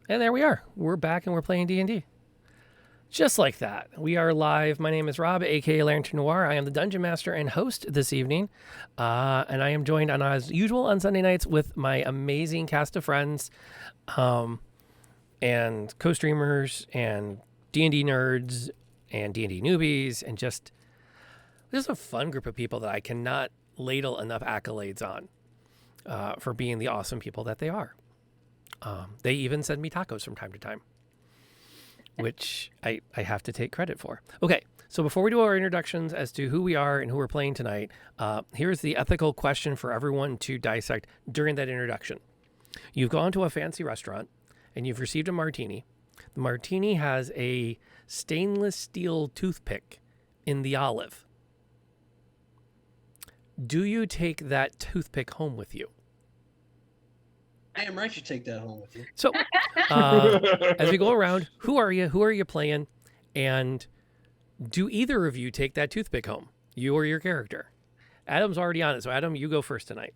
And there we are. We're back and we're playing D&D. Just like that. We are live. My name is Rob, aka Lantern Noir. I am the Dungeon Master and host this evening. And I am joined as usual on Sunday nights with my amazing cast of friends and co-streamers and D&D nerds and D&D newbies and just a fun group of people that I cannot ladle enough accolades on for being the awesome people that they are. They even send me tacos from time to time, which I have to take credit for. Okay, so before we do our introductions as to who we are and who we're playing tonight, here's the ethical question for everyone to dissect during that introduction. You've gone to a fancy restaurant and you've received a martini. The martini has a stainless steel toothpick in the olive. Do you take that toothpick home with you? Damn right you take that home with you. So, as we go around, who are you? Who are you playing? And do either of you take that toothpick home? You or your character? Adam's already on it, so Adam, you go first tonight.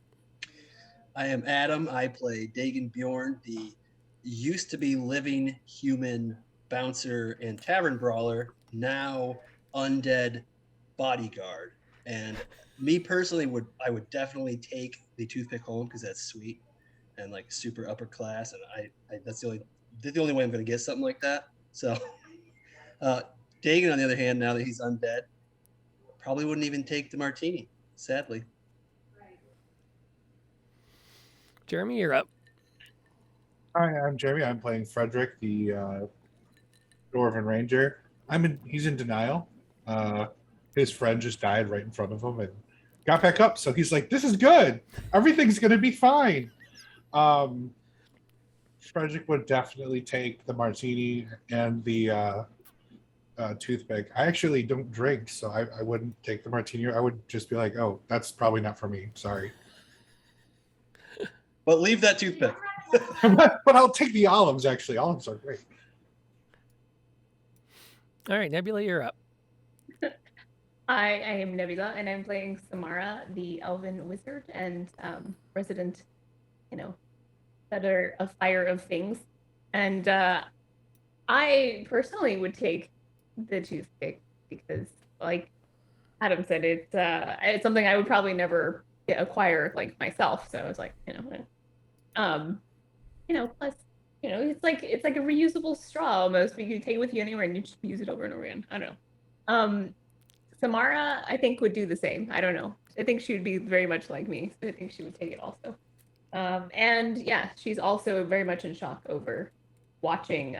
I am Adam. I play Dagon Bjorn, the used-to-be living human bouncer and tavern brawler, now undead bodyguard. And me personally, I would definitely take the toothpick home because that's sweet and like super upper class, and I that's the only way I'm going to get something like that. So Dagon, on the other hand, now that he's undead, probably wouldn't even take the martini, sadly. Jeremy, you're up. Hi, I'm Jeremy. I'm playing Frederick, the Dwarven Ranger. He's in denial. His friend just died right in front of him and got back up. So he's like, "This is good. Everything's gonna be fine." Frederick would definitely take the martini and the toothpick. I actually don't drink, so I wouldn't take the martini. I would just be like, "Oh, that's probably not for me. Sorry." But leave that toothpick. But I'll take the olives. Actually, olives are great. All right, Knebula, you're up. I am Knebula, and I'm playing Samara, the elven wizard and resident, setter of fire of things. And I personally would take the toothpick because, like Adam said, it's something I would probably never acquire like myself. So it's like, plus, it's like a reusable straw almost, but you can take it with you anywhere and you just use it over and over again. I don't know. Samara, I think, would do the same. I don't know. I think she would be very much like me. So I think she would take it also. And yeah, she's also very much in shock over watching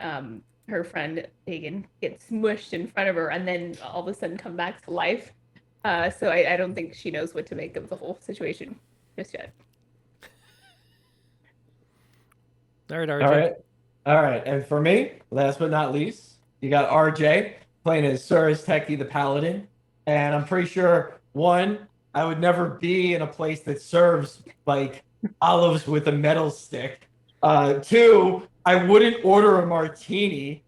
her friend Dagon get smushed in front of her and then all of a sudden come back to life. So I don't think she knows what to make of the whole situation just yet. All right, RJ. All right. And for me, last but not least, you got RJ playing as Asteki the Paladin. And I'm pretty sure, one, I would never be in a place that serves like olives with a metal stick. Two, I wouldn't order a martini.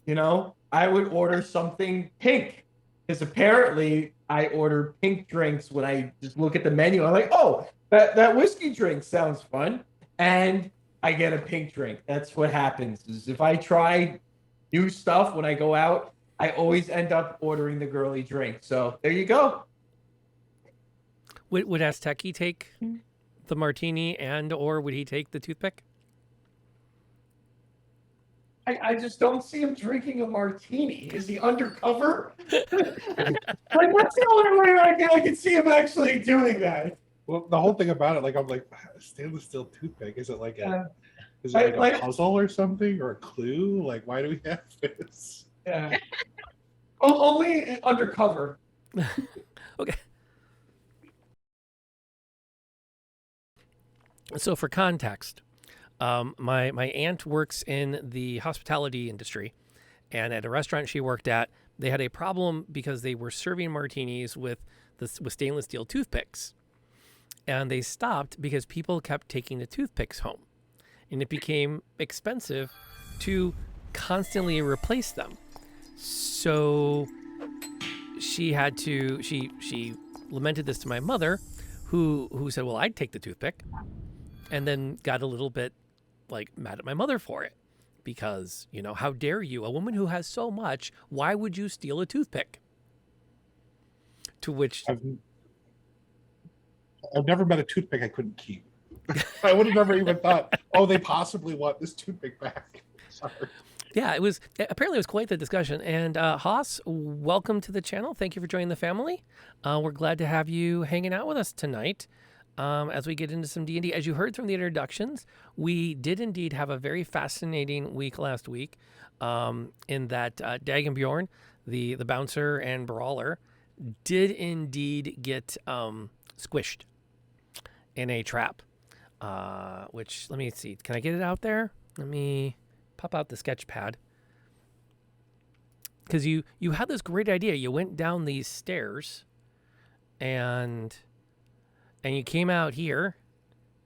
I would order something pink. Because apparently I order pink drinks when I just look at the menu. I'm like, oh, that whiskey drink sounds fun. And I get a pink drink. That's what happens. Is if I try new stuff when I go out, I always end up ordering the girly drink. So there you go. Would Asteki take the martini or would he take the toothpick? I just don't see him drinking a martini. Is he undercover? Like, what's the only way I can see him actually doing that? Well, the whole thing about it, like, I'm like, stainless steel toothpick. Is it like a puzzle or something or a clue? Like, why do we have this? Yeah. Only undercover. Okay. So for context, my aunt works in the hospitality industry, and at a restaurant she worked at, they had a problem because they were serving martinis with stainless steel toothpicks. And they stopped because people kept taking the toothpicks home. And it became expensive to constantly replace them. So she lamented this to my mother, who said, well, I'd take the toothpick. And then got a little bit like mad at my mother for it. because, how dare you? A woman who has so much, why would you steal a toothpick? To which... I've never met a toothpick I couldn't keep. I would have never even thought, oh, they possibly want this toothpick back. Sorry. Yeah, apparently it was quite the discussion. And Haas, welcome to the channel. Thank you for joining the family. We're glad to have you hanging out with us tonight as we get into some D&D. As you heard from the introductions, we did indeed have a very fascinating week last week in that Dagon Bjorn, the bouncer and brawler, did indeed get squished in a trap. Which, let me see. Can I get it out there? Let me pop out the sketch pad. Because you had this great idea. You went down these stairs and you came out here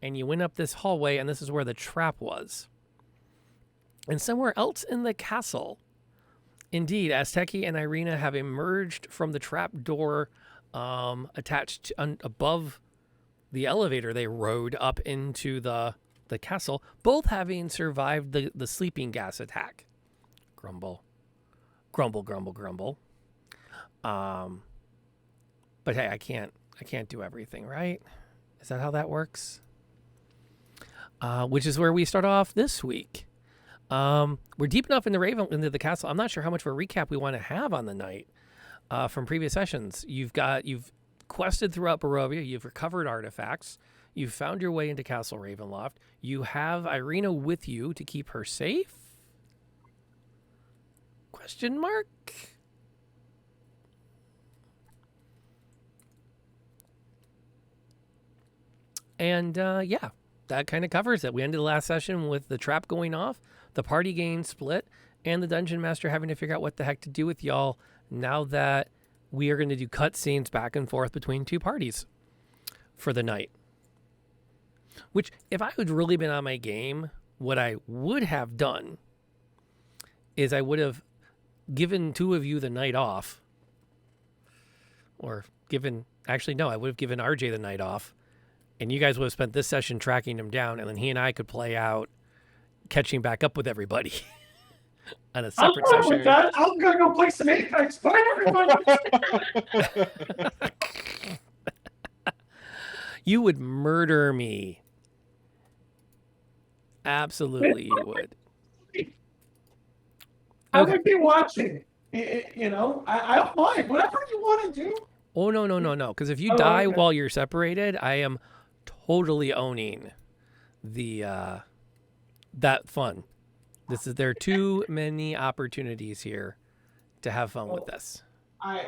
and you went up this hallway, and this is where the trap was. And somewhere else in the castle, indeed, Asteki and Ireena have emerged from the trap door attached above the elevator they rode up into the castle, both having survived the sleeping gas attack. Grumble. Grumble, grumble, grumble. But hey, I can't do everything, right? Is that how that works? Which is where we start off this week. We're deep enough into the castle. I'm not sure how much of a recap we want to have on the night from previous sessions. You've quested throughout Barovia. You've recovered artifacts. You've found your way into Castle Ravenloft. You have Ireena with you to keep her safe? Question mark? And yeah, that kind of covers it. We ended the last session with the trap going off, the party getting split, and the dungeon master having to figure out what the heck to do with y'all now that we are going to do cutscenes back and forth between two parties for the night. Which, if I had really been on my game, what I would have done is I would have given two of you the night off. Or I would have given RJ the night off. And you guys would have spent this session tracking him down, and then he and I could play out catching back up with everybody on a separate session. I'm going to go play some Apex. Bye, everybody. You would murder me. Absolutely, you would. I would be watching. I don't mind. Whatever you want to do. Oh, no. Because if you die while you're separated, I am totally owning that fun. There are too many opportunities here to have fun with this.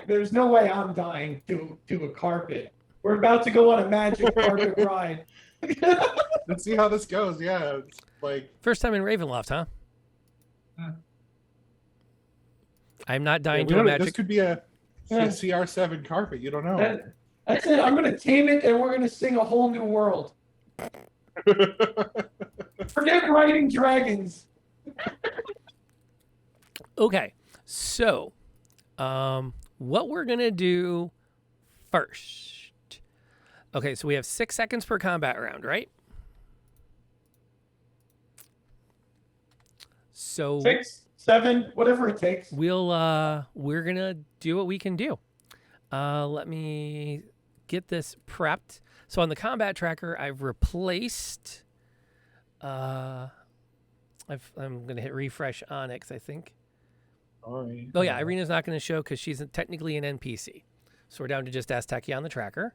There's no way I'm dying to a carpet. We're about to go on a magic carpet ride. Let's see how this goes. Yeah, it's like first time in Ravenloft, huh? I'm not dying to a magic. This could be a CR7 carpet. You don't know. That's it. I'm going to tame it, and we're going to sing a whole new world. Forget riding dragons. Okay, so what we're going to do first. Okay, so we have 6 seconds per combat round, right? So 6, 7, whatever it takes. We're going to do what we can do. Let me get this prepped. So on the combat tracker, I've replaced I'm going to hit refresh on it, 'cause I think. Oh yeah, Ireena's not going to show because she's technically an NPC. So we're down to just Asteki on the tracker.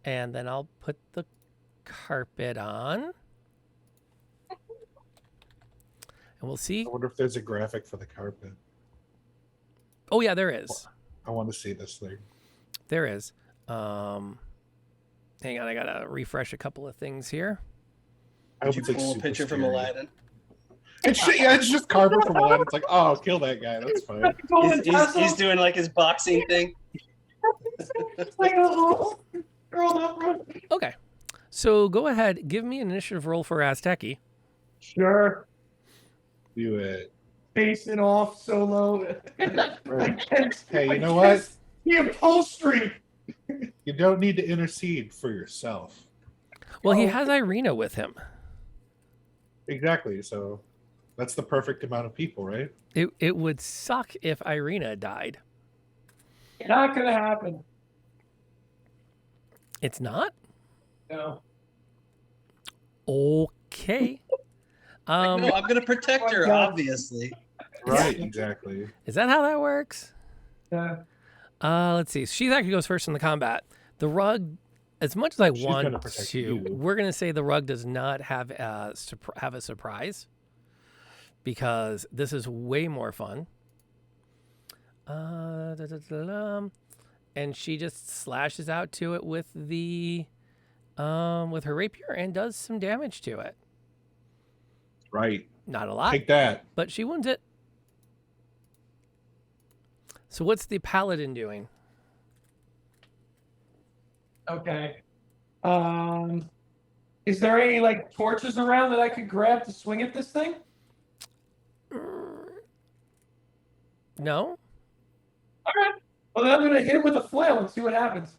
And then I'll put the carpet on. And we'll see. I wonder if there's a graphic for the carpet. Oh yeah, there is. I want to see this thing. There is. Hang on, I gotta refresh a couple of things here. Did you pull a picture from Aladdin? It's just carpet from Aladdin. It's like, oh, kill that guy. That's fine. He's doing like his boxing thing. Okay, so go ahead, give me an initiative roll for Asteki. Sure. Do it. Facing off solo. Hey, you know what? The upholstery. You don't need to intercede for yourself. Well, he has Ireena with him. Exactly. So That's the perfect amount of people, right? It would suck if Ireena died. Not gonna happen. It's not? No. Okay. No, I'm going to protect Oh my her, God. obviously. Right, exactly. Is that how that works? Yeah. Let's see. She actually goes first in the combat. The rug, as much as I She's gonna want protect to, you. we're going to say the rug does not have a surprise because this is way more fun. And she just slashes out to it with the with her rapier and does some damage to it. Right. Not a lot, Take that. but she wounds it. So what's the paladin doing? Okay. Is there any like torches around that I could grab to swing at this thing? No? All right. Well, then I'm gonna hit it with a flail and see what happens.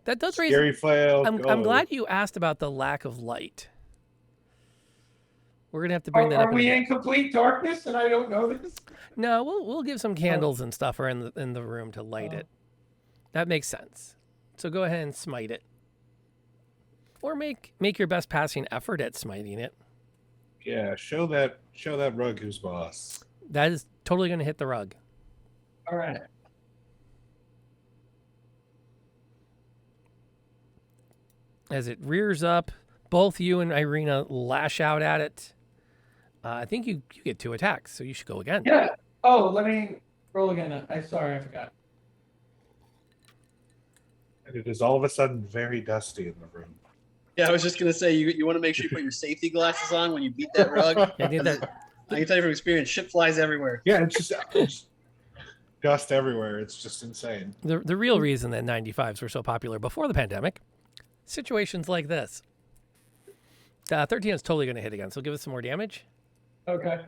That does raise. Scary flail. I'm go. glad you asked about the lack of light. We're gonna have to bring that up. Are we in complete darkness and I don't know this? No, we'll give some candles and stuff around in the room to light it. That makes sense. So go ahead and smite it, or make your best passing effort at smiting it. Yeah, show that rug who's boss. That is totally gonna hit the rug. All right. As it rears up, both you and Ireena lash out at it. I think you get 2 attacks, so you should go again. Yeah. Oh, let me roll again. Sorry, I forgot. And it is all of a sudden very dusty in the room. Yeah, I was just going to say, you want to make sure you put your safety glasses on when you beat that rug. I think that I can tell you from experience, shit flies everywhere. Yeah, it's just dust everywhere. It's just insane. the real reason that 95s were so popular before the pandemic, situations like this. 13 is totally going to hit again, so give us some more damage. Okay.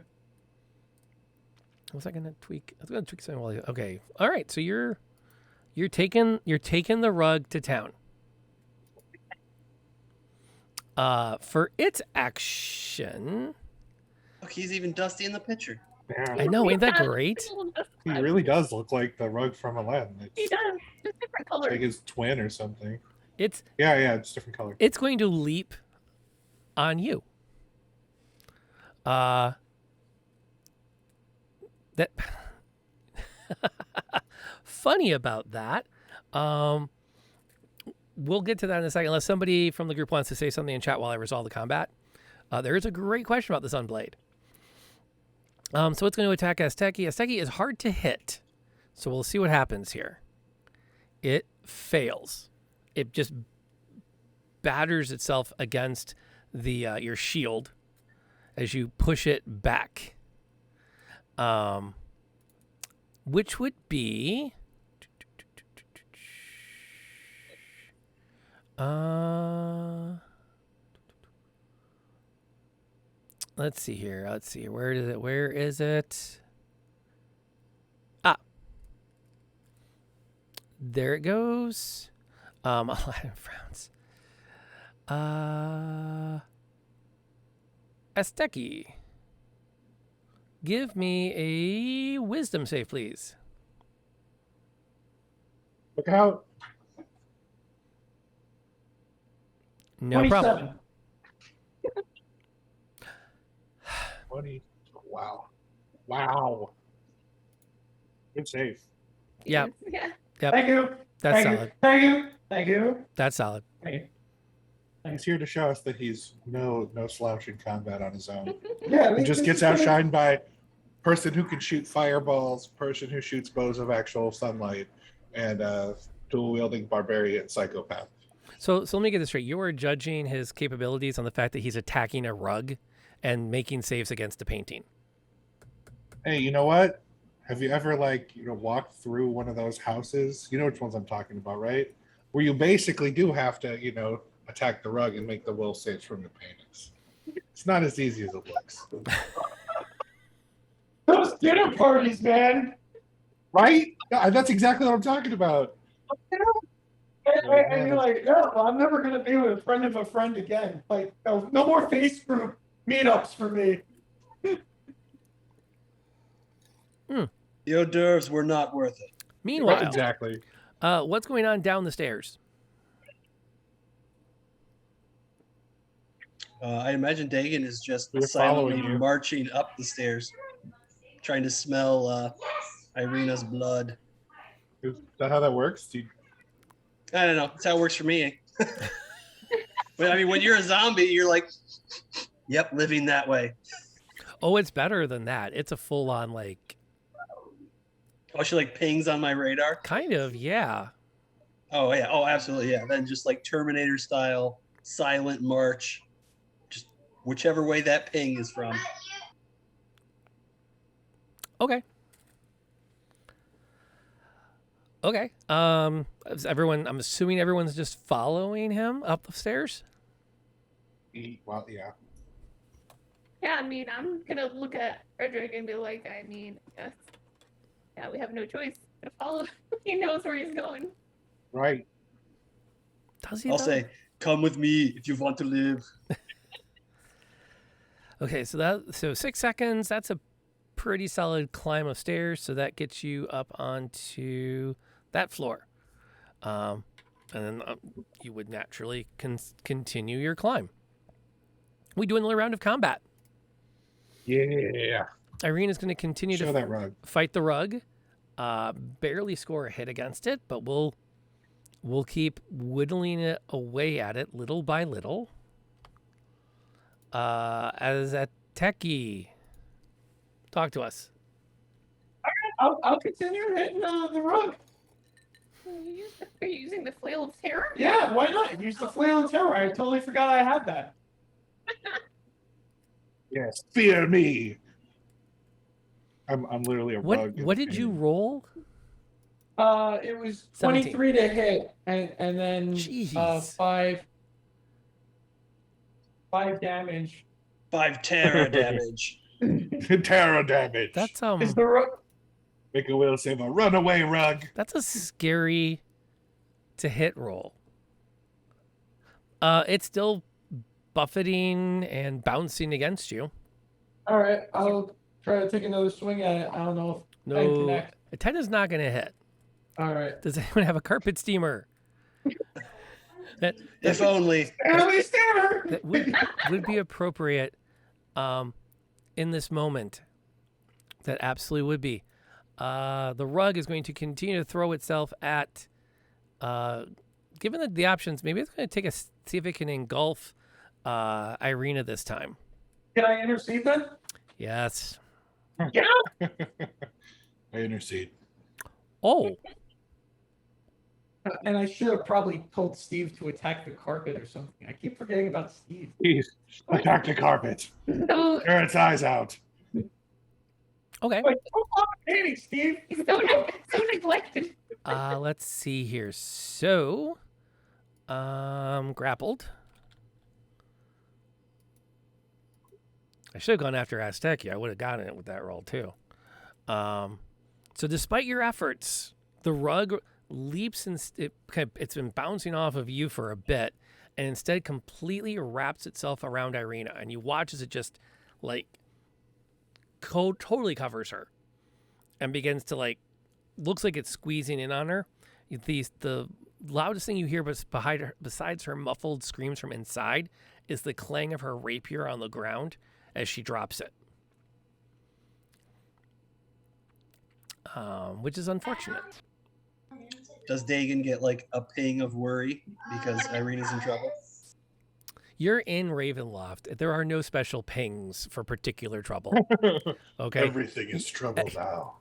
Was I going to tweak? I was going to tweak something. Okay. All right. So you're taking the rug to town. For its action, Look, he's even dusty in the picture. Yeah, I know, ain't that great? he really does look like the rug from Aladdin. He It's does. Just different colors. like his twin or something. It's Yeah, it's different color. it's going to leap on you. That funny about that. We'll get to that in a second. Unless somebody from the group wants to say something in chat while I resolve the combat. There is a great question about the Sunblade. So it's going to attack Asteki. Asteki is hard to hit, so we'll see what happens here. It fails. It just batters itself against the your shield as you push it back, which would be let's see here. Where is it? There it goes. Aladdin frowns. Asteki, give me a wisdom save, please. Look out. No problem. 27. 20. Wow. Good save. Yeah, Yeah. yep. Thank you. That's Thank you. solid. Thank you. Thank you. That's solid. Thank you. He's here to show us that he's no slouch in combat on his own. Yeah. He just gets outshined by person who can shoot fireballs, person who shoots bows of actual sunlight, and dual-wielding barbarian psychopath. So let me get this straight. You are judging his capabilities on the fact that he's attacking a rug and making saves against a painting. Hey, you know what? Have you ever walked through one of those houses? You know which ones I'm talking about, right? Where you basically do have to, attack the rug and make the will saves from the paintings. It's not as easy as it looks. Those dinner parties, man. Right? Yeah, that's exactly what I'm talking about. And you're like, no, I'm never going to be with a friend of a friend again. Like, no more face group meetups for me. The hors d'oeuvres were not worth it. Meanwhile, Exactly. what's going on down the stairs? I imagine Dagon is just We're silently following you. marching up the stairs, trying to smell Ireena's blood. Is that how that works? I don't know. That's how it works for me. But I mean, when you're a zombie, you're like, yep, living that way. Oh, it's better than that. It's a full-on, like, Oh, she like pings on my radar. kind of, yeah. Oh yeah. Oh, absolutely. Yeah. Then just like Terminator style, silent march, just whichever way that ping is from. Okay. Okay. Is everyone? I'm assuming everyone's just following him up the stairs. Well, yeah. Yeah, I mean, I'm gonna look at Frederick and be like, I mean, yes. Yeah, we have no choice. Gotta follow him. He knows where he's going. Right. Does he? I'll though? say, come with me if you want to live. Okay, so 6 seconds. That's a pretty solid climb of stairs. So that gets you up onto that floor, and then you would naturally continue your climb. We do another round of combat. Yeah. Ireena's going to continue Show to that rug. fight the rug. Barely score a hit against it, but we'll keep whittling it away at it little by little. As Asteki, talk to us. I'll continue hitting the rug. Are you using the Flail of Terror? Yeah, why not? Use the Flail of Terror. I totally forgot I had that. Yes. Fear me. I'm literally a rug. What did you roll? It was 17. 23 to hit, and then Jeez. 5 damage. 5 terror damage. Terror damage. That's Is the rug? Make a will save a runaway rug. That's a scary to hit roll. It's still buffeting and bouncing against you. All right, I'll try to take another swing at it. I don't know if I can No, connect. a 10 is not going to hit. All right. Does anyone have a carpet steamer? If only. That would be appropriate in this moment. That absolutely would be. The rug is going to continue to throw itself at, given the options, maybe it's going to see if it can engulf Ireena this time. Can I intercede then? Yes. Yeah. I intercede. Oh, And I should have probably told Steve to attack the carpet or something. I keep forgetting about Steve. Please, attack the carpet. So, Tear its eyes out. okay. Wait, don't stop painting, Steve. he's so neglected. Let's see here. So, grappled. I should have gone after Asteki. I would have gotten it with that roll too. So despite your efforts, the rug leaps and it's been bouncing off of you for a bit, and instead completely wraps itself around Ireena, and you watch as it just like totally covers her, and begins to like looks like it's squeezing in on her. The loudest thing you hear besides her muffled screams from inside is the clang of her rapier on the ground as she drops it. Which is unfortunate. Does Dagon get like a ping of worry because Ireena's in trouble? You're in Ravenloft. There are no special pings for particular trouble. Okay? Everything is trouble now.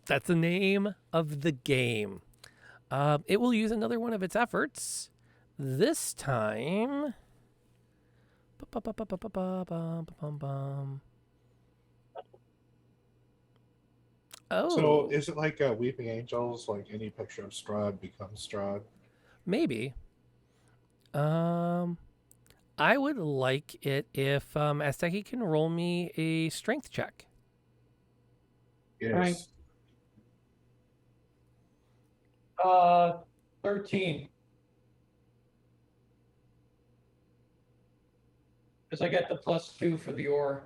That's the name of the game. It will use another one of its efforts. This time... Oh. So is it like Weeping Angels? Like any picture of Strahd becomes Strahd? Maybe. I would like it if Asteki can roll me a strength check. Yes. Right. 13. Because I get the +2 for the ore.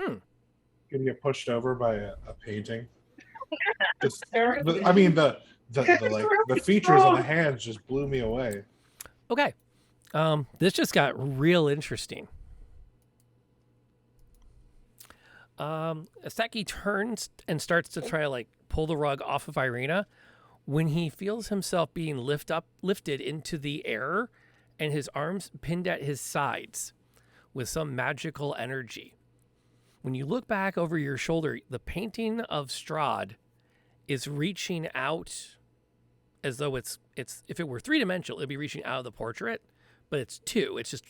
Gonna get pushed over by a painting. Just, Eric, I mean the features on the hands just blew me away. Okay. This just got real interesting. Asteki turns and starts to try to like pull the rug off of Ireena when he feels himself being lifted into the air and his arms pinned at his sides with some magical energy. When you look back over your shoulder, the painting of Strahd is reaching out as though it's if it were three-dimensional, it'd be reaching out of the portrait, but it's two. It's just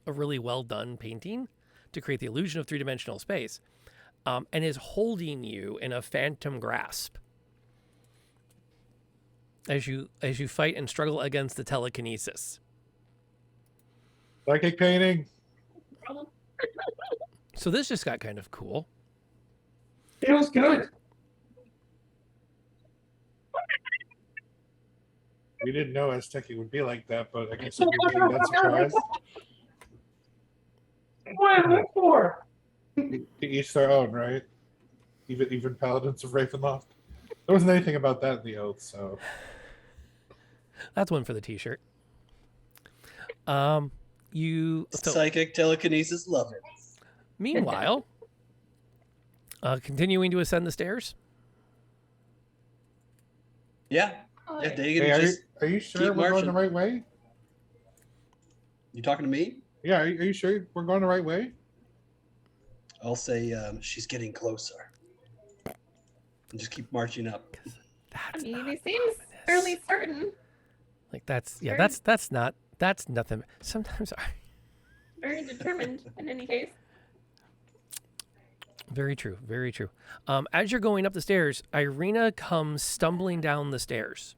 a really well done painting to create the illusion of three-dimensional space. And is holding you in a phantom grasp as you fight and struggle against the telekinesis. Psychic painting. So this just got kind of cool. It was good. We didn't know Asteki would be like that, but I guess you're getting that surprise. What is it for? To each their own, right? Even paladins of Ravenloft. There wasn't anything about that in the oath, so That's one for the t-shirt. Psychic telekinesis, love it. Meanwhile, continuing to ascend the stairs. Yeah. Oh, Yeah, Dagon, hey, are you sure keep we're going the marching. right way? You talking to me? Yeah, are you sure we're going the right way? I'll say she's getting closer. And just keep marching up. I That's mean, not he seems ominous. fairly certain. Like that's Very- that's nothing. Sometimes Very determined in any case. very true, very true. As you're going up the stairs, Ireena comes stumbling down the stairs.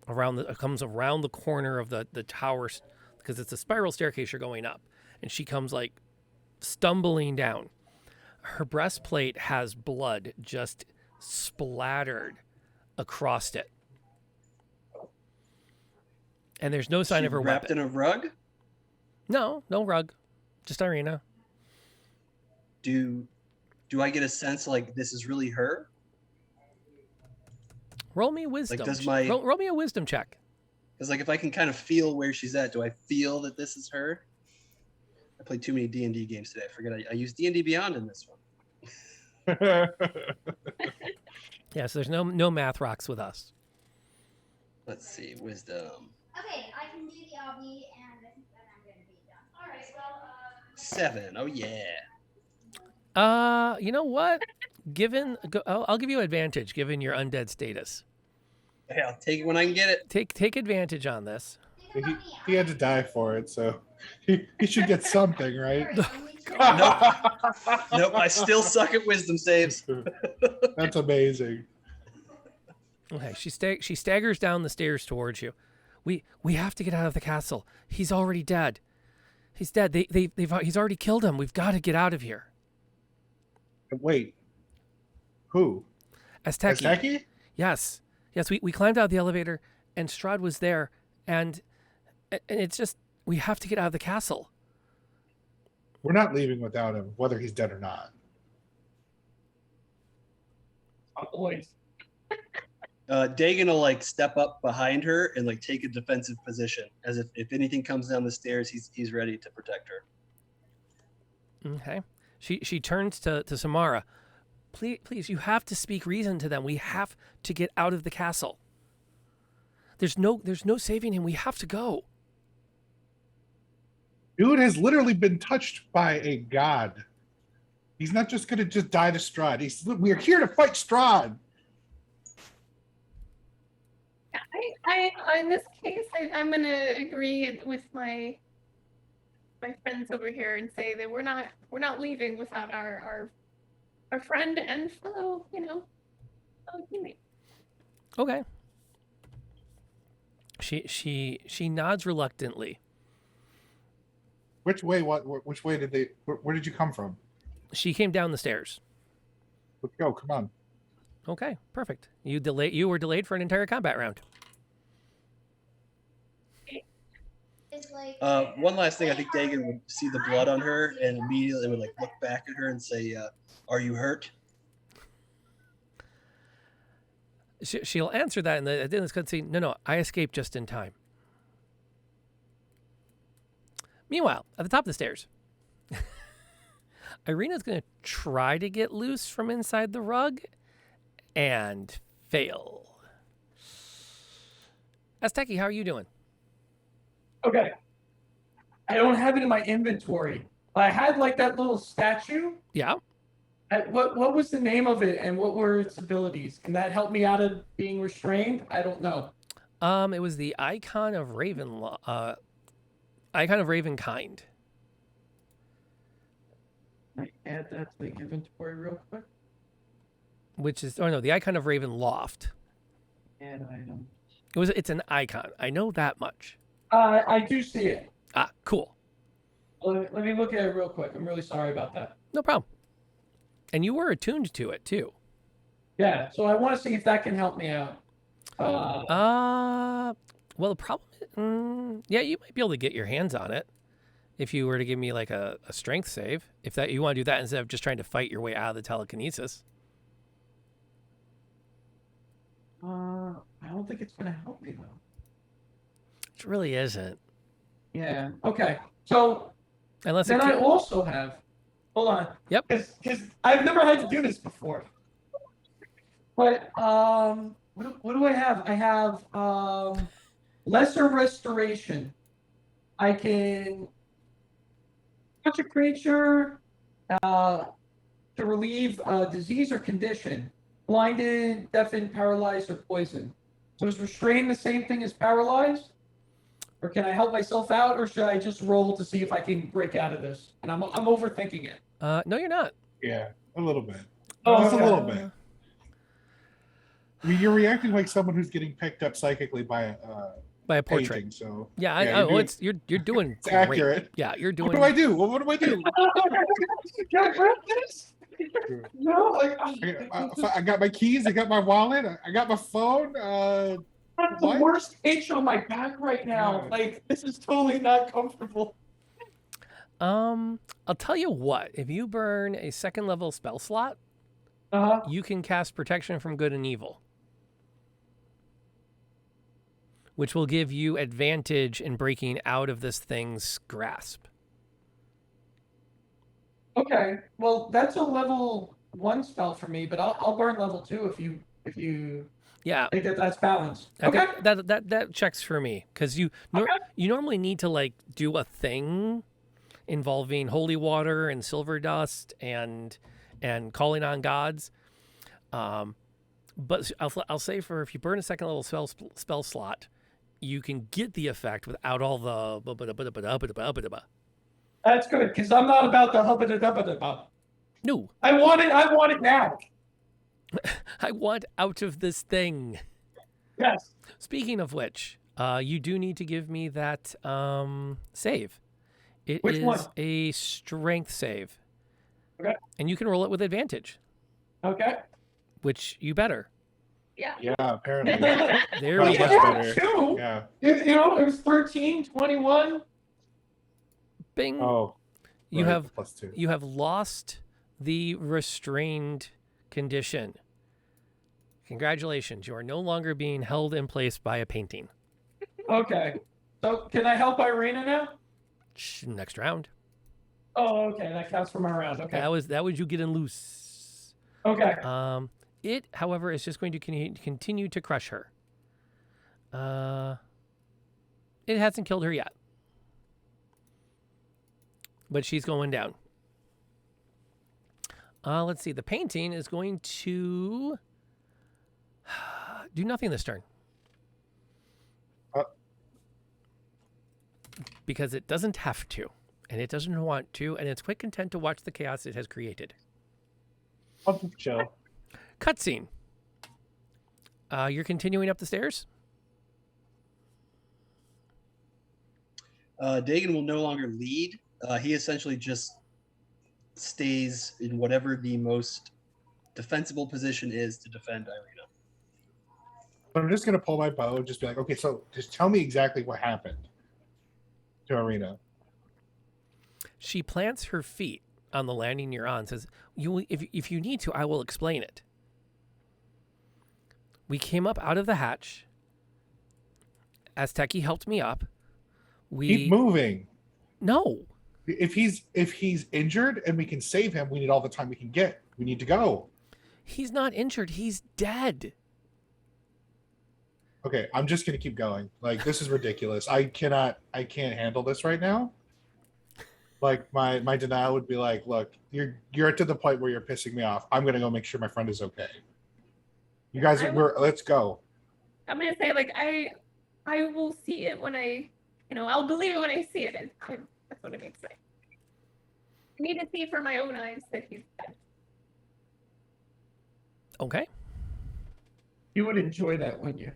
Comes around the corner of the tower because it's a spiral staircase you're going up, and she comes like stumbling down. Her breastplate has blood just splattered across it. And there's no sign She of her wrapped weapon. in a rug? No rug. Just Ireena. Do I get a sense like this is really her? Roll me a wisdom. does my- roll me a wisdom check. Because like if I can kind of feel where she's at, do I feel that this is her? I played too many D&D games today. I forget I used D&D Beyond in this one. Yeah, so there's no math rocks with us. Let's see, wisdom. Okay, I can do the obby, and I think then I'm gonna be done. All right, well, 7. Oh yeah. You know what? I'll give you advantage given your undead status. Hey, I'll take it when I can get it. Take advantage on this. he had to die for it, so he should get something, right? Nope, I still suck at wisdom saves. That's amazing. Okay, she staggers down the stairs towards you. We have to get out of the castle. He's already dead. He's dead. He's already killed him. We've got to get out of here. Wait, who? Asteki. Asteki? Yes. We climbed out of the elevator, and Strahd was there, and it's just we have to get out of the castle. We're not leaving without him, whether he's dead or not. Always. Dagon will like step up behind her and like take a defensive position, as if anything comes down the stairs, he's ready to protect her. Okay. She turns to Samara. Please, you have to speak reason to them. We have to get out of the castle. There's no saving him. We have to go. Dude has literally been touched by a god. He's not just gonna just die to Strahd. We're here to fight Strahd. In this case, I'm gonna agree with my friends over here and say that we're not leaving without our friend and fellow teammate. Okay. She nods reluctantly. Which way? Which way did they? Where did you come from? She came down the stairs. Let's go. Come on. Okay, perfect. You were delayed for an entire combat round. is is like. One last thing, I think Dagon would see the blood on her and immediately would like look back at her and say, "Are you hurt?" She'll answer that, and at the end of this cutscene, no, I escaped just in time. Meanwhile, at the top of the stairs, Ireena's going to try to get loose from inside the rug and fail. Asteki, how are you doing? Okay. I don't have it in my inventory. I had like that little statue. Yeah. What was the name of it and what were its abilities? Can that help me out of being restrained? I don't know. It was the icon of icon of Ravenkind. Can I add that to the inventory real quick? Which is, the icon of Ravenloft. Add item. It's an icon. I know that much. I do see it. Ah, cool. Let me look at it real quick. I'm really sorry about that. No problem. And you were attuned to it too. Yeah, so I want to see if that can help me out. Well, the problem, yeah, you might be able to get your hands on it if you were to give me like a strength save. If that you want to do that instead of just trying to fight your way out of the telekinesis. I don't think it's going to help me though. It really isn't. Yeah. Okay. So Unless then I also have. Hold on. Yep. Because I've never had to do this before. But what do I have? I have lesser restoration. I can touch a creature to relieve disease or condition. Blinded, deafened, paralyzed, or poisoned. So is restrained the same thing as paralyzed? Or can I help myself out, or should I just roll to see if I can break out of this? And I'm overthinking it. No, you're not. Yeah, a little bit. Oh, Just okay. a little bit. I mean, you're reacting like someone who's getting picked up psychically by By a portrait. painting. So Yeah, you're doing it's great. accurate. Yeah, you're doing. What do I do? Well, what do I do? Can I grab this? No, like I got my keys. I got my wallet. I got my phone. I'm the What? worst itch on my back right now. Yeah. Like this is totally not comfortable. I'll tell you what. If you burn a second level spell slot, you can cast protection from good and evil, which will give you advantage in breaking out of this thing's grasp. Okay, well that's a level 1 spell for me, but I'll burn level 2 if you Yeah, think that's balanced. I Okay. think that checks for me because you normally need to like do a thing involving holy water and silver dust and calling on gods. But I'll say for if you burn a second level spell slot, you can get the effect without all the. That's good because I'm not about the hubba-da-dubba-da-bub. No, I want it now. I want out of this thing. Yes. Speaking of which, you do need to give me that save. It Which is one? a strength save. Okay. And you can roll it with advantage, Okay. which you better. Yeah. Yeah, apparently. There Much we go. better. Two. Yeah. You know, it was 13, 21. Bing. Oh. You right, have +2. you have lost the restrained condition. Congratulations. You are no longer being held in place by a painting. Okay. So can I help Ireena now? Next round. Oh, okay. That counts for my round. Okay. That was you getting loose. Okay. It, however, is just going to continue to crush her. It hasn't killed her yet. But she's going down. Let's see. The painting is going to do nothing this turn. Because it doesn't have to. And it doesn't want to. And it's quite content to watch the chaos it has created. I'll just chill. Cutscene. You're continuing up the stairs? Dagon will no longer lead. He essentially just stays in whatever the most defensible position is to defend Ireena. I'm just gonna pull my bow and just be like, okay, so just tell me exactly what happened. to Ireena. She plants her feet on the landing you're on, says, if you need to, I will explain it. We came up out of the hatch. Asteki helped me up. Keep moving. No. If he's injured and we can save him, we need all the time we can get. We need to go. He's not injured. He's dead. Okay, I'm just gonna keep going. Like, this is ridiculous. I can't handle this right now. Like, my denial would be like, look, you're to the point where you're pissing me off. I'm gonna go make sure my friend is okay. You guys, let's go. I'm gonna say, like, I will see it when I'll believe it when I see it. That's what I mean to say. I need to see for my own eyes that he's dead. Okay. You would enjoy that, wouldn't you?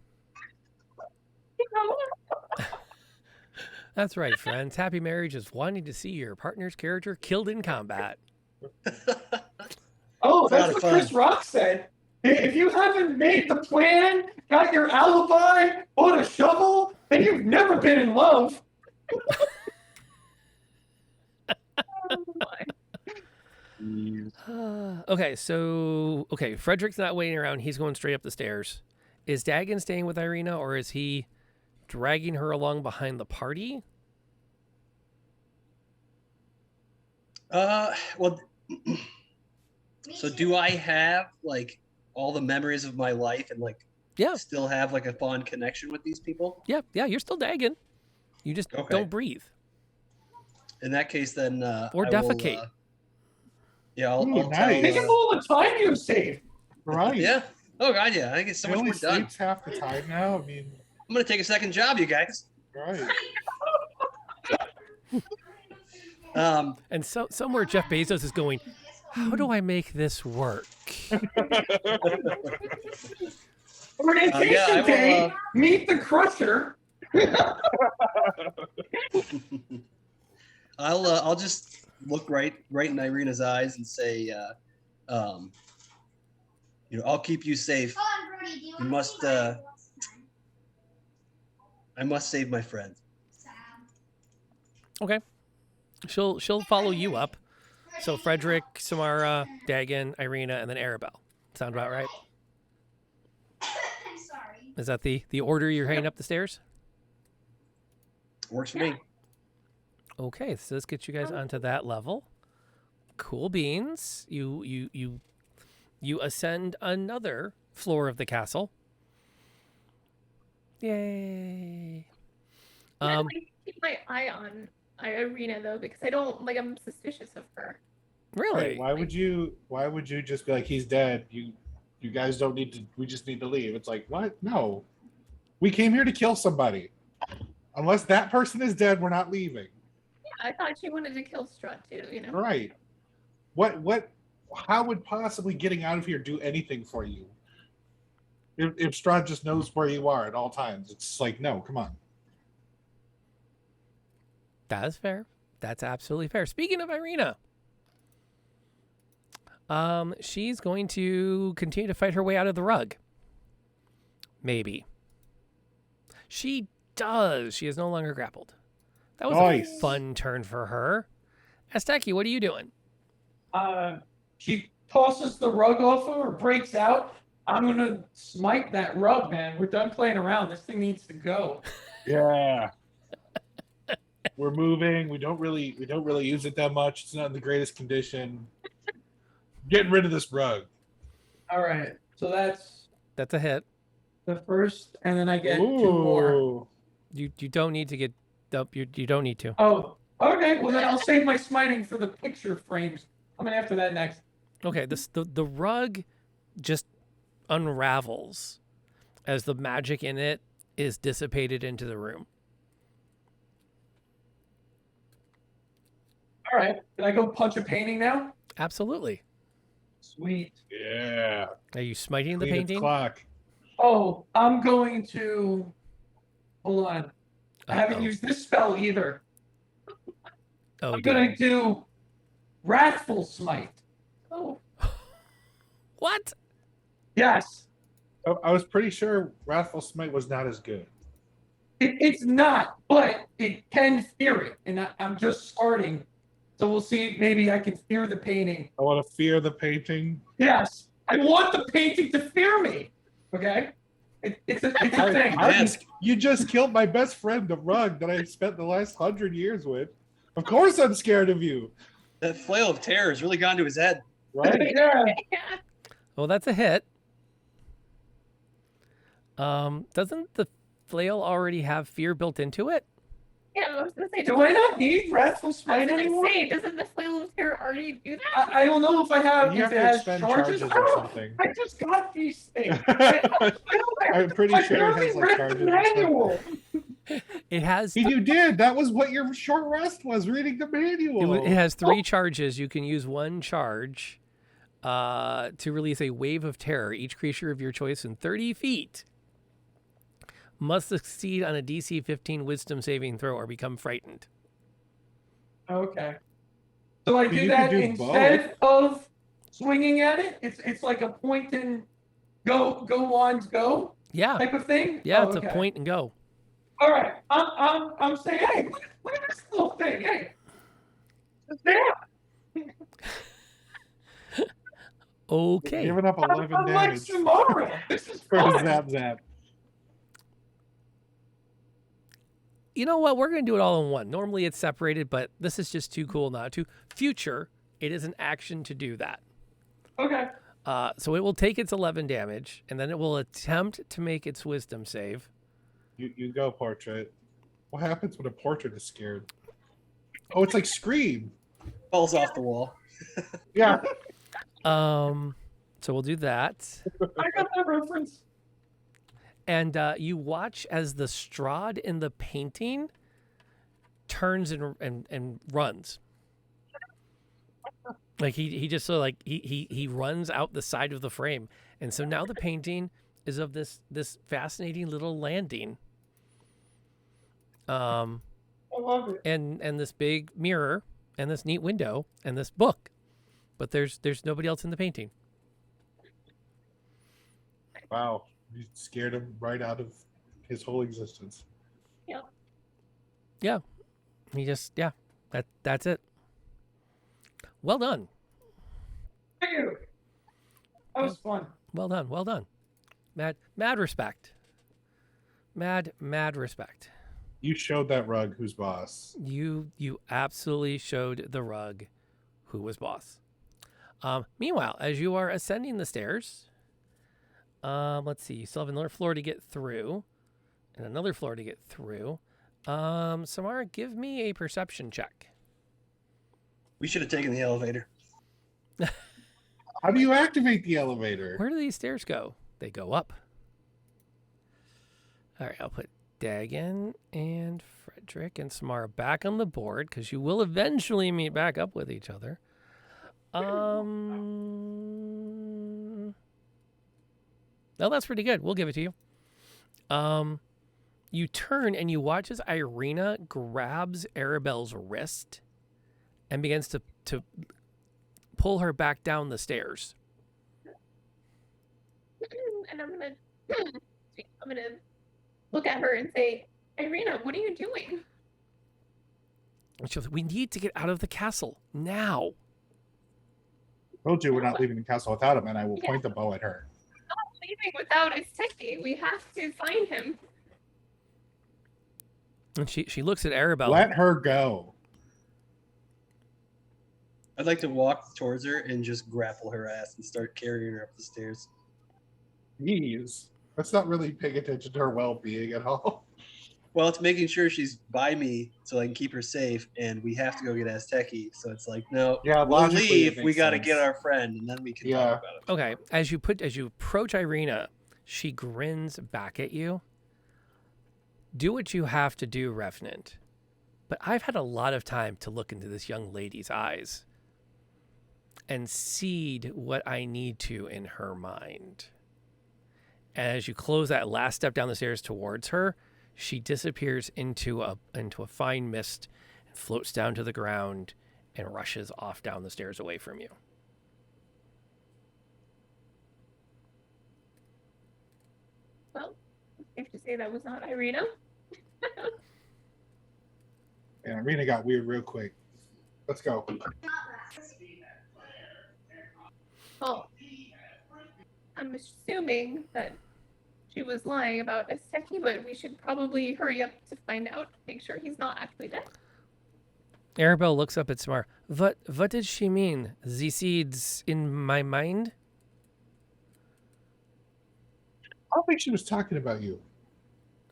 That's right, friends. Happy marriage is wanting to see your partner's character killed in combat. Oh, It's that's not what fun. Chris Rock said. If you haven't made the plan, got your alibi, bought a shovel, then you've never been in love. Okay, Frederick's not waiting around. He's going straight up the stairs. Is Dagon staying with Ireena, or is he dragging her along behind the party? Well, so do I have like all the memories of my life and like Yeah. still have like a fond connection with these people? Yeah, you're still Dagon. You just Okay. don't breathe. In that case, then Or I defecate. Will, yeah, I'll Ooh, tell. nice. Think of all the time you saved. Right. Yeah. Oh god, yeah. I think it's so He much only more done. sleeps half the time now. I mean, I'm gonna take a second job, you guys. right. And so somewhere Jeff Bezos is going, how do I make this work? Orientation yeah, I will, day, meet the Crusher. I'll just look right in Ireena's eyes and say, I'll keep you safe. Come on, Brody, do you You wanna must, see my results this time? I must save my friend. Sam. Okay. She'll follow you up. So Frederick, Samara, Dagon, Ireena, and then Arabelle. Sound about right? I'm sorry. Is that the order you're heading up the stairs? Works for me. Okay, so let's get you guys onto that level. Cool beans. You ascend another floor of the castle. Yay. I like keep my eye on Ireena though, because I'm suspicious of her. Really? Right, why would you just be like, he's dead? You guys don't need to. We just need to leave. It's like, what? No, we came here to kill somebody. Unless that person is dead, we're not leaving. Yeah, I thought she wanted to kill Strahd too. Right. What? How would possibly getting out of here do anything for you? If Strahd just knows where you are at all times, it's like, no, come on. That is fair. That's absolutely fair. Speaking of Ireena, she's going to continue to fight her way out of the rug. Maybe. She does. She is no longer grappled. That was a Nice. fun turn for her. Asteki, what are you doing? She tosses the rug off of her, breaks out. I'm gonna smite that rug, man. We're done playing around. This thing needs to go. Yeah. We're moving. We don't really use it that much. It's not in the greatest condition. Getting rid of this rug. All right. So that's That's a hit. the first, and then I get 2 more. Ooh. You don't need to get up. You don't need to. Oh, okay. Well, then I'll save my smiting for the picture frames. I'm gonna after that next. Okay, the rug just unravels as the magic in it is dissipated into the room. All right. Can I go punch a painting now? Absolutely. Sweet. Yeah. Are you smiting the Clean its painting? clock. Oh, I'm going to. Hold on. I haven't Uh-oh. used this spell either. Oh, I'm dear. gonna do Wrathful Smite. Oh, What? yes. I was pretty sure Wrathful Smite was not as good. It's not, but it can fear it, and I'm just starting. So we'll see. Maybe I can fear the painting. I want to fear the painting. Yes, I want the painting to fear me. Okay, it's a thing. You just killed my best friend, the rug that I spent the last 100 years with. Of course, I'm scared of you. That Flail of Terror has really gone to his head. Right? Yeah. Well, that's a hit. Doesn't the flail already have fear built into it? Yeah, I was gonna say, Do I not need Wrathful Smite anymore? doesn't the Flail of Terror already do that? I don't know if I have. You If have it to has expend charges charges I or don't- something. I just got these things. I'm pretty sure it has like read charges. the manual. It has. You did. That was what your short rest was, reading the manual. It has 3 charges. You can use 1 charge to release a wave of terror. Each creature of your choice in 30 feet must succeed on a DC 15 Wisdom saving throw or become frightened. Okay. So I But do you that could do instead of swinging at it. It's like a point and go wands go Yeah, type of thing. yeah, Oh, it's okay. a point and go. All right. I'm saying, hey, look at this little thing. Hey, yeah. Okay. Giving up 11 I'm like damage Samara. This is for fun. zap zap. You know what? We're going to do it all in one. Normally it's separated, but this is just too cool not to. Future, it is an action to do that. Okay. So it will take its 11 damage, and then it will attempt to make its wisdom save. You go, portrait. What happens when a portrait is scared? Oh, it's like Scream. Falls off the wall. Yeah. So we'll do that. I got that reference. And you watch as the Strahd in the painting turns and runs. Like he just so like he runs out the side of the frame. And so now the painting is of this fascinating little landing. I love it. And this big mirror and this neat window and this book. But there's nobody else in the painting. Wow. You scared him right out of his whole existence. Yeah. He just that's it. Well done. Thank you. That was fun. Well done. Well done. Mad respect. Mad respect. You showed that rug who's boss. You absolutely showed the rug who was boss. Meanwhile, as you are ascending the stairs, let's see, you still have another floor to get through and another floor to get through. Samara, give me a perception check. We should have taken the elevator. How do you activate the elevator? Where do these stairs go? They go up. All right, I'll put Dagon and Frederick and Samara back on the board because you will eventually meet back up with each other. No, that's pretty good. We'll give it to you. You turn and you watch as Ireena grabs Arabelle's wrist and begins to pull her back down the stairs. And I'm gonna look at her and say, Ireena, what are you doing? And she goes, we need to get out of the castle now. Told you we're not leaving the castle without him, and I will point the bow at her. Not leaving without Asteki. We have to find him. And she looks at Arabelle. Let her go. I'd like to walk towards her and just grapple her ass and start carrying her up the stairs. Jeez. That's not really paying attention to her well-being at all. Well, it's making sure she's by me so I can keep her safe, and we have to go get Asteki. So it's like, no, Yeah, we'll logically, it leave. makes We got to sense. get our friend, and then we can Yeah. talk about it. Okay, as you approach Ireena, she grins back at you. Do what you have to do, Revenant. But I've had a lot of time to look into this young lady's eyes and seed what I need to in her mind. As you close that last step down the stairs towards her, she disappears into a fine mist and floats down to the ground and rushes off down the stairs away from you. Well, safe to say that was not Ireena. And Ireena got weird real quick. Let's go. Well, I'm assuming that she was lying about Asteki, but we should probably hurry up to find out, make sure he's not actually dead. Arabelle looks up at Samara. What did she mean? The seeds in my mind? I don't think she was talking about you.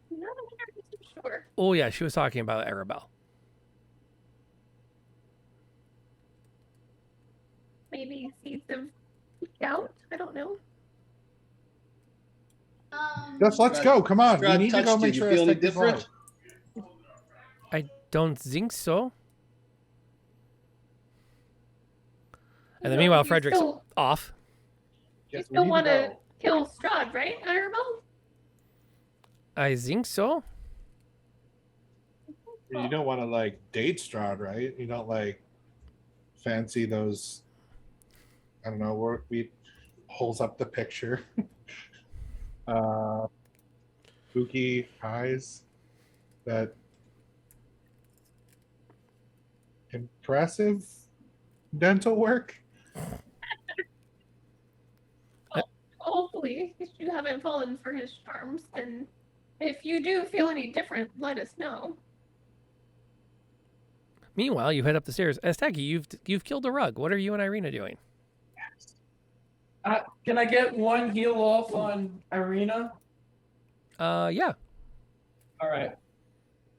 Not 100% sure. Oh yeah, she was talking about Arabelle. Maybe seeds of doubt? I don't know. Let's Strahd- go. Come on. We Strahd need to go touched make you. sure You feel any Asteki's different? alive. I don't think so. And then No, meanwhile, you Frederick's still- off. You Yes, we still need want to go. kill Strahd, right, Arabelle? I think so. You don't want to like date Strahd, right? You don't like fancy those. I don't know. Where we pulls up the picture. Spooky eyes. That impressive dental work. Hopefully, you haven't fallen for his charms, and if you do feel any different, let us know. Meanwhile, you head up the stairs. Asteki, you've killed a rug. What are you and Ireena doing? Can I get one heal off on Ireena? Yeah. All right.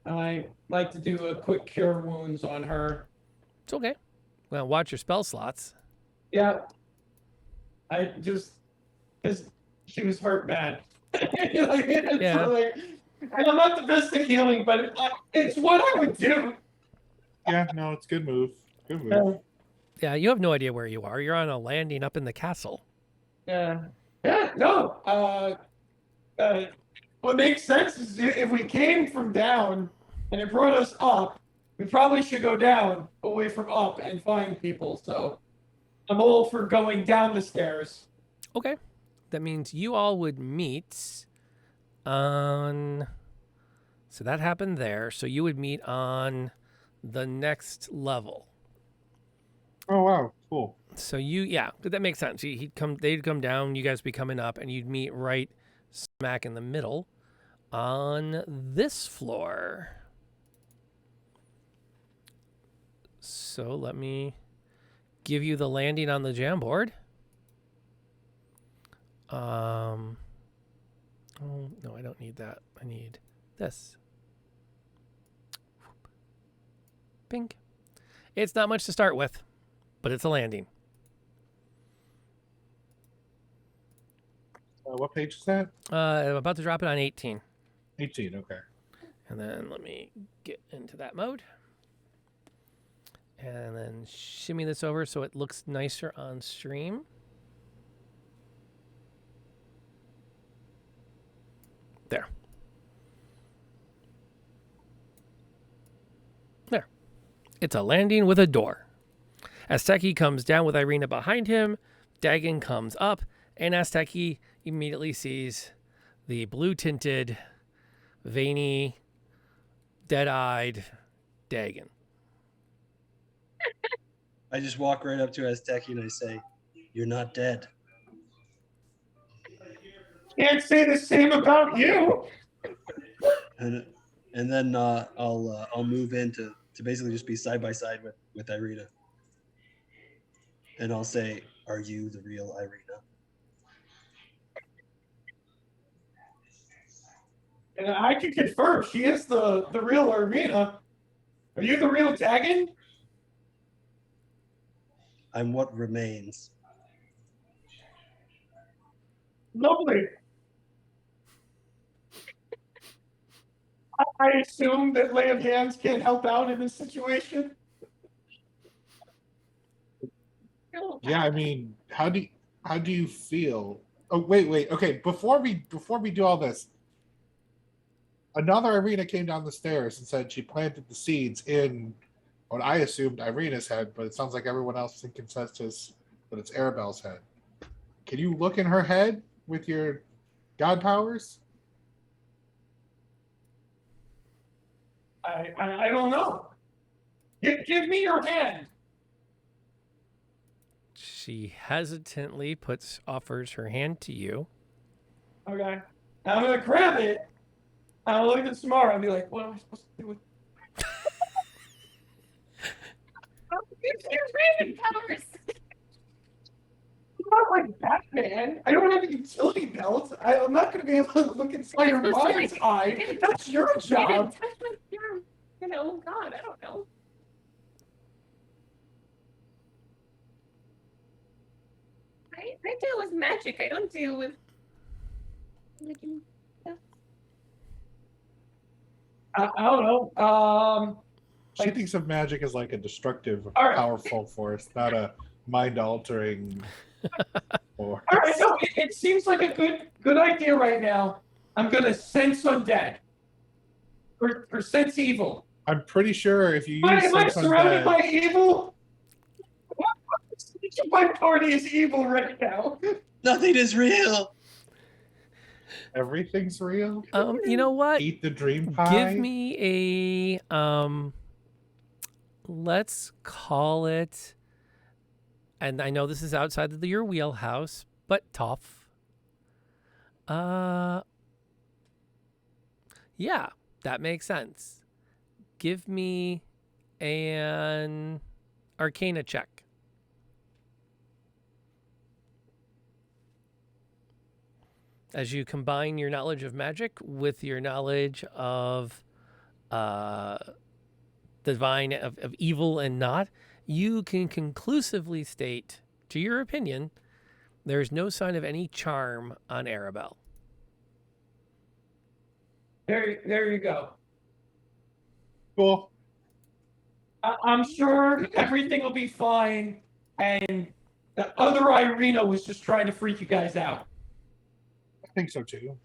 I like to do a quick cure wounds on her. It's okay. Well, watch your spell slots. Yeah. I just, because she was hurt bad. Yeah. And I'm not the best at healing, but it's what I would do. Yeah, no, it's good move. Good move. Yeah, you have no idea where you are. You're on a landing up in the castle. Yeah. Yeah, no. What makes sense is if we came from down and it brought us up, we probably should go down away from up and find people. So I'm all for going down the stairs. Okay. That means you all would meet on... So that happened there. So you would meet on the next level. Oh wow, cool. So that makes sense. They'd come down, you guys be coming up, and you'd meet right smack in the middle on this floor. So let me give you the landing on the Jamboard. Oh no, I don't need that. I need this. Pink. It's not much to start with, but it's a landing. What page is that? I'm about to drop it on 18. 18. Okay. And then let me get into that mode. And then shimmy this over so it looks nicer on stream. There. There. It's a landing with a door. Asteki comes down with Ireena behind him. Dagon comes up, and Asteki immediately sees the blue-tinted, veiny, dead-eyed Dagon. I just walk right up to Asteki and I say, "You're not dead." Can't say the same about you. And then I'll move in to basically just be side by side with Ireena. And I'll say, "Are you the real Ireena?" And I can confirm she is the real Ireena. Are you the real Dagon? I'm what remains. Lovely. I assume that lay of hands can't help out in this situation. Yeah, I mean, how do you feel? Oh, wait. Okay, before we do all this, another Ireena came down the stairs and said she planted the seeds in what I assumed Ireena's head, but it sounds like everyone else is in consensus that it's Arabelle's head. Can you look in her head with your god powers? I don't know. Give me your hand. She hesitantly offers her hand to you. Okay. I'm gonna grab it. I'll look at Samara and be like, "What am I supposed to do with?" Here's Raven powers. I'm not like Batman. I don't have a utility belt. I'm not gonna be able to look inside your mind's eye. That's your You didn't job. touch my serum. You know, God, I don't know. I deal with magic. I don't deal with stuff. I don't know. She thinks of magic as like a destructive, All right. powerful force, not a mind-altering force. All right, no, it seems like a good idea right now. I'm gonna sense undead or sense evil. I'm pretty sure if you use Am I sense surrounded undead, by evil? My party is evil right now. Nothing is real. everything's real. You know what? Eat the dream pie. Give me a let's call it, and I know this is outside of your wheelhouse, but tough. Yeah, that makes sense. Give me an Arcana check. As you combine your knowledge of magic with your knowledge of divine, of evil and not, you can conclusively state, to your opinion, there's no sign of any charm on Arabelle. There you go. Cool. I'm sure everything will be fine, and the other Ireena was just trying to freak you guys out. I think so too.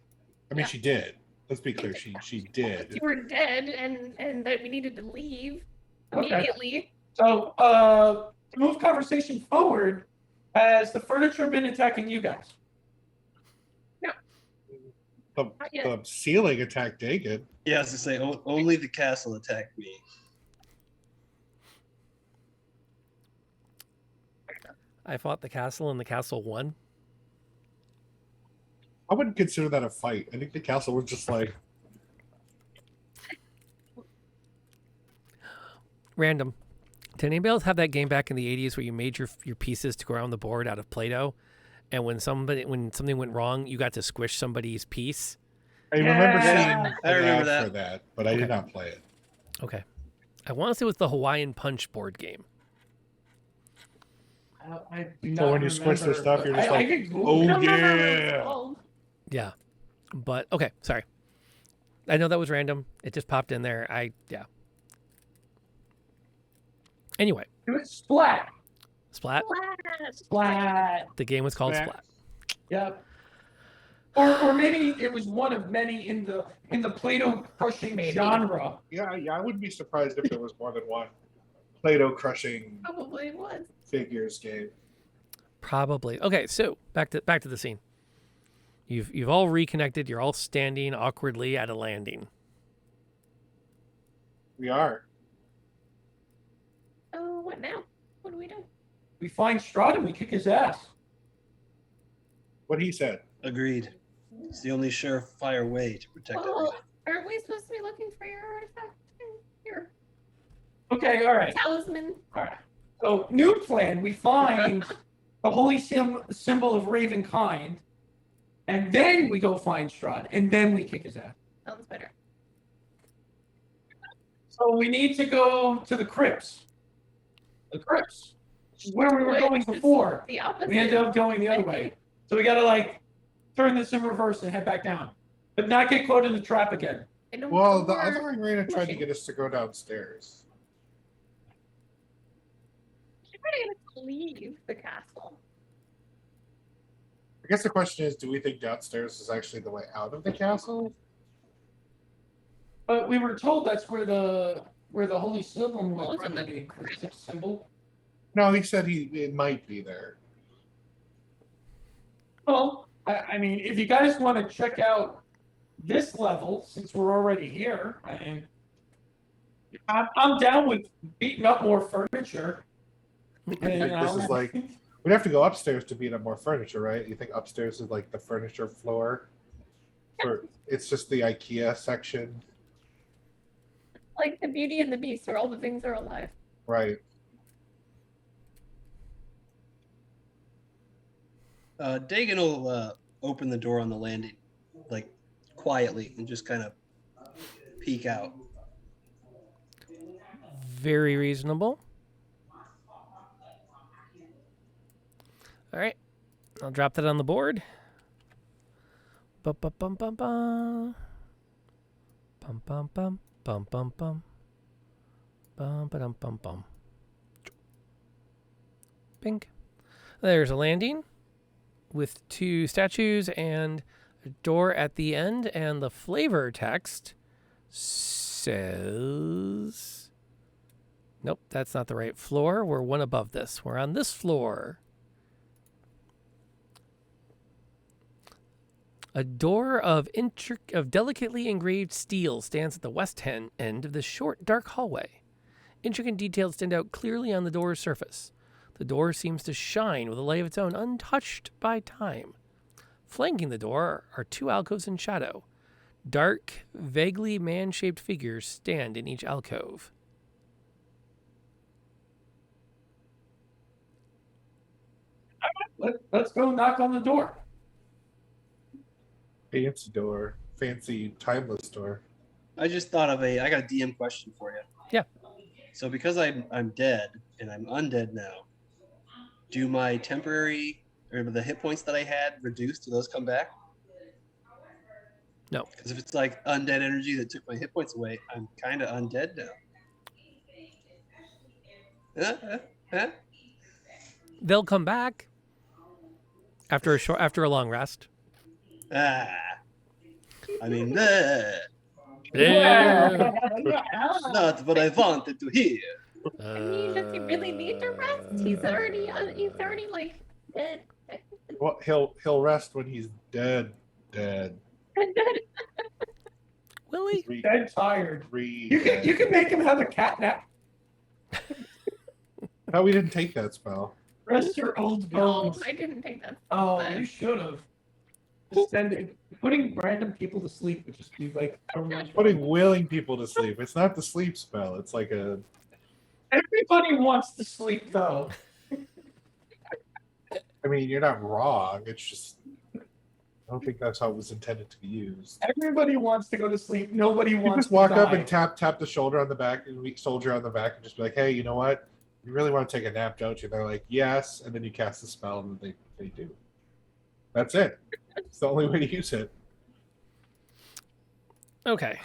I mean, she did. Let's be clear. She did. You were dead, and that we needed to leave Okay. immediately. So, to move conversation forward, has the furniture been attacking you guys? The ceiling attacked Dagon. Yeah, I was to say only the castle attacked me. I fought the castle and the castle won. I wouldn't consider that a fight. I think the castle was just like Random. Did anybody else have that game back in the 80s where you made your pieces to go around the board out of Play-Doh? And when something went wrong, you got to squish somebody's piece? I remember seeing I an remember ad that. for that, but I did not play it. Okay. I want to say it was the Hawaiian Punch board game. I do So not when you squish their remember, stuff, but you're just I like, can Google oh it. I don't remember what it's yeah. called. Yeah. But, okay, sorry. I know that was random. It just popped in there. Yeah. Anyway. It was Splat. Splat? Splat. The game was called Splat. Splat. Yep. Or maybe it was one of many in the Play-Doh crushing genre. Yeah, I wouldn't be surprised if there was more than one Play-Doh crushing Probably was. figures game. Probably. Okay, so back to the scene. You've all reconnected. You're all standing awkwardly at a landing. We are. Oh, what now? What do we do? We find Strahd and we kick his ass. What he said. Agreed. It's the only surefire way to protect Well, everything. aren't we supposed to be looking for your artifact? Your Okay, all right. talisman? All right. So, new plan, we find the holy symbol of Ravenkind, and then we go find Strahd, and then we kick his ass. Sounds better. So we need to go to the crypts. The crypts, which is where we were going Which is before. The opposite. We ended up going the other way. So we gotta like turn this in reverse and head back down, but not get caught in the trap again. I don't Well, the know other where- Ireena tried to get us to go downstairs. She's ready to leave the castle. I guess the question is, do we think downstairs is actually the way out of the castle? But we were told that's where the holy symbol Well, was. it's in the The symbol. No, he said it might be there. Well, I mean, if you guys want to check out this level, since we're already here, I mean, I'm down with beating up more furniture. This is like we'd have to go upstairs to beat up more furniture, right? You think upstairs is like the furniture floor? For it's just the IKEA section, Like the Beauty and the Beast, where all the things are alive. right? Dagon will open the door on the landing, like quietly, and just kind of peek out. Very reasonable. All right. I'll drop that on the board. Bum bum bum bum bum. Bum bum bum bum bum bum. Bum ba dum bum bum. Pink. There's a landing with 2 statues and a door at the end, and the flavor text says, nope, that's not the right floor. We're one above this. We're on this floor. A door of delicately engraved steel stands at the west end of the short, dark hallway. Intricate details stand out clearly on the door's surface. The door seems to shine with a light of its own, untouched by time. Flanking the door are 2 alcoves in shadow. Dark, vaguely man-shaped figures stand in each alcove. Let's go knock on the door. Fancy door, fancy timeless door. I just thought of I got a DM question for you. Yeah. So because I'm dead and I'm undead now, do my temporary or the hit points that I had reduce? Do those come back? No. Because if it's like undead energy that took my hit points away, I'm kind of undead now. They'll come back after a long rest. I mean, Yeah. not what I wanted to hear. I mean, does he really need to rest? He's already like dead. Well, he'll rest when he's dead. Will he? Dead tired. You Dead. can make him have a cat nap. No, we didn't take that spell. Rest your old No, bones. I didn't take that. Oh, you should have. Putting random people to sleep would just be like Putting willing people to sleep. It's not the sleep spell. It's like a. Everybody wants to sleep though. I mean, you're not wrong. It's just. I don't think that's how it was intended to be used. Everybody wants to go to sleep. Nobody You wants just walk to up die. and tap the shoulder on the back, and soldier on the back, and just be like, "Hey, you know what? You really want to take a nap, don't you?" They're like, "Yes," and then you cast the spell, and they do. That's it. It's the only way to use it. Okay.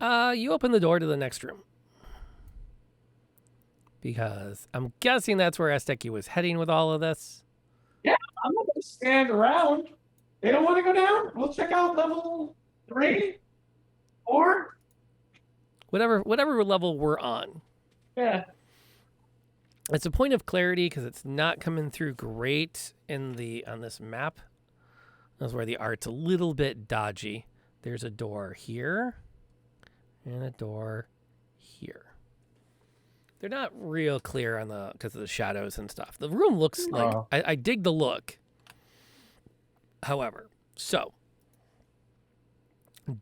You open the door to the next room. Because I'm guessing that's where Asteki was heading with all of this. I'm not gonna stand around. They don't want to go down. We'll check out level 3, 4. Whatever level we're on. Yeah. It's a point of clarity because it's not coming through great on this map. That's where the art's a little bit dodgy. There's a door here and a door here. They're not real clear because of the shadows and stuff. The room looks like I dig the look. However, so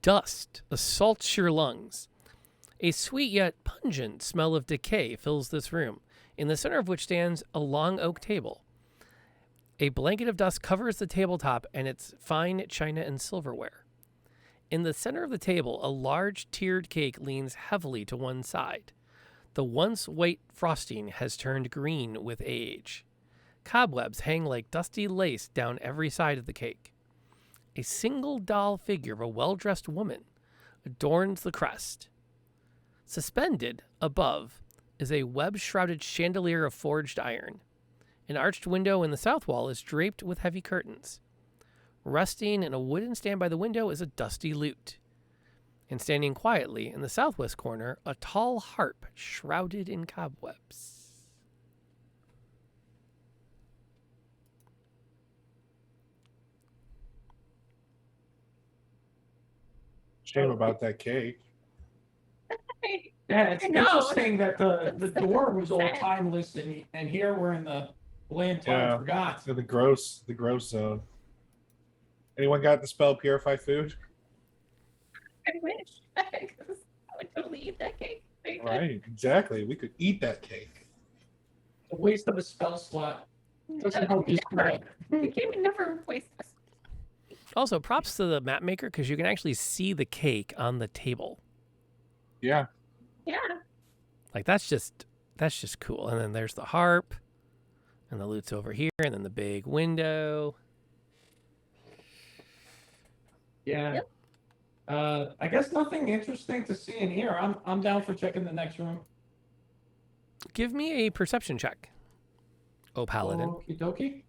dust assaults your lungs. A sweet yet pungent smell of decay fills this room, in the center of which stands a long oak table. A blanket of dust covers the tabletop and its fine china and silverware. In the center of the table, a large tiered cake leans heavily to one side. The once white frosting has turned green with age. Cobwebs hang like dusty lace down every side of the cake. A single doll figure of a well-dressed woman adorns the crest. Suspended above is a web-shrouded chandelier of forged iron. An arched window in the south wall is draped with heavy curtains. Resting in a wooden stand by the window is a dusty lute. And standing quietly in the southwest corner, a tall harp shrouded in cobwebs. Shame about that cake. Yeah, it's I know. interesting that the That's door was all sad. timeless, and here we're in the land time Yeah. forgot. So the gross zone. Anyone got the spell purify food? I wish. 'Cause I would totally eat that cake. Very good. Right, exactly. We could eat that cake. A waste of a spell slot. Doesn't help you spread. The game would never waste us. Also, props to the map maker because you can actually see the cake on the table. Yeah. Yeah. Like that's just cool. And then there's the harp, and the loot's over here, and then the big window. Yeah. Yep. I guess nothing interesting to see in here. I'm down for checking the next room. Give me a perception check. Oh, paladin. Okie dokie.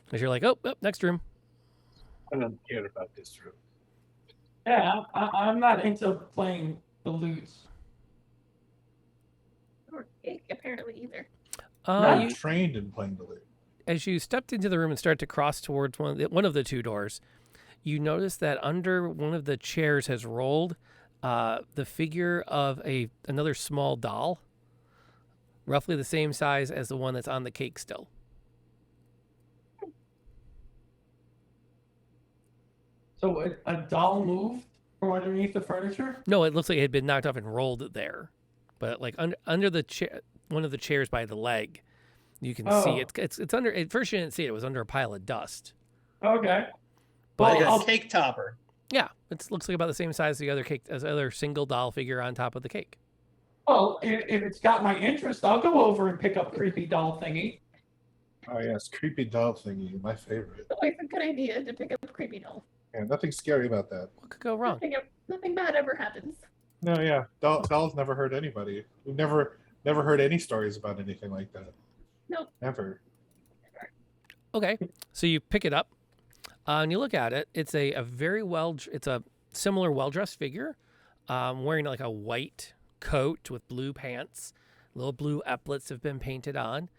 Because you're like, oh, next room. I don't care about this room. Yeah, I'm not into playing the loots. Or cake, apparently, either. I'm You, trained in playing the loot. as you stepped into the room and start to cross towards one of the two doors, you notice that under one of the chairs has rolled the figure of another small doll, roughly the same size as the one that's on the cake still. So a doll moved from underneath the furniture? No, it looks like it had been knocked off and rolled there, but like under the chair, one of the chairs by the leg, you can see it's under. At first, you didn't see it; it was under a pile of dust. Okay. But Like Well, a cake topper. Yeah, it looks like about the same size as the other cake, as the other single doll figure on top of the cake. Well, if it's got my interest, I'll go over and pick up creepy doll thingy. Oh yes, creepy doll thingy, my favorite. It's always a good idea to pick up a creepy doll. Yeah, nothing scary about that. What could go wrong? Nothing bad ever happens. No, yeah, dolls never hurt anybody. We've never heard any stories about anything like that. Nope. Never. Okay, so you pick it up, and you look at it. It's a it's a similar well-dressed figure, wearing like a white coat with blue pants. Little blue epaulets have been painted on.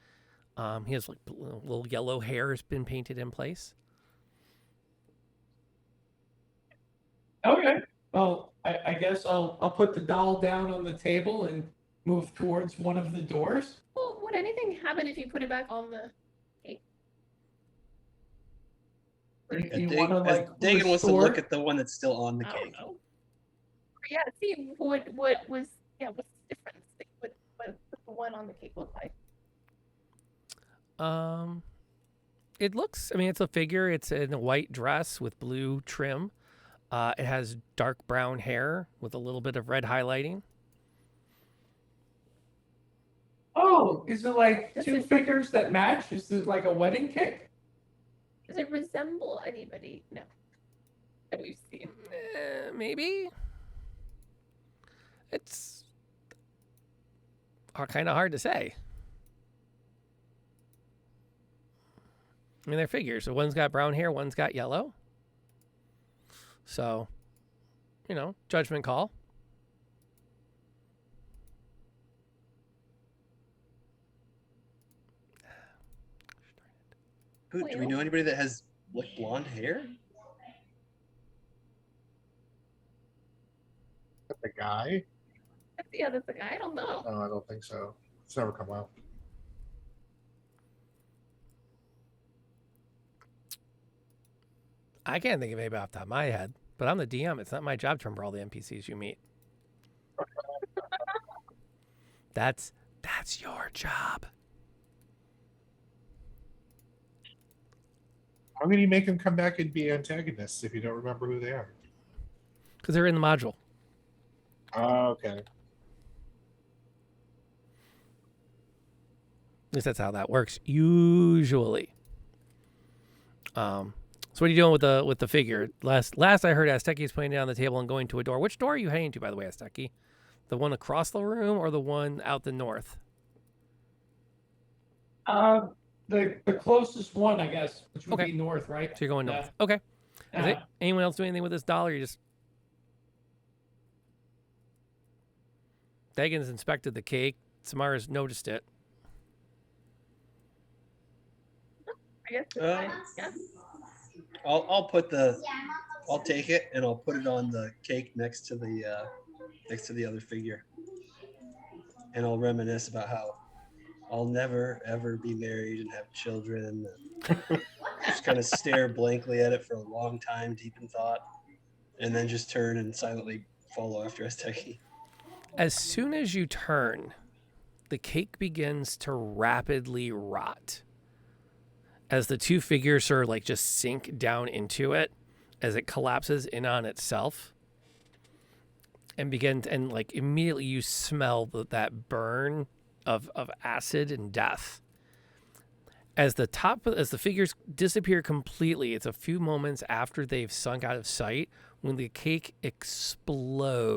He has like little yellow hair has been painted in place. Okay. Well, I guess I'll put the doll down on the table and move towards one of the doors. Well, would anything happen if you put it back on the cake? Or Yeah, do you want to like Dagon wants to restore- look at the one that's still on the I don't cake. know. Yeah, see what's the difference? Like, what the one on the cake look like? It looks. I mean, it's a figure. It's in a white dress with blue trim. It has dark brown hair with a little bit of red highlighting. Oh, is it like Does two it- figures that match? Is it like a wedding cake? Does it resemble anybody? No. That we've seen. Maybe. It's kind of hard to say. I mean, they're figures. So one's got brown hair, one's got yellow. So, judgment call. Who, do we know anybody that has like blonde hair? The guy? Yeah, that's the guy. I don't know. No, I don't think so. It's never come out. I can't think of anybody off the top of my head, but I'm the DM. It's not my job to remember all the NPCs you meet. That's your job. How can you make them come back and be antagonists if you don't remember who they are? Because they're in the module. Oh, okay. At least that's how that works usually. So what are you doing with the figure? Last I heard, Asteki is putting it on the table and going to a door. Which door are you heading to, by the way, Asteki? The one across the room or the one out the north? The closest one, I guess, which would Okay. be north, right? So you're going Yeah. north. Okay. Is it anyone else doing anything with this doll, or you just? Dagon's inspected the cake. Samara's noticed it. I guess. Yeah. I'll take it and I'll put it on the cake next to the next to the other figure. And I'll reminisce about how I'll never, ever be married and have children. And just kind of stare blankly at it for a long time, deep in thought, and then just turn and silently follow after Asteki. As soon as you turn, the cake begins to rapidly rot as the two figures sort of like just sink down into it as it collapses in on itself and begins, and like immediately you smell that burn of acid and death. As the figures disappear completely, it's a few moments after they've sunk out of sight when the cake explodes.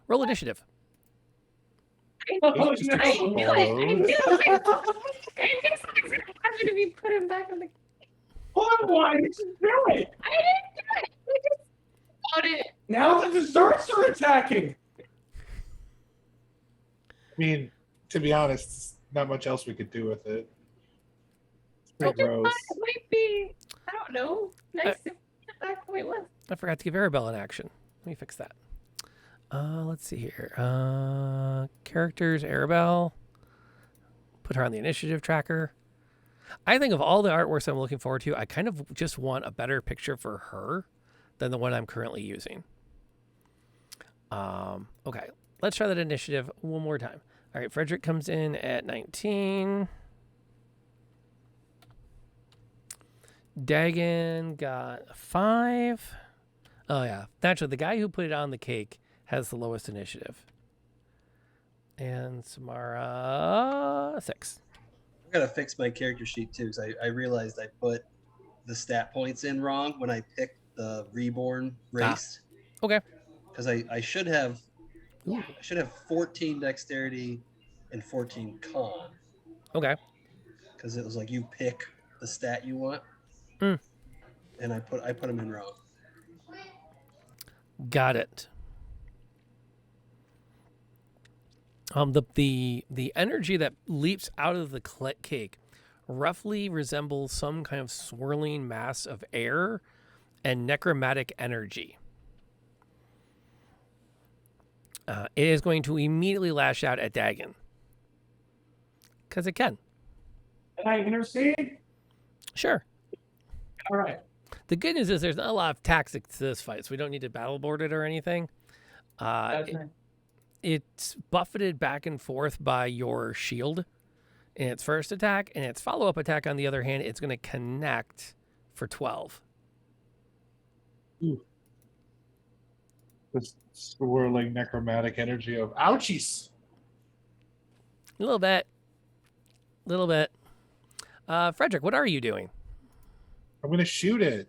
Roll initiative. Oh, Just I knew it. I knew it. I knew something's gonna happen to me. Put him back on the. Why did you do it? I didn't do it. I just got it. Now the desserts are attacking. I mean, to be honest, not much else we could do with it. It's I pretty just gross. thought it might be. I don't know. Nice to get back the way it was. I forgot to give Arabelle an action. Let me fix that. Let's see here. Characters, Arabelle. Put her on the initiative tracker. I think of all the artworks I'm looking forward to, I kind of just want a better picture for her than the one I'm currently using. Okay, let's try that initiative one more time. All right, Frederick comes in at 19. Dagon got 5. Oh, yeah. Naturally, the guy who put it on the cake has the lowest initiative. And Samara, 6. I gotta fix my character sheet too, because I realized I put the stat points in wrong when I picked the reborn race. Okay. Because I should have Ooh. 14 dexterity and 14 con. Okay. Because it was like you pick the stat you want. Mm. And I put them in wrong. Got it. The energy that leaps out of the cake roughly resembles some kind of swirling mass of air and necromantic energy. It is going to immediately lash out at Dagon. Because it can. Can I intercede? Sure. All right. The good news is there's not a lot of tactics to this fight, so we don't need to battle board it or anything. It's buffeted back and forth by your shield in its first attack, and its follow-up attack, on the other hand, it's going to connect for 12. Ooh. This swirling necromantic energy of ouchies. A little bit. Frederick, what are you doing? I'm gonna shoot it.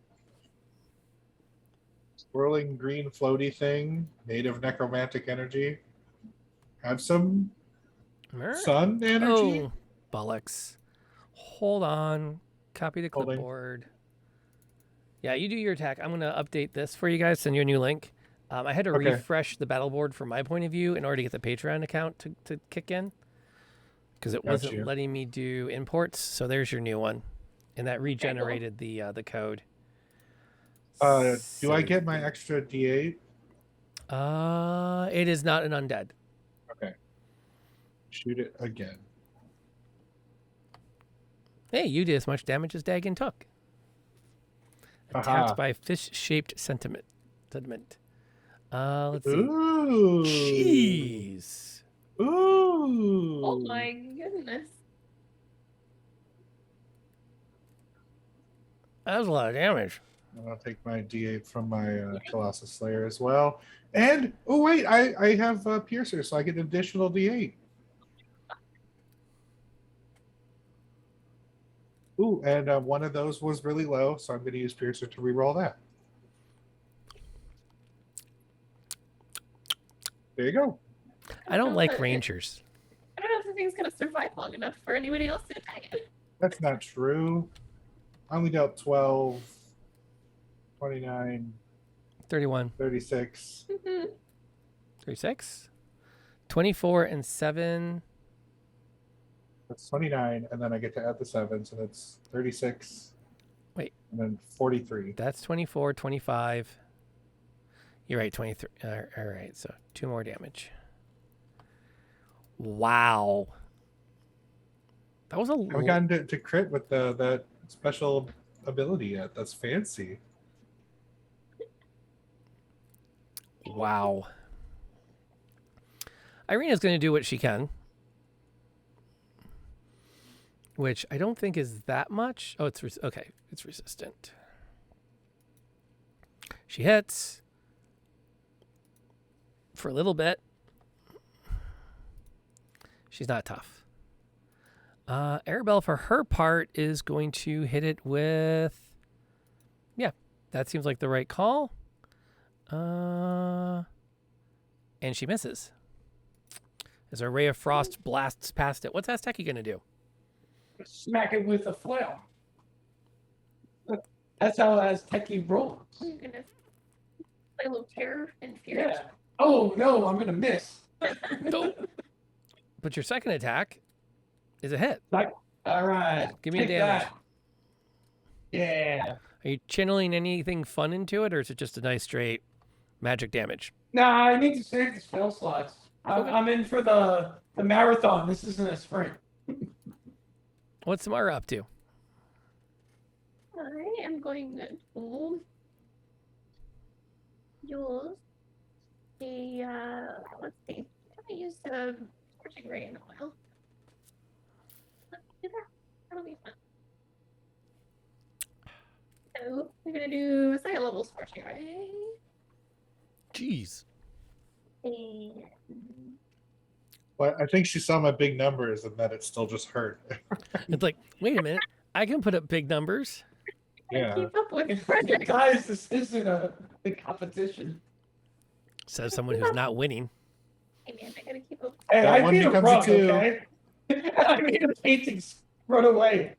Swirling green floaty thing made of necromantic energy. Have some sun energy. Oh, bollocks. Hold on. Copy the Holding. clipboard. Yeah, you do your attack. I'm going to update this for you guys, send you a new link. I had to Okay. refresh the battle board from my point of view in order to get the Patreon account to kick in. Because it wasn't Gotcha. letting me do imports. So there's your new one. And that regenerated the code. Do I get my extra D8? It is not an undead. Okay. Shoot it again. Hey, you did as much damage as Dagon took. Attacked Aha. by fish-shaped sediment. Let's see. Ooh. Jeez. Ooh. Oh my goodness. That was a lot of damage. I'll take my D8 from my Colossus Slayer as well. And, oh wait, I have Piercer, so I get an additional D8. Ooh, and one of those was really low, so I'm going to use Piercer to reroll that. There you go. I don't like rangers. I don't know if the thing's gonna survive long enough for anybody else to attack it. That's not true. I only dealt 12, 29, 31, 36. 36, 24, and 7. That's 29, and then I get to add the 7, so that's 36. Wait. And then 43. That's 24, 25. You're right, 23. All right, so 2 more damage. Wow. That was a Haven't gotten to crit with that special ability yet. That's fancy. Wow. Ireena's going to do what she can, which I don't think is that much. Oh, it's okay. It's resistant. She hits for a little bit. She's not tough. Arabelle, for her part, is going to hit it with... Yeah, that seems like the right call. And she misses. As a ray of frost blasts past it. What's Asteki going to do? Smack it with a flail. That's how Asteki rolls. I'm gonna Flail of Terror and Fear. Yeah. Oh no, I'm gonna miss. Nope. But your second attack is a hit. Like, all right. Give me a take damage. that. Yeah. Are you channeling anything fun into it, or is it just a nice straight magic damage? Nah, I need to save the spell slots. Okay. I'm in for the marathon. This isn't a sprint. What's Samara up to? I am going to use the let's see. I haven't used a scorching ray in a while. Let's do that. That'll be fun. So we're gonna do a second level scorching ray. Jeez. And But I think she saw my big numbers and that it still just hurt. It's like, wait a minute. I can put up big numbers. Yeah. keep up with Frederick. Guys, this isn't a big competition. Says someone who's not winning. Hey man, I gotta keep up. Hey, That I one made a becomes a run, 2. okay? I made a painting run away.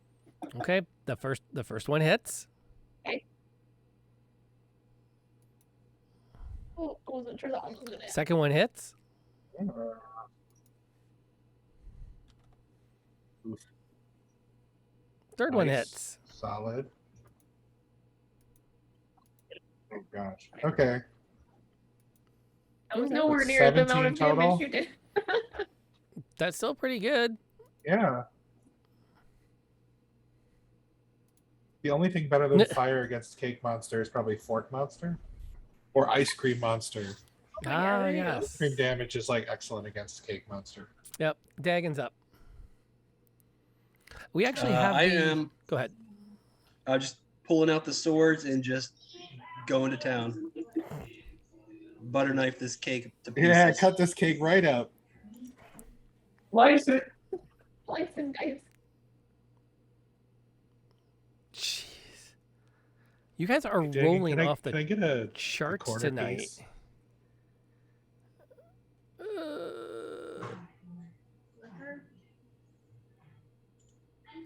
Okay, the first one hits. Oh, I wasn't sure that one was gonna hit. Second one hits. Third one Nice. hits. Solid. Oh gosh. Okay. I was nowhere near the amount of 17 total? damage you did. That's still pretty good. Yeah. The only thing better than fire against cake monster is probably fork monster or ice cream monster. Ah, there you go. yes. Cream damage is like excellent against cake monster. Yep, Dagon's up. We actually have I the... am Go ahead. just pulling out the swords and just going to town. Butter knife this cake to pieces. Yeah, cut this cake right up. Slice it. Slice and dice. Jeez. You guys are Dagon, rolling can off I the get a charts quarter tonight. piece?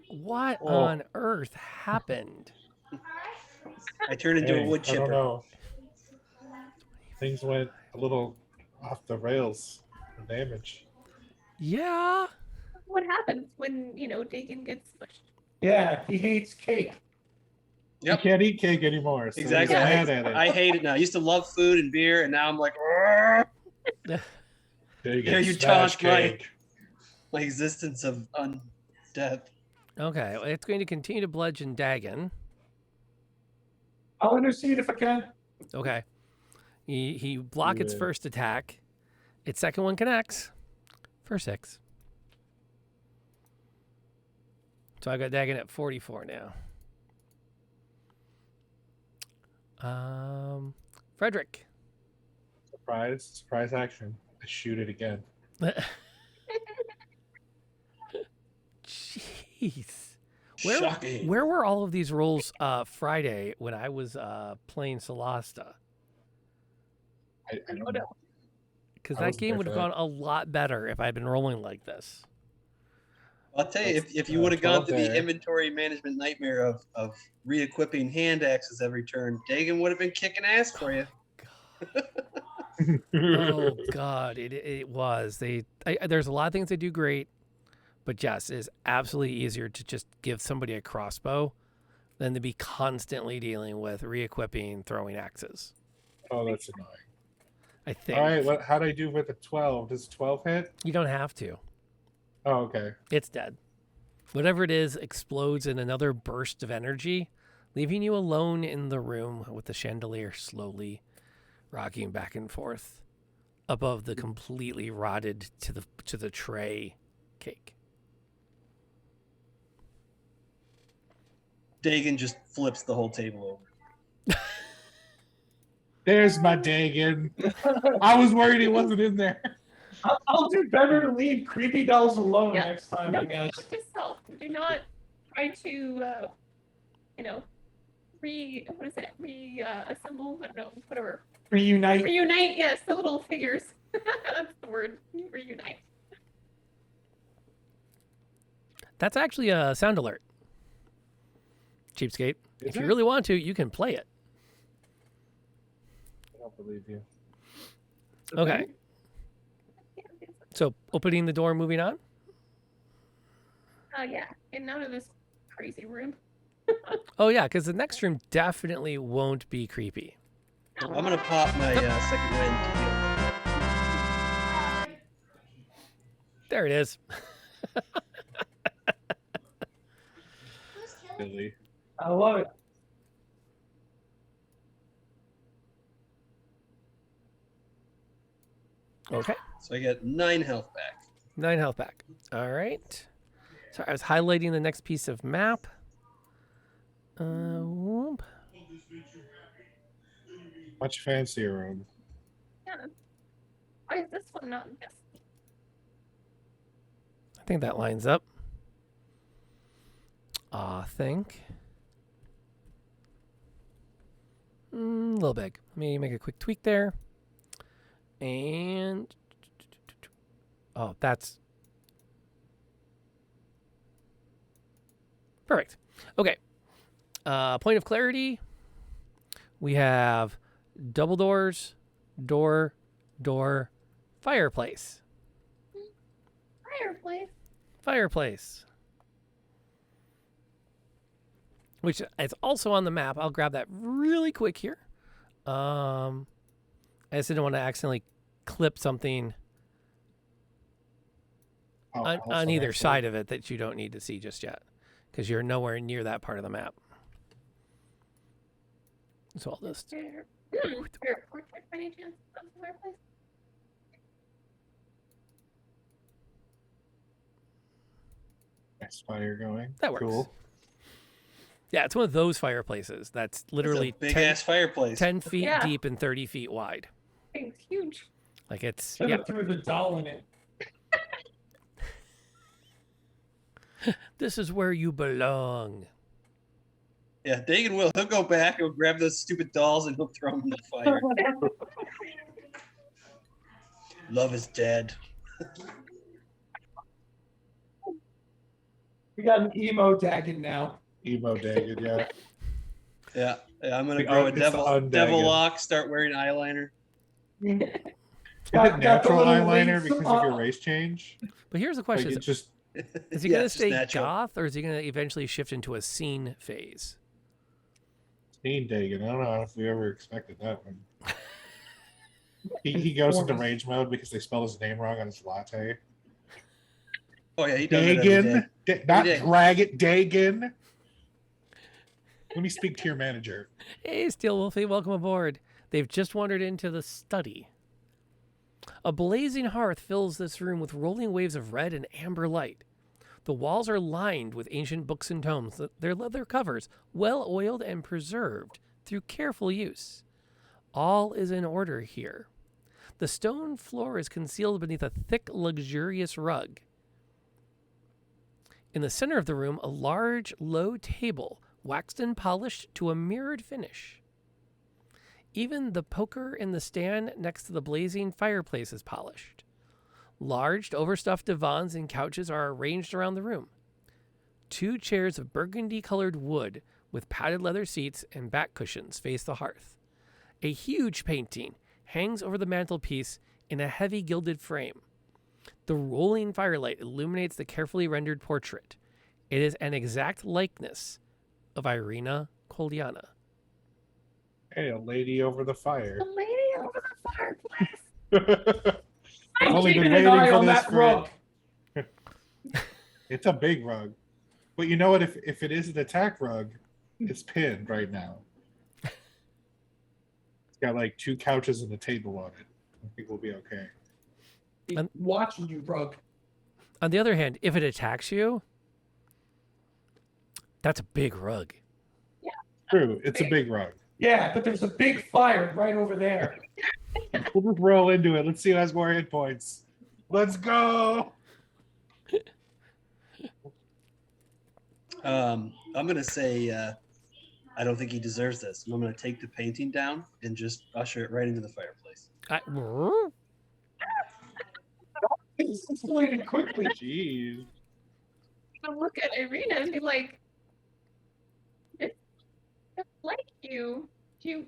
What Oh. on earth happened? I turned into a Hey, wood I don't chipper. know. Things went a little off the rails for damage. Yeah. What happens when, Dagon gets pushed? Yeah, he hates cake. Yep. You can't eat cake anymore. So Exactly. He's mad at it. I hate it now. I used to love food and beer, and now I'm like, "Argh." There you Here you smash taunt my- cake. My existence of undeath. Okay, well, it's going to continue to bludgeon Dagon. I'll intercede if I can. Okay. He block its Yeah. first attack. Its second one connects for 6. So I got Dagon at 44 now. Frederick. Surprise action. I shoot it again. Jeez. Shocking. Where were all of these rolls Friday when I was playing Solasta? I don't know. Because I that wasn't game there would for have gone a lot better if I had been rolling like this. I'll tell you, if you That's, would have gone 12 through the there. inventory management nightmare of re-equiping hand axes every turn, Dagon would have been kicking ass for you. Oh God, it was. There's a lot of things they do great, but yes, it's absolutely easier to just give somebody a crossbow than to be constantly dealing with re-equipping throwing axes. Oh, that's annoying. I think. All right, how'd I do with a 12? Does 12 hit? You don't have to. Oh, okay. It's dead. Whatever it is explodes in another burst of energy, leaving you alone in the room with the chandelier slowly rocking back and forth above the completely rotted to the tray cake. Dagon just flips the whole table over. There's my Dagon. I was worried he wasn't in there. I'll do better to leave creepy dolls alone Yeah. next time, No, I guess. note to self, do not try to, assemble, I don't know, whatever. Reunite. Reunite, yes, the little figures. That's the word, reunite. That's actually a sound alert. Cheapskate. If you really want to, you can play it. I don't believe you. Okay. So opening the door, moving on. Yeah, getting out of this crazy room. Oh yeah, because the next room definitely won't be creepy. I'm gonna pop my second wind to heal. There it is. Who's killing? Billy. I love it. Okay. So I get 9 health back. 9 health back. All right. So I was highlighting the next piece of map. Whoop. Much fancier room. Yeah. Why is this one not this? I think that lines up. I think. A little big. Let me make a quick tweak there. And oh, that's perfect. Okay. Point of clarity. We have double doors, door, fireplace. Fireplace. Fireplace. Which is also on the map. I'll grab that really quick here. I just didn't want to accidentally clip something on either side of it that you don't need to see just yet, because you're nowhere near that part of the map. So I'll just There a portrait by any chance of the fireplace? Nice fire going. That works. Cool. Yeah, it's one of those fireplaces that's literally It's a big ass fireplace. 10 feet Yeah. deep and 30 feet wide. Thing's huge. Like it's Should yeah. have threw the doll in it. This is where you belong. Yeah, Dagon will. He'll go back. He'll grab those stupid dolls and he'll throw them in the fire. Love is dead. We got an emo Dagon now. Emo Dagon, yeah. Yeah, I'm gonna The grow a it's the devil undagon. lock. Start wearing eyeliner. Is it Got the natural little eyeliner wings because of your race change? But here's the Like question: it just is he Yeah, gonna it's just stay natural. goth, or is he gonna eventually shift into a scene phase? Teen Dagon. I don't know if we ever expected that one. He goes into rage mode because they spelled his name wrong on his latte. Oh yeah, he does it every day. Dagon, not Every day. drag it, Dagon. Let me speak to your manager. Hey, Steel Wolfie, welcome aboard. They've just wandered into the study. A blazing hearth fills this room with rolling waves of red and amber light. The walls are lined with ancient books and tomes, their leather covers well oiled and preserved through careful use. All is in order here. The stone floor is concealed beneath a thick, luxurious rug. In the center of the room, a large, low table, waxed and polished to a mirrored finish. Even the poker in the stand next to the blazing fireplace is polished. Large, overstuffed divans and couches are arranged around the room. 2 chairs of burgundy-colored wood with padded leather seats and back cushions face the hearth. A huge painting hangs over the mantelpiece in a heavy gilded frame. The rolling firelight illuminates the carefully rendered portrait. It is an exact likeness of Ireena Koldiana. Hey, a lady over the fire. The lady over the fireplace. I'm Only been keeping an waiting eye for on this that for- rug. It's a big rug. But you know what? If it is an attack rug, it's pinned right now. It's got like 2 couches and a table on it. I think we'll be okay. He's And- watching you, rug. On the other hand, if it attacks you, that's a big rug. True, it's a big rug. Yeah, but there's a big fire right over there. We'll just roll into it. Let's see who has more hit points. Let's go. I'm gonna say I don't think he deserves this. I'm gonna take the painting down and just usher it right into the fireplace. He's exploding quickly. Jeez. I'll look at Ireena and be like, I like you. You.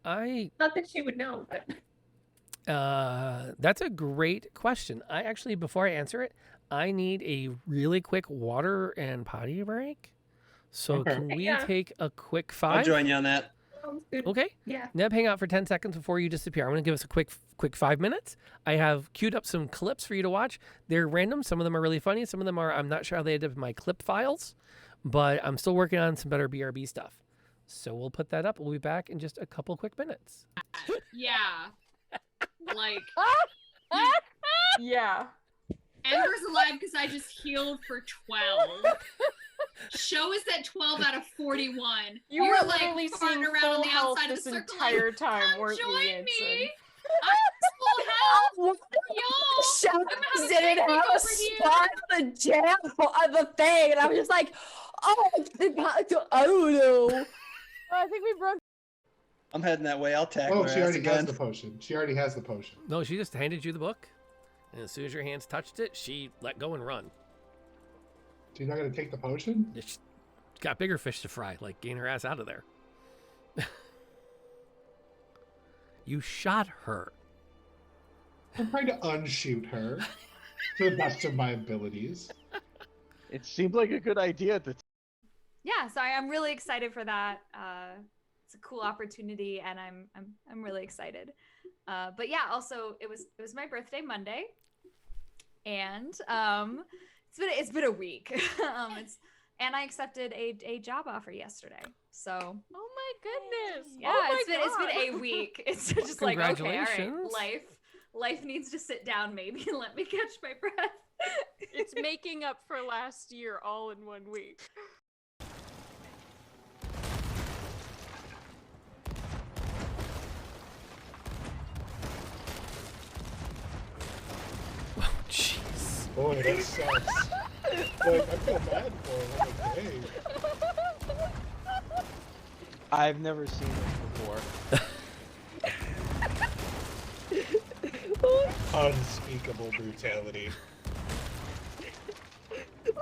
Not that she would know, but. That's a great question. I actually, before I answer it, I need a really quick water and potty break. So Okay. can we Yeah. take a quick I'll 5? join you on that. Sounds good. Okay. Yeah. Neb, hang out for 10 seconds before you disappear. I'm going to give us a quick 5 minutes. I have queued up some clips for you to watch. They're random. Some of them are really funny. Some of them are, I'm not sure how they ended up in my clip files, but I'm still working on some better BRB stuff. So we'll put that up. We'll be back in just a couple quick minutes. Yeah. Like, Yeah. Ember's alive because I just healed for 12. Show us that 12 out of 41. You were were like literally farting seeing around full on the health outside of this the circle. entire Like, time, come weren't you, join Yansen? me. I'm full health. Y'all, Shadows I'm having didn't picnic have a over here. spot on the jam on the thing, and I was just like, oh, I don't know. I think we broke. I'm heading that way. I'll tackle Oh, her she ass already has again. the potion. She already has the potion. No, she just handed you the book. And as soon as your hands touched it, she let go and run. She's not going to take the potion? She's got bigger fish to fry. Like, gain her ass out of there. You shot her. I'm trying to unshoot her to the best of my abilities. It seemed like a good idea at the Yeah, so I'm really excited for that. It's a cool opportunity, and I'm really excited. But yeah, also it was my birthday Monday, and it's been a week. And I accepted a job offer yesterday. So Oh my goodness. yeah, Oh my it's been a God. week. It's just like, okay, all right, Congratulations. life needs to sit down maybe and let me catch my breath. It's making up for last year all in 1 week. Oh, jeez. Boy, that sucks. Like, I feel bad for her. Like, hey. I've never seen it before. Unspeakable brutality.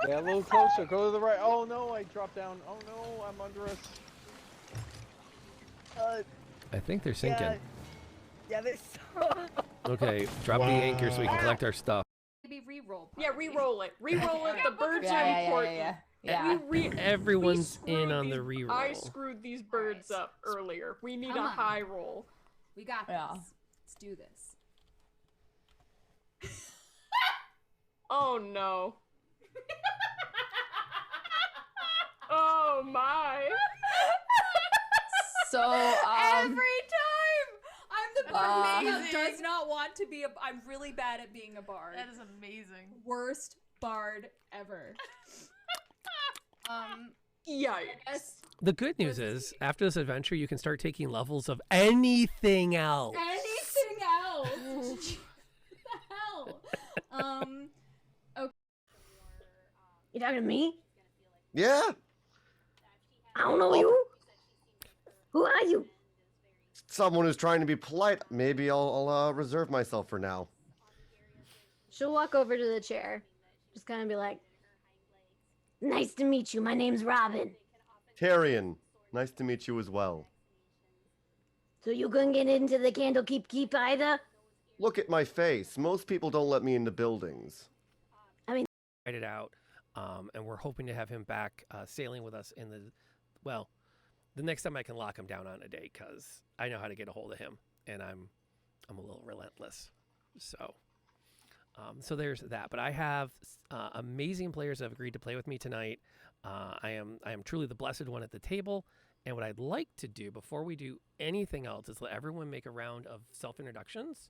Yeah, a little closer. Go to the right. Oh no, I dropped down. Oh no, I'm under us. I think they're sinking. Yeah, this. Okay, drop the anchor so we can collect our stuff. Maybe re-roll. Yeah, re-roll it. Re-roll it. The birds Yeah, are yeah, important. yeah. Everyone's We in screwed on the these- reroll. I screwed these birds up earlier. We need Come a on. high roll. We got this. Yeah. Let's do this. Oh no. Oh my. So, Every time, I'm the bard who amazing. does not want to be a. I'm really bad at being a bard. That is amazing. Worst bard ever. Yikes. The good news is, after this adventure, you can start taking levels of anything else. Anything else? What the hell? Okay. you talking to me? Yeah, I don't know you. Who are you? someone who's trying to be polite. Maybe I'll reserve myself for now. She'll walk over to the chair, just kind of be like, "Nice to meet you. My name's Robin. Tyrion, nice to meet you as well. So you couldn't get into the Candlekeep either? Look at my face. Most people don't let me into buildings. Write it out, and we're hoping to have him back sailing with us in the the next time I can lock him down on a date, because I know how to get a hold of him, and I'm a little relentless. So, so there's that. But I have amazing players that have agreed to play with me tonight. I am truly the blessed one at the table. And what I'd like to do before we do anything else is let everyone make a round of self-introductions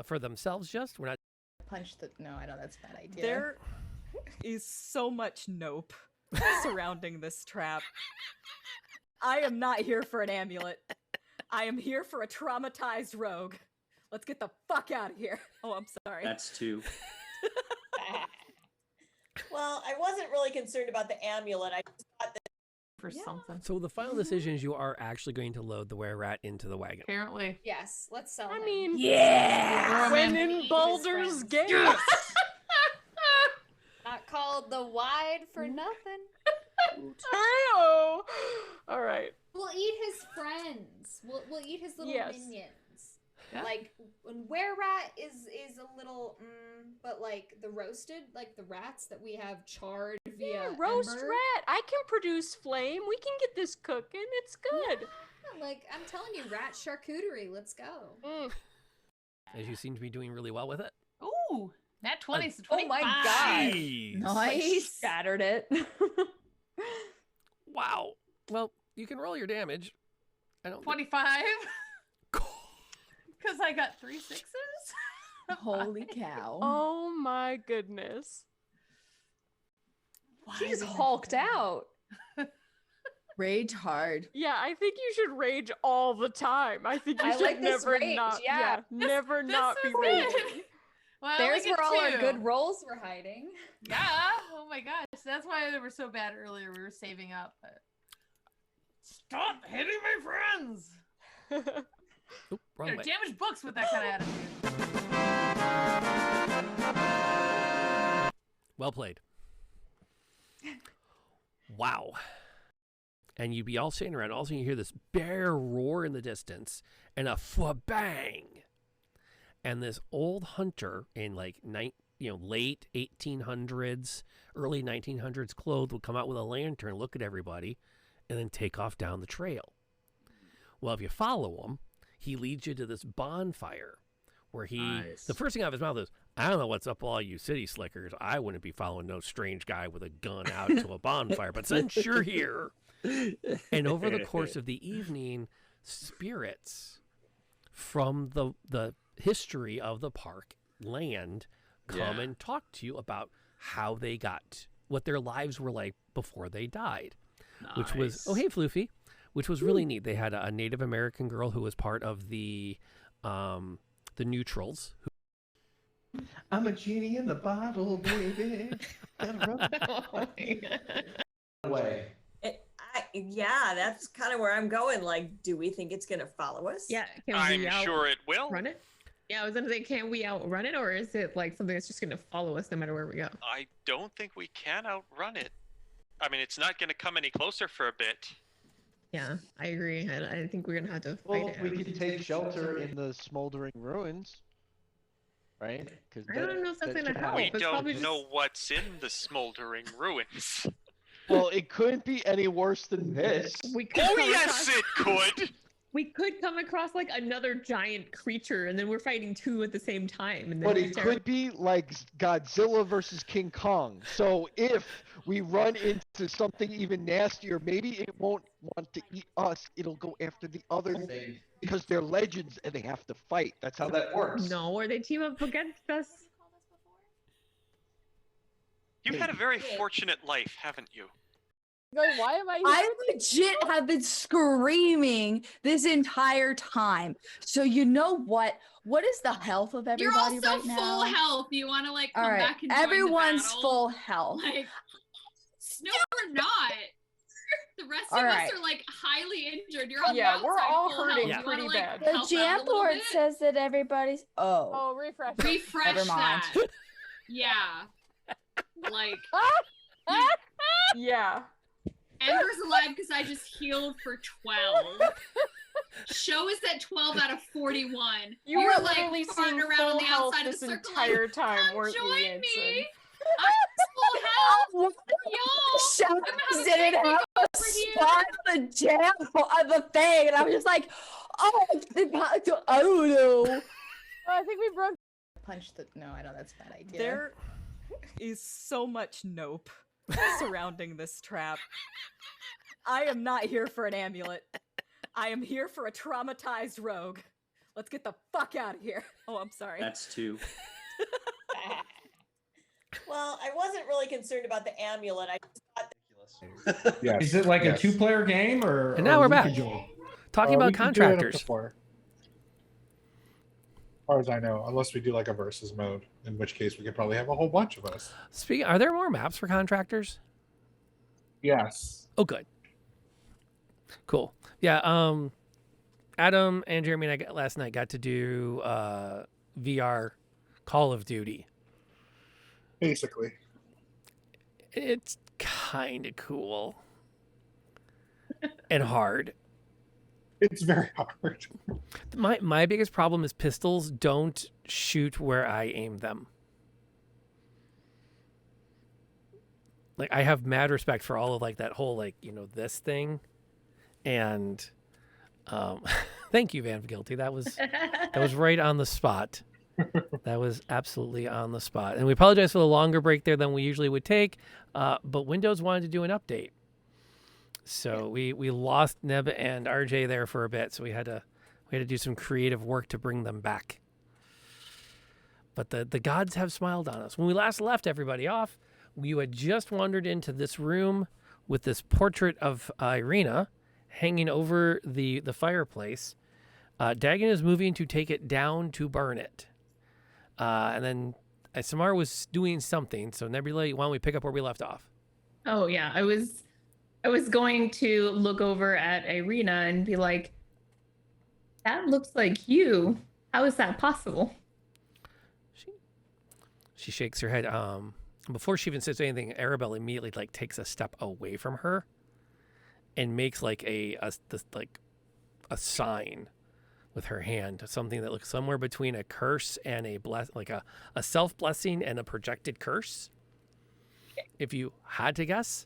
for themselves. Just we're not punch the. No, I know that's a bad idea. There is so much nope surrounding this trap. I am not here for an amulet. I am here for a traumatized rogue. Let's get the fuck out of here. Oh, I'm sorry. That's two. Well, I wasn't really concerned about the amulet. I just thought that for something. So the final decision is you are actually going to load the were-rat into the wagon. Apparently. Yes, let's sell I him. mean, yeah! When in Baldur's Gate. Yes! Not called the Wide for nothing. Oh! All right. We'll eat his friends. We'll eat his little minions. Yeah. Like when were-rat is a little, but like the roasted, like the rats that we have charred via roast ember. rat. I can produce flame. We can get this cooking. It's good. Yeah, like I'm telling you, rat charcuterie. Let's go. As you seem to be doing really well with it. Ooh, that 20 is 25. Oh my god. Jeez. Nice. Scattered it. Wow. Well, you can roll your damage. I don't 25. Because I got 3 6s. Holy cow. Oh my goodness. She just hulked out. Rage hard. Yeah, I think you should rage all the time. I think you I should like this never rage, not yeah. never not be is raging. good. Well, There's look at where all two. our good rolls were hiding. Yeah. Oh my gosh. That's why they were so bad earlier. We were saving up. But... Stop hitting my friends. Oop, wrong way. Damage books with that kind of attitude. Well played. Wow. And you'd be all sitting around, all of a sudden you hear this bear roar in the distance and a bang. And this old hunter in like late 1800s, early 1900s clothed would come out with a lantern, look at everybody, and then take off down the trail. Well, if you follow him, he leads you to this bonfire where the first thing out of his mouth is, I don't know what's up with all you city slickers. I wouldn't be following no strange guy with a gun out to a bonfire, but since you're here. And over the course of the evening, spirits from the history of the park land come and talk to you about how they got, what their lives were like before they died. Nice. Which was, oh, hey, Floofy. Which was really neat. They had a Native American girl who was part of the Neutrals. I'm a genie in the bottle, baby. Way. Yeah, that's kind of where I'm going. Like, do we think it's gonna follow us? Yeah, I'm sure it will. Run it? Yeah, I was gonna say, can we outrun it, or is it like something that's just gonna follow us no matter where we go? I don't think we can outrun it. I mean, it's not going to come any closer for a bit. Yeah, I agree. I think we're gonna have to fight it. We could take shelter in the smoldering ruins, right? Because I don't know if that's gonna help. We It's don't probably know what's in the smoldering ruins. Well, it couldn't be any worse than this. We could Oh come yes, across- it could. We could come across like another giant creature, and then we're fighting two at the same time. And then But it's it terrible. could be like Godzilla versus King Kong. So if we run into something even nastier, maybe it won't want to eat us. It'll go after the other thing because they're legends and they have to fight. That's how that works. No, or they team up against us. You've had a very fortunate life, haven't you? Like, why am I here? I legit have been screaming this entire time. So you know what? What is the health of You're everybody also right now? full health. You want to like come All right, back and join everyone's the battle? full health. Like, no, we're not. The rest All of right. us are like highly injured. You're on Yeah, the we're outside all full hurting health. You wanna, pretty like, bad. The help out a jam little board bit? says that everybody's. Oh. Oh, refresh. Refresh Never mind. that. Yeah. Like Yeah. Ember's alive because I just healed for 12. Show is at 12 out of 41. You You're were like literally farting seeing around full on the health outside of this the circle. entire Like, time, "Come weren't you, join Yansen? me. I'm full Shadows didn't have a spot on the jam of the thing, and I was just like, oh, I don't know. I think we broke. Punch the. No, I know that's a bad idea. There is so much nope surrounding this trap. I am not here for an amulet. I am here for a traumatized rogue. Let's get the fuck out of here. Oh, I'm sorry. That's two. Well, I wasn't really concerned about the amulet. I just thought Yes. Is it like yes. a two-player game or? And now we're back. individual? Talking We about can do it up to contractors. 4. As far as I know, unless we do like a versus mode, in which case we could probably have a whole bunch of us. Speaking, are there more maps for contractors? Yes. Oh, good. Cool. Yeah. Adam and Jeremy and I last night got to do VR Call of Duty. Basically. It's kind of cool and hard. It's very hard. My biggest problem is pistols don't shoot where I aim them. Like, I have mad respect for all of like that whole like, you know, this thing. And thank you, Van Guilty. That was right on the spot. That was absolutely on the spot. And we apologize for the longer break there than we usually would take. But Windows wanted to do an update. So we lost Neb and RJ there for a bit. So we had to do some creative work to bring them back. But the gods have smiled on us. When we last left everybody off, you had just wandered into this room with this portrait of Ireena hanging over the fireplace. Dagon is moving to take it down to burn it. And then Samara was doing something. So Nebula, why don't we pick up where we left off? Oh yeah, I was going to look over at Ireena and be like, that looks like you. How is that possible? She shakes her head. Before she even says anything, Arabelle immediately like takes a step away from her and makes like a sign with her hand, something that looks somewhere between a curse and a self-blessing and a projected curse. If you had to guess.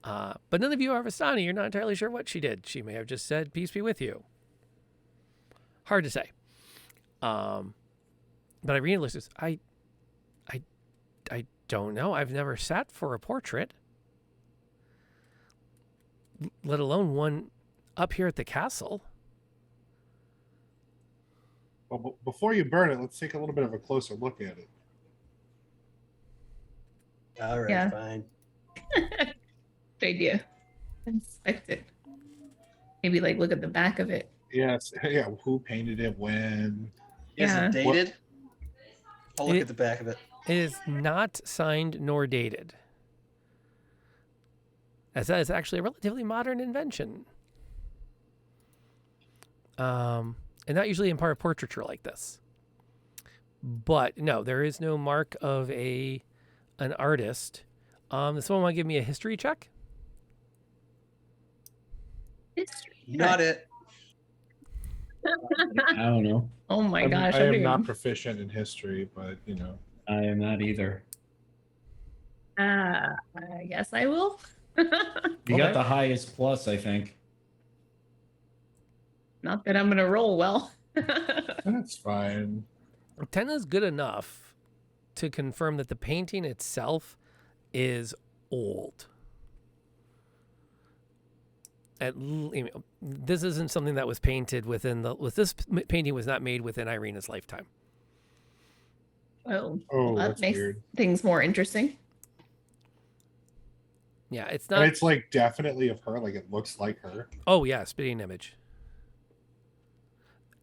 But none of you are Vistani. You're not entirely sure what she did. She may have just said, peace be with you. Hard to say. But Ireena looks at I don't know. I've never sat for a portrait, let alone one up here at the castle. Well, before you burn it, let's take a little bit of a closer look at it. All right, Yeah. fine. Good idea. Inspect it. Maybe like look at the back of it. Yes. Yeah. Who painted it? When? Is Yeah. it dated? I'll look at the back of it. It is not signed nor dated. As that is actually a relatively modern invention. And not usually in part of portraiture like this. But no, there is no mark of an artist. Does someone want to give me a history check? Not it. I don't know. Oh my I gosh. am not proficient in history, but you know. I am not either. I guess I will. You got the highest plus, I think. Not that I'm gonna roll well. That's fine. 10 is good enough to confirm that the painting itself is old. This isn't something that was painted this painting was not made within Ireena's lifetime. Oh, Oh, that that's makes weird. things more interesting. Yeah, it's And not. it's like definitely of her. Like it looks like her. Oh yeah, spitting image.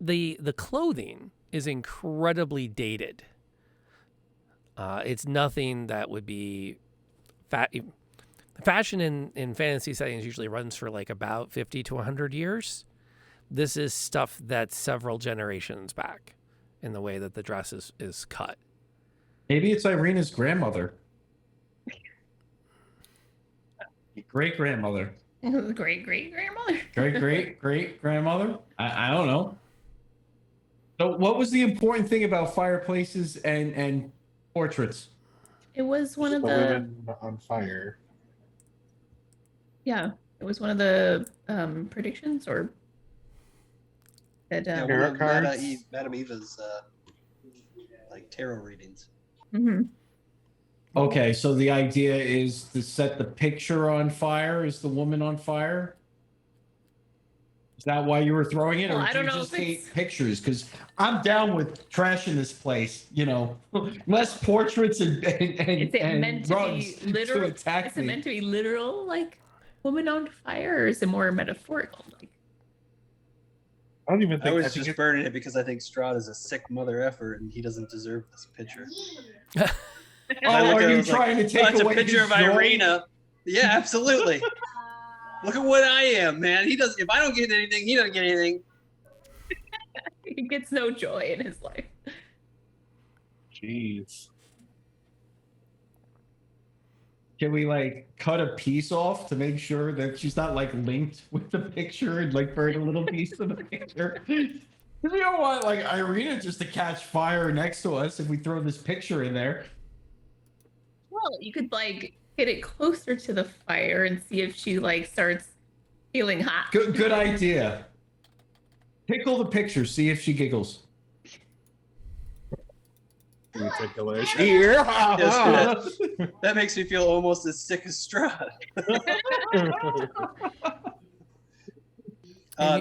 The clothing is incredibly dated. It's nothing that would be fashion in fantasy settings usually runs for like about 50 to 100 years. This is stuff that's several generations back in the way that the dress is cut. Maybe it's Ireena's grandmother. Great grandmother. Great grandmother. Great grandmother. I don't know. So, what was the important thing about fireplaces and portraits? It was one of The the women on fire. yeah. It was one of the predictions or that Yeah, one Tarot of cards? Madame Eva's like tarot readings. Mm-hmm. Okay, so the idea is to set the picture on fire. Is the woman on fire? Is that why you were throwing it, Well, or I do don't you know just if it's- hate pictures? Because I'm down with trashing this place. You know, less portraits and Is it and meant to rugs be literal? to attack Is it me. meant to be literal, like woman on fire, or is it more metaphorical? Like, I don't even I think was I think just burning it because I think Strahd is a sick mother effer and he doesn't deserve this picture. Oh, are you trying to take it's away a picture his of joy? Ireena. Yeah, absolutely. Look at what I am, man. He does. If I don't get anything, he doesn't get anything. he gets no joy in his life. Jeez. Can we like cut a piece off to make sure that she's not like linked with the picture and like burn a little piece of the picture? Because we don't want like Ireena just to catch fire next to us if we throw this picture in there. Well, you could like get it closer to the fire and see if she like starts feeling hot. Good idea. Tickle the picture, see if she giggles. Ridiculous. Yes, that makes me feel almost as sick as Strahd.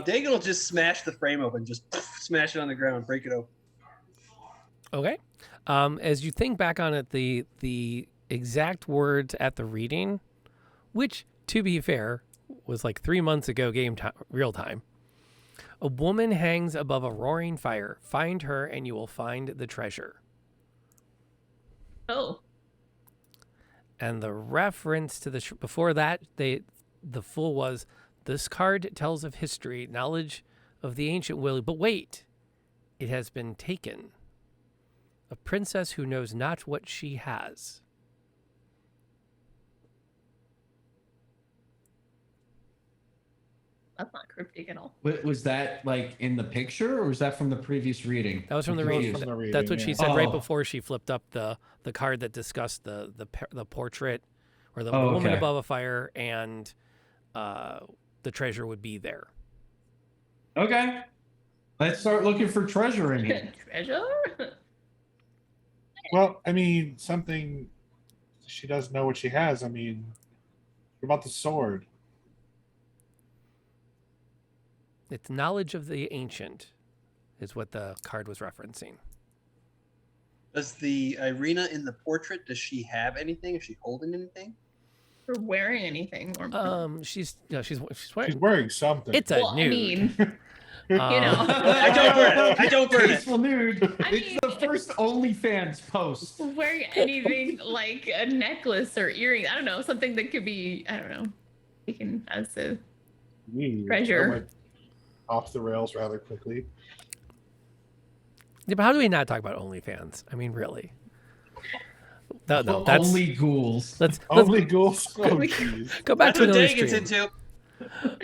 Dagon will just smash the frame open, just smash it on the ground, break it open. Okay. As you think back on it, the exact words at the reading, which, to be fair, was like 3 months ago, game time, real time. A woman hangs above a roaring fire. Find her, and you will find the treasure. Oh. And the reference to the before that, the full was, this card tells of history, knowledge of the ancient will. But wait, it has been taken. A princess who knows not what she has. That's not cryptic at all. Was that like in the picture, or was that from the previous reading? That was from the reading. That's what she said right before she flipped up the card that discussed the portrait, or the woman above a fire, and the treasure would be there. Okay, let's start looking for treasure in here. Treasure? Well, I mean, something she doesn't know what she has. I mean, what about the sword? It's knowledge of the ancient, is what the card was referencing. Does the Ireena in the portrait, does she have anything? Is she holding anything? Or wearing anything? Or she's wearing. She's wearing something. It's a well, nude. I mean, you know. I don't burn it. I don't burn it. Tasteful nude. It's the first OnlyFans post. Wearing anything like a necklace or earrings. I don't know. Something that could be, I don't know, taken as a treasure. That went off the rails rather quickly. Yeah, but how do we not talk about OnlyFans? I mean, really? No, Well, that's only ghouls. Let's Only ghouls. Oh, jeez. go back That's to what another Dagon's stream.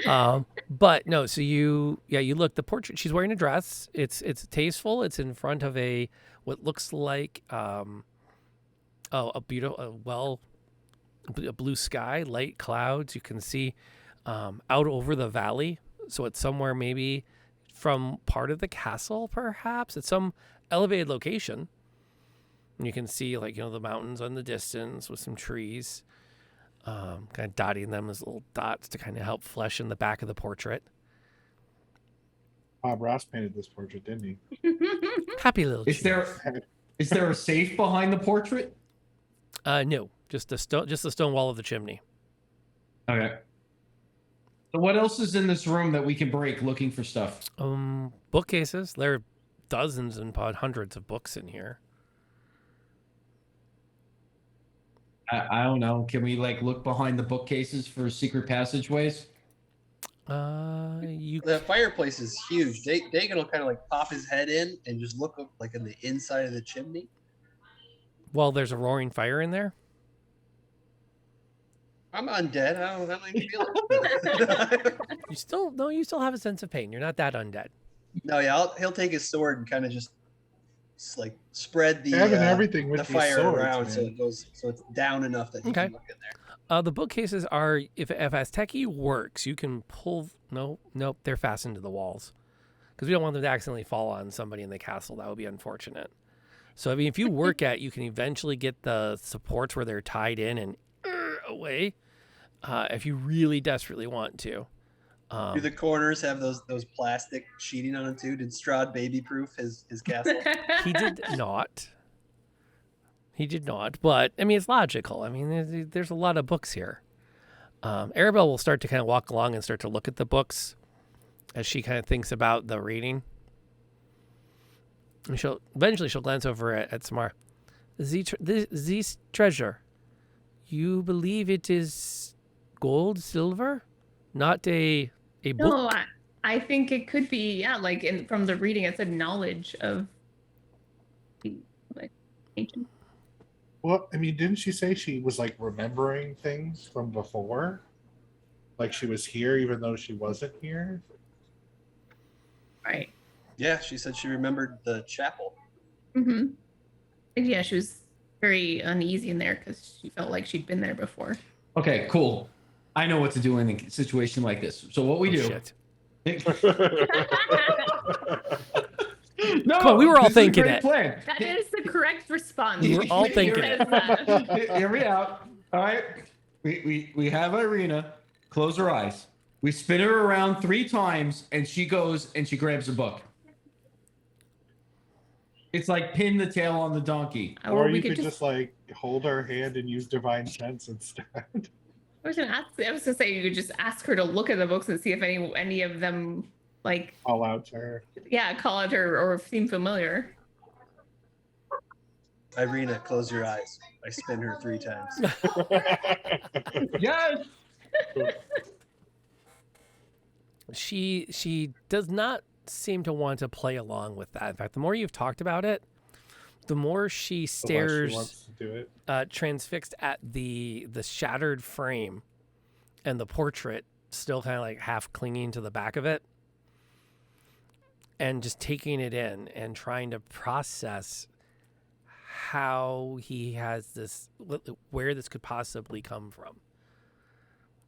into. But no, so you look, the portrait, she's wearing a dress. It's tasteful. It's in front of what looks like a blue sky, light clouds. You can see out over the valley. So it's somewhere maybe from part of the castle, perhaps. It's some elevated location. And you can see the mountains in the distance with some trees. Kind of dotting them as little dots to kind of help flesh in the back of the portrait. Bob Ross painted this portrait, didn't he? Happy little. Is there a safe behind the portrait? No, just the stone wall of the chimney. Okay. So what else is in this room that we can break looking for stuff? Bookcases. There are dozens and hundreds of books in here. I don't know. Can we look behind the bookcases for secret passageways? The fireplace is huge. Dagon will kind of pop his head in and just look up in the inside of the chimney. Well, there's a roaring fire in there. I'm undead. I don't even feel it. You still have a sense of pain. You're not that undead. No, yeah, he'll take his sword and kind of just like spread the Having everything with the these fire swords, around so man. it goes so it's down enough that he Okay. can look in there. The bookcases are, if Asteki works, you can pull. Nope, they're fastened to the walls because we don't want them to accidentally fall on somebody in the castle. That would be unfortunate. So I mean, if you work at, you can eventually get the supports where they're tied in and away. If you really desperately want to. Do the corners have those plastic sheeting on them too? Did Strahd baby proof his castle? He did not. He did not. But I mean, it's logical. I mean, there's a lot of books here. Arabelle will start to kind of walk along and start to look at the books as she kind of thinks about the reading. And she'll glance over at Samara. This treasure, you believe it is gold, silver, not a book? No, I think it could be, like from the reading, it said knowledge of like ancient. Well, I mean, didn't she say she was like remembering things from before? Like she was here even though she wasn't here? Right. Yeah, she said she remembered the chapel. Mm-hmm. Yeah, she was very uneasy in there because she felt like she'd been there before. Okay, cool. I know what to do in a situation like this. So what we do? Shit. No, Come on, we were all this is a thinking great it. plan. That is the correct response. We were all thinking it. Hear me out. All right. We have Ireena close her eyes. We spin her around 3 times, and she goes and she grabs a book. It's like pin the tail on the donkey. Or you could just like hold her hand and use divine sense instead. I was gonna say you could just ask her to look at the books and see if any of them like call out to her. Yeah, call out her or seem familiar. Ireena, close your eyes. I spin her 3 times. Yes. She does not seem to want to play along with that. In fact, the more you've talked about it, the more she stares, wants to do it. Transfixed at the shattered frame and the portrait still kind of like half clinging to the back of it, and just taking it in and trying to process how he has this, where this could possibly come from.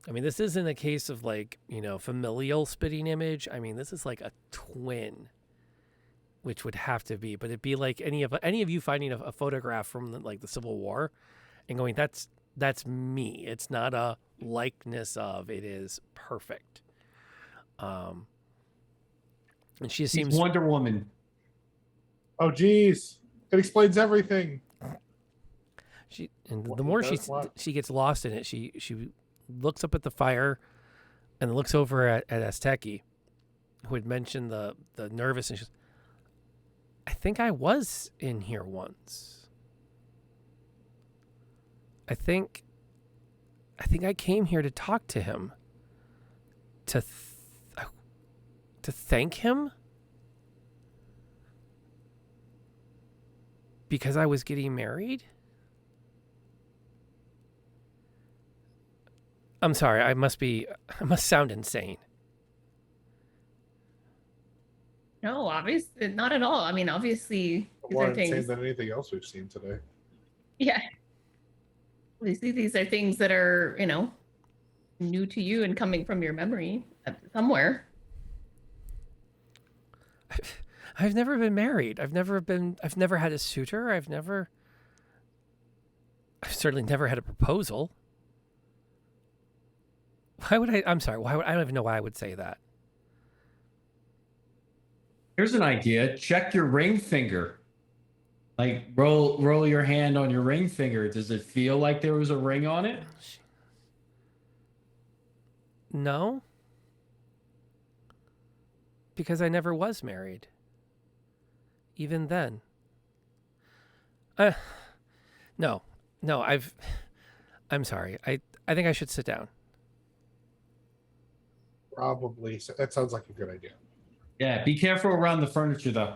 I mean, this isn't a case of like, familial spitting image. I mean, this is like a twin, which would have to be, but it'd be like any of you finding a photograph from the Civil War and going, that's me. It's not a likeness of, it is perfect. And she seems She's Wonder Woman. Oh, geez. It explains everything. The more she gets lost in it, she looks up at the fire and looks over at Asteki, who had mentioned the nervous, and she's, I think I was in here once. I think I came here to talk to him, to thank him because I was getting married. I'm sorry, I must sound insane. No, obviously not at all. I mean, obviously these More are insane things. than anything else we've seen today. Yeah. Obviously, these are things that are, new to you and coming from your memory somewhere. I've never been married. I've never had a suitor. I've certainly never had a proposal. Why would I? I'm sorry. Why would I don't even know why I would say that. Here's an idea. Check your ring finger. Like roll your hand on your ring finger. Does it feel like there was a ring on it? No. Because I never was married. Even then. No. I'm sorry. I think I should sit down. Probably. So that sounds like a good idea. Yeah, be careful around the furniture, though.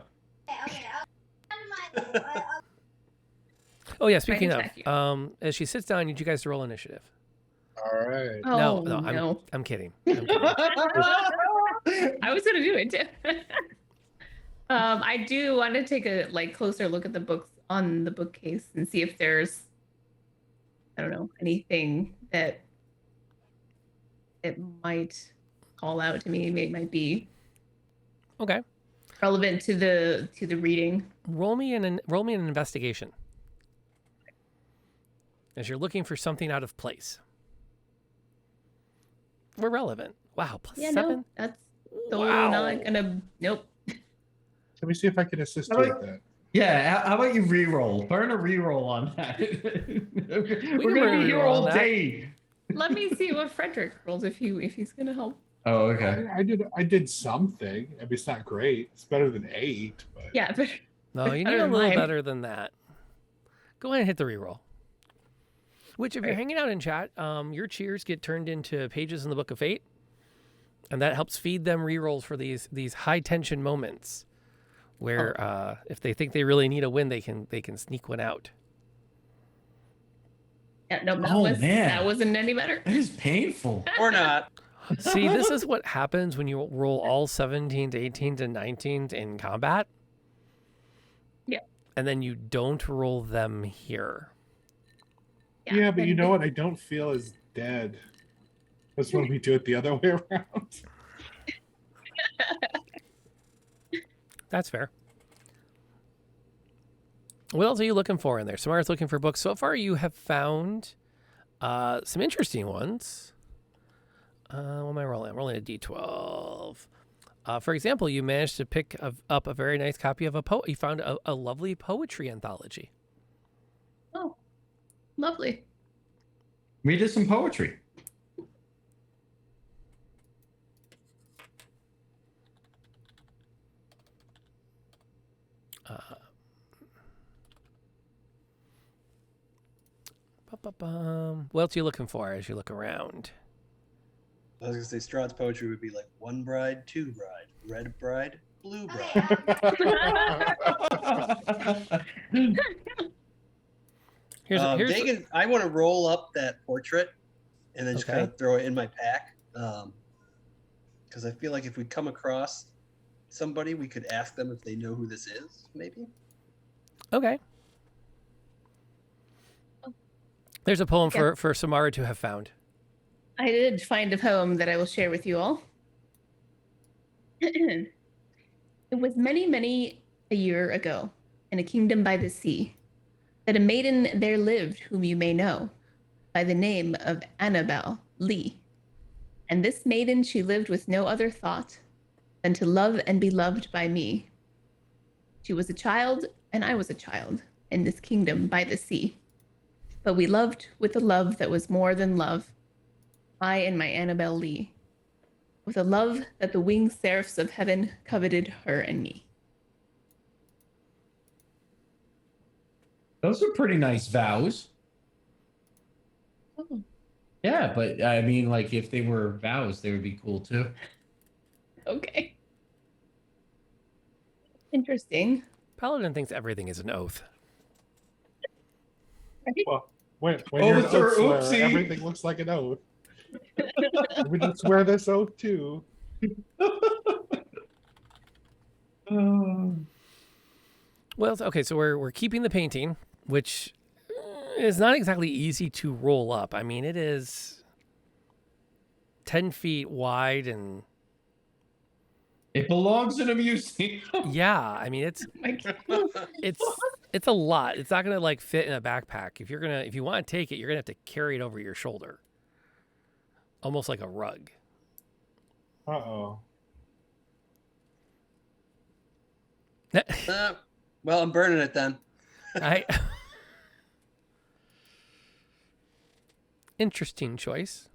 Oh yeah, speaking of, as she sits down, I need you guys to roll initiative. All right. No, I'm kidding. I was gonna do it too. I do want to take a closer look at the books on the bookcase and see if there's, I don't know, anything that it might call out to me. It might be Okay. relevant to the reading. Roll me an investigation. As you're looking for something out of place. We're relevant. Wow, plus Yeah, 7? no, that's totally not gonna. Nope. Let me see if I can assist you with that. Yeah, how about you re-roll? Burn a re-roll on that. We're burn gonna a be here re-roll all on that. day. Let me see what Frederick rolls if he's gonna help. Oh, okay. I did something. I mean, it's not great. It's better than 8, but Yeah, but No, you need a little better than that. Go ahead and hit the reroll. Which, if you're hanging out in chat, your cheers get turned into pages in the Book of Fate, and that helps feed them rerolls for these high tension moments, where if they think they really need a win, they can sneak one out. Yeah, no, man. that wasn't any better. That is painful. Or not. See, this is what happens when you roll all 17s, 18s, and 19s in combat. Yeah. And then you don't roll them here. yeah, but you know what? I don't feel as dead as when we do it the other way around. That's fair. What else are you looking for in there? Samara's looking for books. So far, you have found some interesting ones. What am I rolling? I'm rolling a D12. For example, you managed to pick up a very nice copy of you found a lovely poetry anthology. Oh, lovely. Read us some poetry. What else are you looking for as you look around? I was gonna say Strahd's poetry would be like one bride, two bride, red bride, blue bride. Here's Dagon, I want to roll up that portrait and then just kind of throw it in my pack. Because I feel like if we come across somebody, we could ask them if they know who this is, maybe. Okay. There's a poem for Samara to have found. I did find a poem that I will share with you all. It was many, many a year ago, in a kingdom by the sea, that a maiden there lived whom you may know, by the name of Annabel Lee. And this maiden she lived with no other thought than to love and be loved by me. She was a child, and I was a child, in this kingdom by the sea. But we loved with a love that was more than love, I and my Annabel Lee, with a love that the winged seraphs of heaven coveted her and me. Those are pretty nice vows. Oh. Yeah, but I mean, like, if they were vows, they would be cool too. Okay. Interesting. Paladin thinks everything is an oath. Well, when you're an oath swearer, everything looks like an oath. We can swear this oath too. Well, okay, so we're keeping the painting, which is not exactly easy to roll up. I mean, it is 10 feet wide and it belongs in a museum. Yeah, I mean it's a lot. It's not gonna like fit in a backpack. If you want to take it, you're gonna have to carry it over your shoulder, almost like a rug. Uh-oh. Well, I'm burning it then. Interesting choice.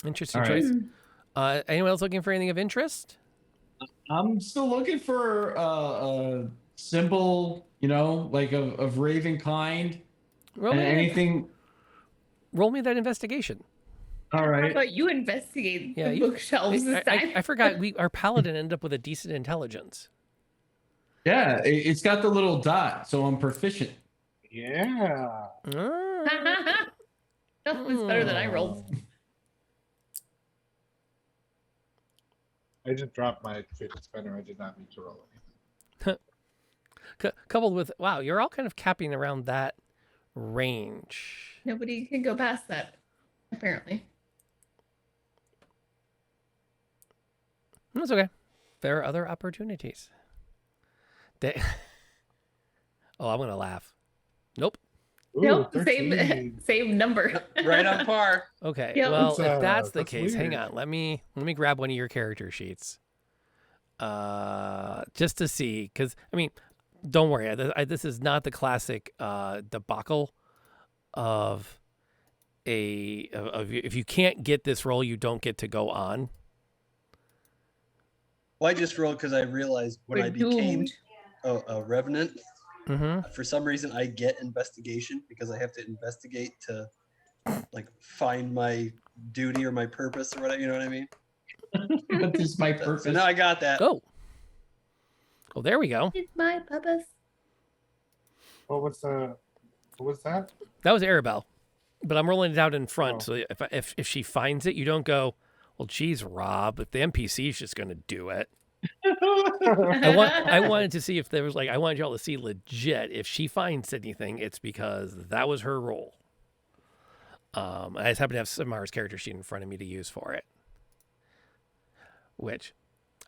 Interesting All right. choice. Anyone else looking for anything of interest? I'm still looking for a symbol, like of raven kind. Anything. Roll me that investigation. All How right. about you investigate the you- bookshelves this time? I forgot. Our paladin ended up with a decent intelligence. Yeah, it's got the little dot, so I'm proficient. Yeah. That was better than I rolled. I just dropped my favorite spinner. I did not mean to roll it. Coupled with, wow, you're all kind of capping around that range. Nobody can go past that, apparently. That's okay. There are other opportunities. Oh, I'm going to laugh. Nope. Nope, same number. Right on par. Okay, Yep. well, if that's the That's case, hang weird. on. Let me grab one of your character sheets. Just to see, because, I mean, don't worry. This is not the classic debacle of if you can't get this roll, you don't get to go on. Well, I just rolled because I realized when We're I became doomed. a revenant, Mm-hmm. for some reason I get investigation because I have to investigate to like find my duty or my purpose or whatever. You know what I mean? What is my purpose? So now I got that. Go. Oh, there we go. It's my purpose. What was that? That was Arabelle, but I'm rolling it out in front. Oh. So if she finds it, you don't go, well, geez, Rob, if the NPC is just going to do it. I wanted to see if there was I wanted y'all to see legit. If she finds anything, it's because that was her role. I just happen to have Samara's character sheet in front of me to use for it. Which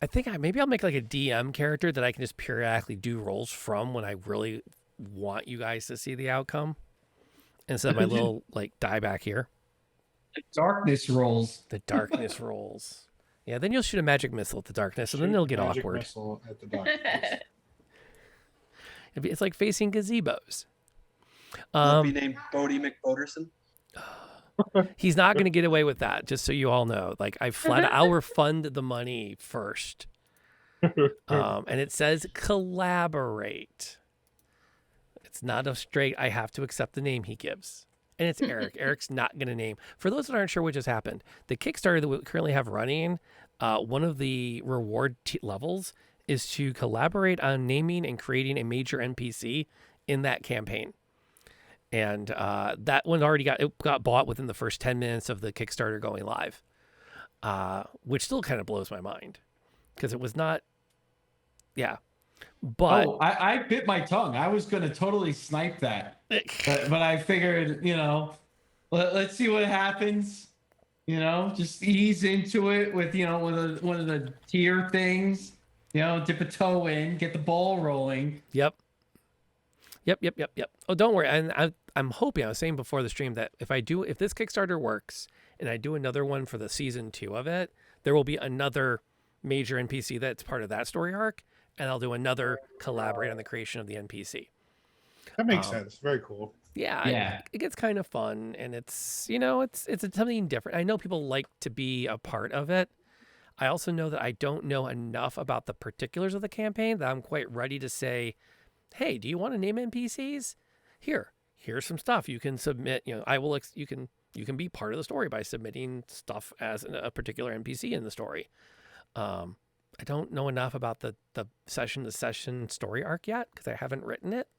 I think maybe I'll make like a DM character that I can just periodically do rolls from when I really want you guys to see the outcome. Instead of my little die back here. Darkness rolls. The darkness rolls. Yeah, then you'll shoot a magic missile at the darkness, and then it'll get Magic awkward. missile at the darkness. It's like facing gazebos. Will it be named Bodie McBoderson? He's not going to get away with that, just so you all know. Like, I'll refund the money first. And it says collaborate. It's not a straight, I have to accept the name he gives. And it's Eric. Eric's not going to name. For those that aren't sure what just happened, the Kickstarter that we currently have running, one of the reward levels is to collaborate on naming and creating a major NPC in that campaign. And that one already got bought within the first 10 minutes of the Kickstarter going live, which still kind of blows my mind because it was not, yeah. But I bit my tongue. I was going to totally snipe that, but I figured, let's see what happens. Just ease into it with one of the tier things. Dip a toe in, get the ball rolling. Yep. Oh, don't worry. And I'm hoping, I was saying before the stream that if this Kickstarter works and I do another one for the season 2 of it, there will be another major NPC that's part of that story arc. And I'll do another collaborate on the creation of the NPC. That makes sense. Very cool. Yeah. It gets kind of fun, and it's it's something different. I know people like to be a part of it. I also know that I don't know enough about the particulars of the campaign that I'm quite ready to say, hey, do you want to name NPCs? Here's some stuff you can submit. You can be part of the story by submitting stuff as a particular NPC in the story. I don't know enough about the session story arc yet because I haven't written it.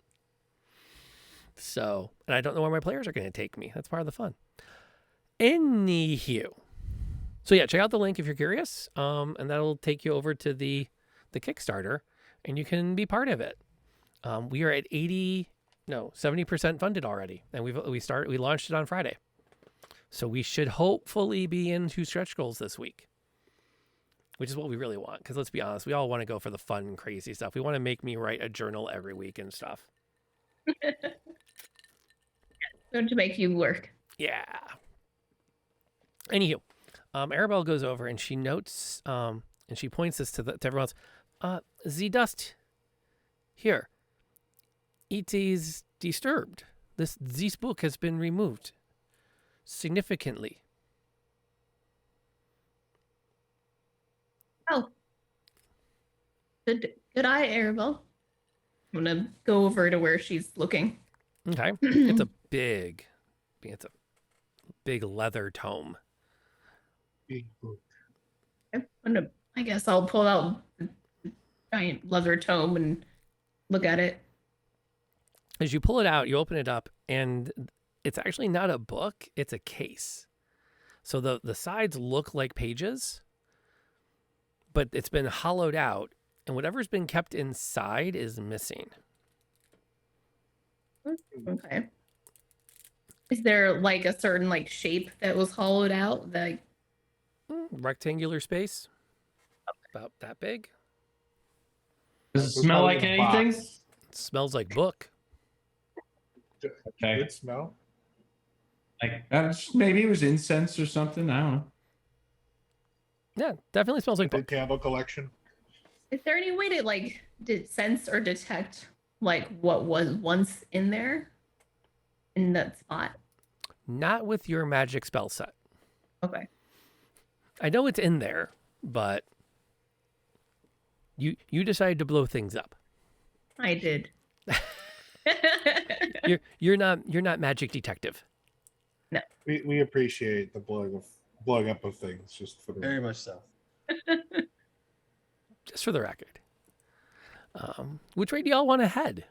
So, and I don't know where my players are going to take me. That's part of the fun. Anywho. So yeah, check out the link if you're curious. And that'll take you over to the Kickstarter and you can be part of it. We are at 70% funded already. And we launched it on Friday. So we should hopefully be into stretch goals this week. Which is what we really want. Because let's be honest, we all want to go for the fun, crazy stuff. We want to make me write a journal every week and stuff. Going to make you work. Yeah. Anywho, Arabelle goes over and she notes, and she points this to everyone else. The dust here. It is disturbed. This book has been removed significantly. Oh. Good eye, Arabelle. I'm gonna go over to where she's looking. Okay. It's a big leather tome. Big book. I guess I'll pull out the giant leather tome and look at it. As you pull it out, you open it up, and it's actually not a book, it's a case. So the sides look like pages, but it's been hollowed out, and whatever's been kept inside is missing. Okay. Is there like a certain like shape that was hollowed out? Like Rectangular space, about that big. Does it smell like anything? It smells like book. Okay. Good smell. Like maybe it was incense or something. I don't know. Yeah, definitely smells like book. Candle collection. is there any way to like sense or detect like what was once in there in that spot? Not with your magic spell set. Okay. I know it's in there, but you decided to blow things up. I did. You're not magic detective. No. We appreciate the blowing up of things, just for the Very much so. Just for the record. Which way do y'all want to head?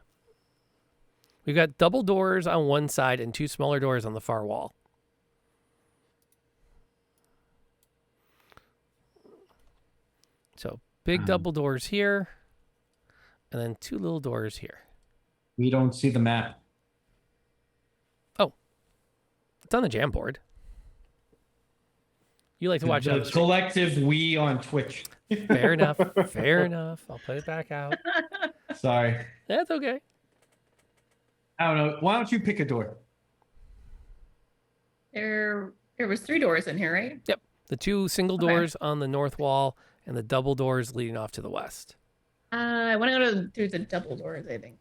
We've got double doors on one side and two smaller doors on the far wall. So big double doors here, and then two little doors here. We don't see the map. Oh, it's on the jam board. You like to watch the collective we on Twitch. Fair enough. Fair enough. I'll put it back out. Sorry. That's okay. I don't know. Why don't you pick a door? There was 3 doors in here, right? Yep. The two single doors on the north wall and the double doors leading off to the west. I want to go through the double doors, I think.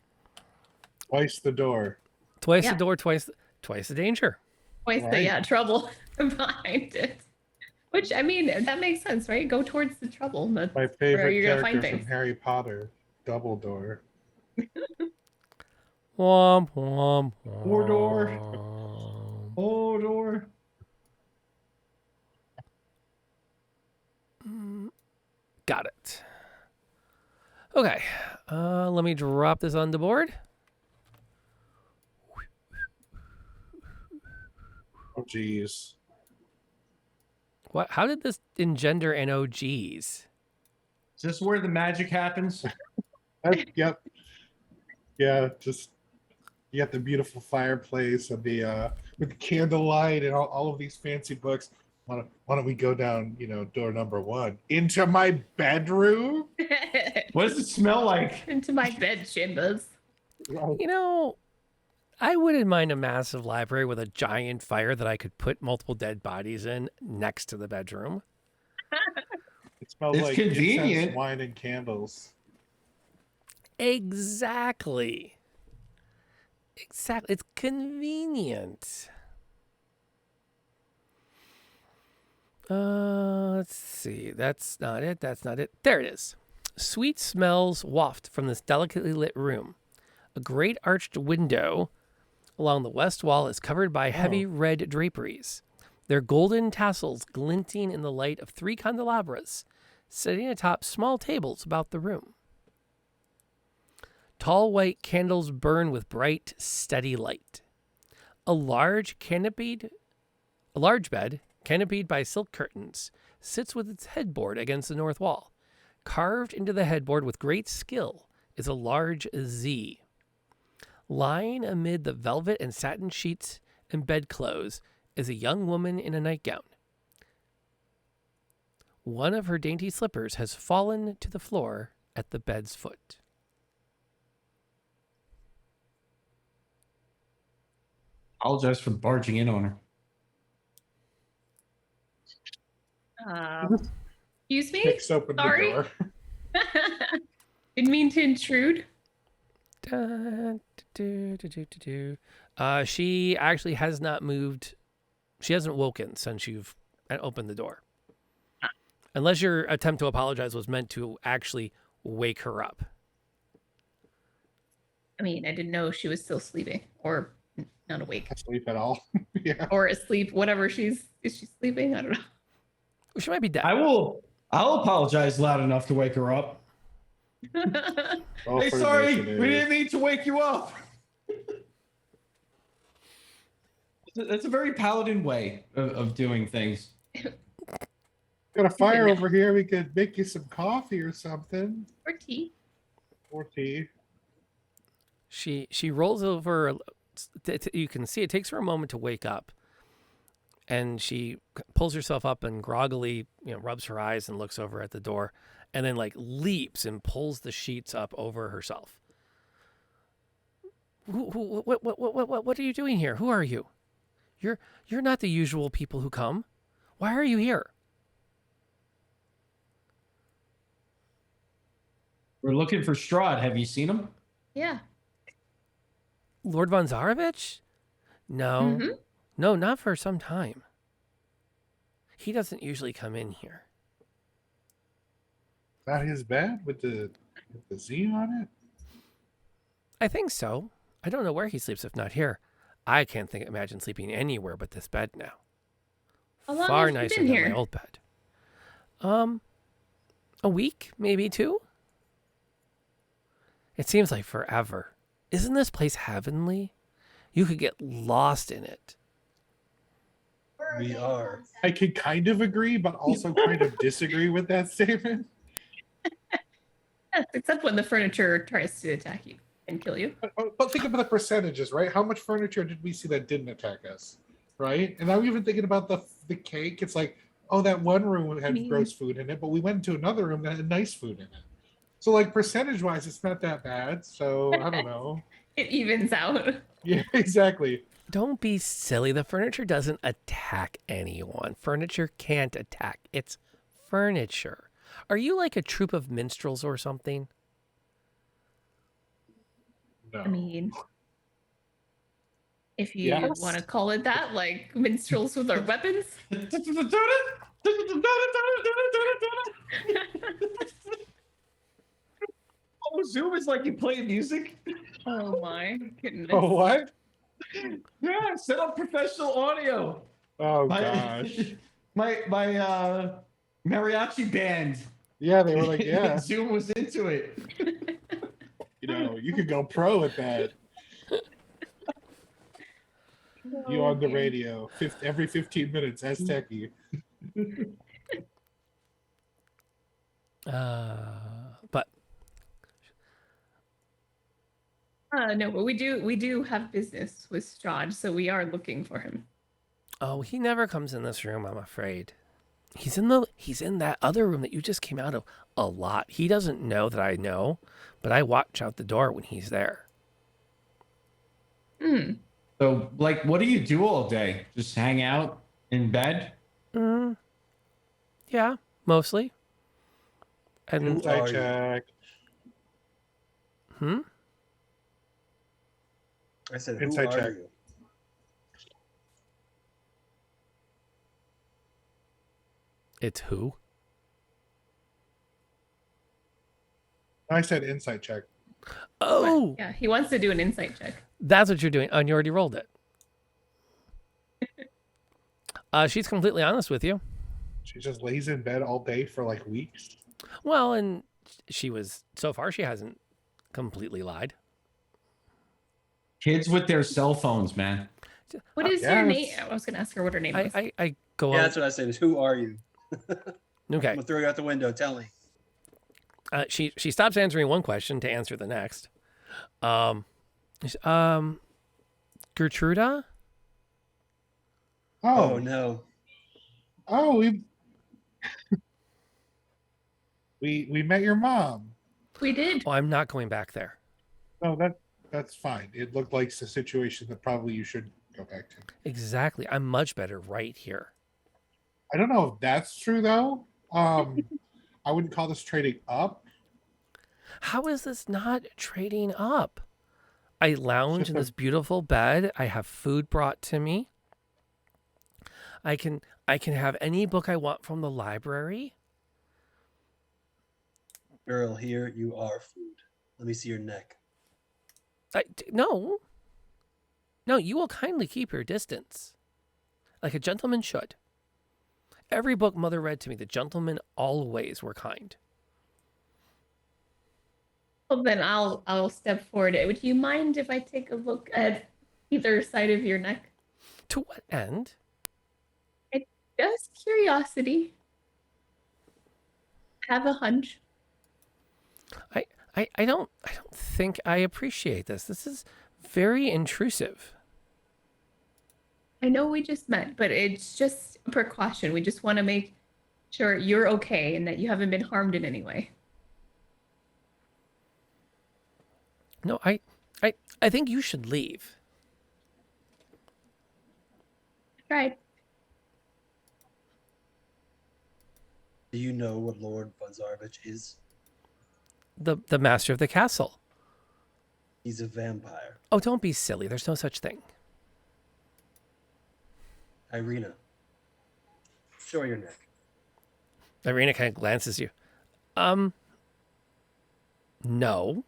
Twice the door. Twice the door, twice the danger. Twice the trouble behind it. Which, I mean, that makes sense, right? Go towards the trouble. That's My where favorite you're gonna find character things. from Harry Potter, Dumbledore. Womp, womp, womp. Four door. Four door. Got it. Okay. Let me drop this on the board. Oh, geez. What? How did this engender an OGs? Is this where the magic happens? Yep. Yeah, just you got the beautiful fireplace and the with the candlelight and all of these fancy books. Why don't we go down, door number 1 into my bedroom? What does it smell like? Into my bed chambers. I wouldn't mind a massive library with a giant fire that I could put multiple dead bodies in next to the bedroom. It smells It's like convenient. incense, wine, and candles. Exactly. It's convenient. Let's see. That's not it. There it is. Sweet smells waft from this delicately lit room. A great arched window along the west wall is covered by heavy red draperies, their golden tassels glinting in the light of 3 candelabras sitting atop small tables about the room. Tall white candles burn with bright, steady light. A large bed, canopied by silk curtains, sits with its headboard against the north wall. Carved into the headboard with great skill is a large Z. Lying amid the velvet and satin sheets and bedclothes is a young woman in a nightgown. One of her dainty slippers has fallen to the floor at the bed's foot. Apologize for barging in on her. Excuse me? Kicks open Sorry. the door. Didn't mean to intrude. She actually has not moved. She hasn't woken since you've opened the door. Unless your attempt to apologize was meant to actually wake her up. I mean, I didn't know she was still sleeping or not awake. Sleep at all. Yeah. Or asleep, whatever is she sleeping? I don't know. She might be dead. I'll apologize loud enough to wake her up. Hey, sorry, we didn't mean to wake you up. That's a very paladin way of doing things. Got a fire over here. We could make you some coffee or something. Or tea. Or tea. She rolls over. You can see it takes her a moment to wake up, and she pulls herself up and groggily, rubs her eyes and looks over at the door, and then like leaps and pulls the sheets up over herself. What are you doing here? Who are you? You're not the usual people who come. Why are you here? We're looking for Strahd. Have you seen him? Yeah. Lord von Zarovich? No. Mm-hmm. No, not for some time. He doesn't usually come in here. Is that his bed with the Z on it? I think so. I don't know where he sleeps if not here. I can't imagine sleeping anywhere but this bed now. How long Far have you nicer been than here? my old bed. A week, maybe 2. It seems like forever. Isn't this place heavenly? You could get lost in it. We are. I can kind of agree, but also kind of disagree with that statement. Yes, except when the furniture tries to attack you and kill you. But think about the percentages, right? How much furniture did we see that didn't attack us, right? And I'm even thinking about the cake. It's like, oh, that one room had gross food in it, but we went into another room that had nice food in it. So, like, percentage-wise, it's not that bad. So, I don't know. It evens out. Yeah, exactly. Don't be silly. The furniture doesn't attack anyone. Furniture can't attack. It's furniture. Are you like a troupe of minstrels or something? No. I mean, if you Yes. want to call it that, like minstrels with our weapons. Oh, Zoom is like you play music. Oh my goodness. Oh, what? Yeah, set up professional audio. Oh, gosh. My mariachi band. Yeah, they were like, yeah. Zoom was into it. You could go pro at that. You on the radio every 15 minutes, Asteki. But No, but we do have business with Strahd, so we are looking for him. oh, he never comes in this room, I'm afraid. He's in that other room that you just came out of a lot. He doesn't know that I know, but I watch out the door when he's there. So, like, what do you do all day? Just hang out in bed? Yeah, mostly. And Inside check. I said, Inside who are check. you? It's who? I said insight check. Oh, Yeah, he wants to do an insight check. that's what you're doing. And you already rolled it. She's completely honest with you. She just lays in bed all day for like weeks. Well, and so far she hasn't completely lied. Kids with their cell phones, man. What is your name? I was going to ask her what her name was. I go Yeah, out. that's what I said. Is who are you? Okay. I'm gonna throw you out the window. Tell me. She stops answering one question to answer the next. Gertruda? Oh no. Oh, we met your mom. We did. Oh, I'm not going back there. No, that's fine. It looked like a situation that probably you should go back to. Exactly. I'm much better right here. I don't know if that's true though. I wouldn't call this trading up. How is this not trading up? I lounge in this beautiful bed. I have food brought to me. I can have any book I want from the library. Girl, here you are food. Let me see your neck. No, you will kindly keep your distance, like a gentleman should. Every book Mother read to me, the gentlemen always were kind. Well, then I'll step forward. Would you mind if I take a look at either side of your neck? To what end? Just curiosity. have a hunch. I don't think I appreciate this. This is very intrusive. I know we just met, but it's just a precaution. We just want to make sure you're okay and that you haven't been harmed in any way. No, I think you should leave. Right. Do you know what Lord von Zarovich is? The master of the castle. He's a vampire. Oh, don't be silly. There's no such thing. Ireena, show your neck. Ireena kind of glances at you. No.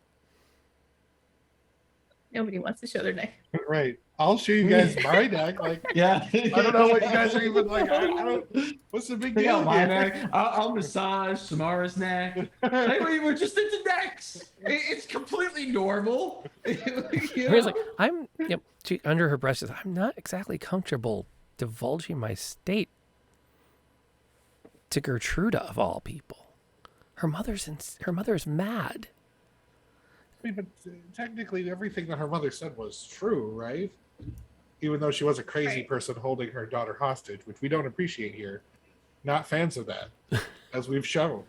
Nobody wants to show their neck. Right. I'll show you guys my neck. Like, Yeah. I don't know what you guys are even like. I don't. What's the big They deal? got my here? neck. I'll massage Samara's neck. Hey, we're just into necks. It's completely normal. Irena's like, I'm she, under her breath says, I'm not exactly comfortable divulging my state to Gertruda of all people. Her mother's mad. I mean, but technically, everything that her mother said was true, right? Even though she was a crazy person holding her daughter hostage, which we don't appreciate here. Not fans of that, as we've shown.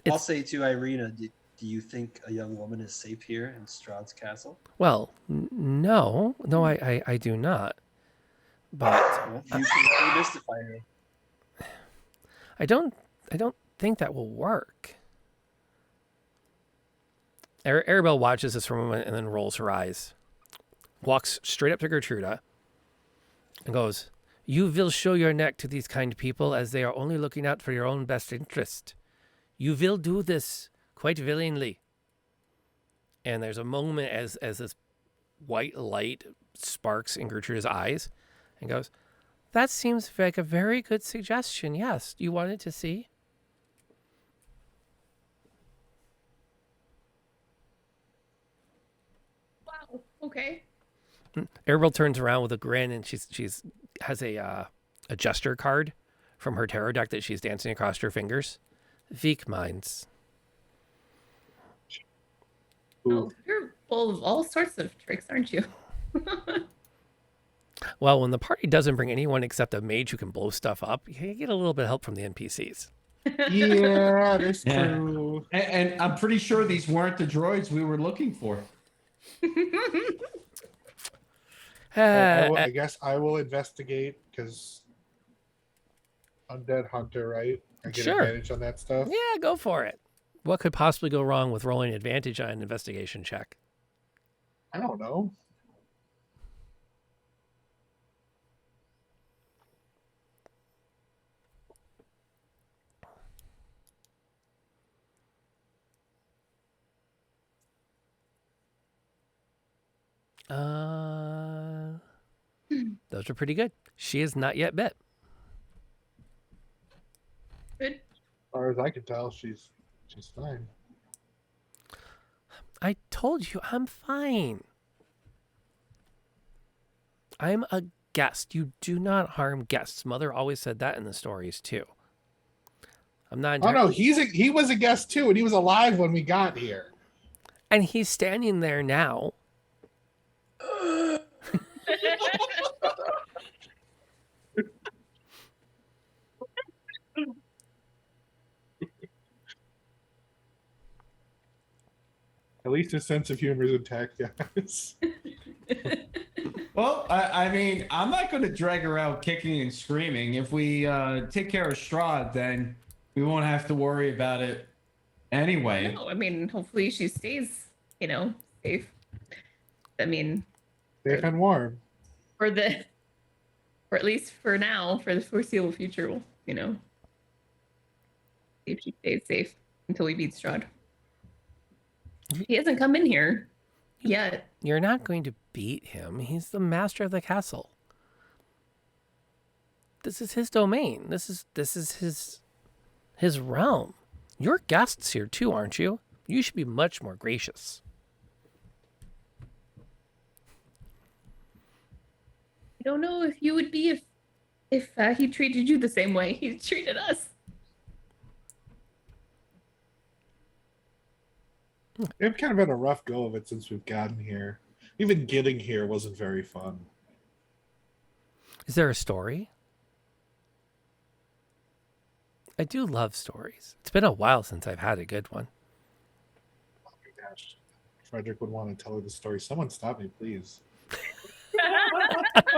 I'll say to Ireena, do you think a young woman is safe here in Strahd's castle? Well, no, I do not. But Well, you can demystify her. I don't think that will work. Arabelle watches this for a moment and then rolls her eyes, walks straight up to Gertruda, and goes, "You will show your neck to these kind people as they are only looking out for your own best interest. You will do this quite willingly." And there's a moment as this white light sparks in Gertruda's eyes and goes, "That seems like a very good suggestion. Yes, you wanted to see?" Wow. Okay. Arabelle turns around with a grin, and she's has a gesture card from her tarot deck that she's dancing across her fingers. Weak minds. Oh, you're full of all sorts of tricks, aren't you? Well, when the party doesn't bring anyone except a mage who can blow stuff up, you get a little bit of help from the NPCs. Yeah, that's true. And I'm pretty sure these weren't the droids we were looking for. I guess I will investigate because undead hunter, right? I get Sure. advantage on that stuff. Yeah, go for it. What could possibly go wrong with rolling advantage on an investigation check? I don't know. Those are pretty good. She is not yet bit. Good. As far as I can tell, she's fine. I told you I'm fine. I'm a guest. You do not harm guests. Mother always said that in the stories too. I'm not. Oh no, he was a guest too, and he was alive when we got here. And he's standing there now. At least his sense of humor is intact, guys. Well, I mean, I'm not going to drag her out kicking and screaming. If we take care of Strahd, then we won't have to worry about it anyway. No, I mean, hopefully she stays, safe. I mean, safe and warm. Or at least for now, for the foreseeable future, we'll, see if she stays safe until we beat Strahd. He hasn't come in here yet. You're not going to beat him. He's the master of the castle. This is his domain. This is his realm. You're guests here too, aren't you? You should be much more gracious. I don't know if you would be if he treated you the same way he treated us. We've kind of had a rough go of it since we've gotten here. Even getting here wasn't very fun. Is there a story? I do love stories. It's been a while since I've had a good one. Oh my gosh. Frederick would want to tell her the story. Someone stop me, please.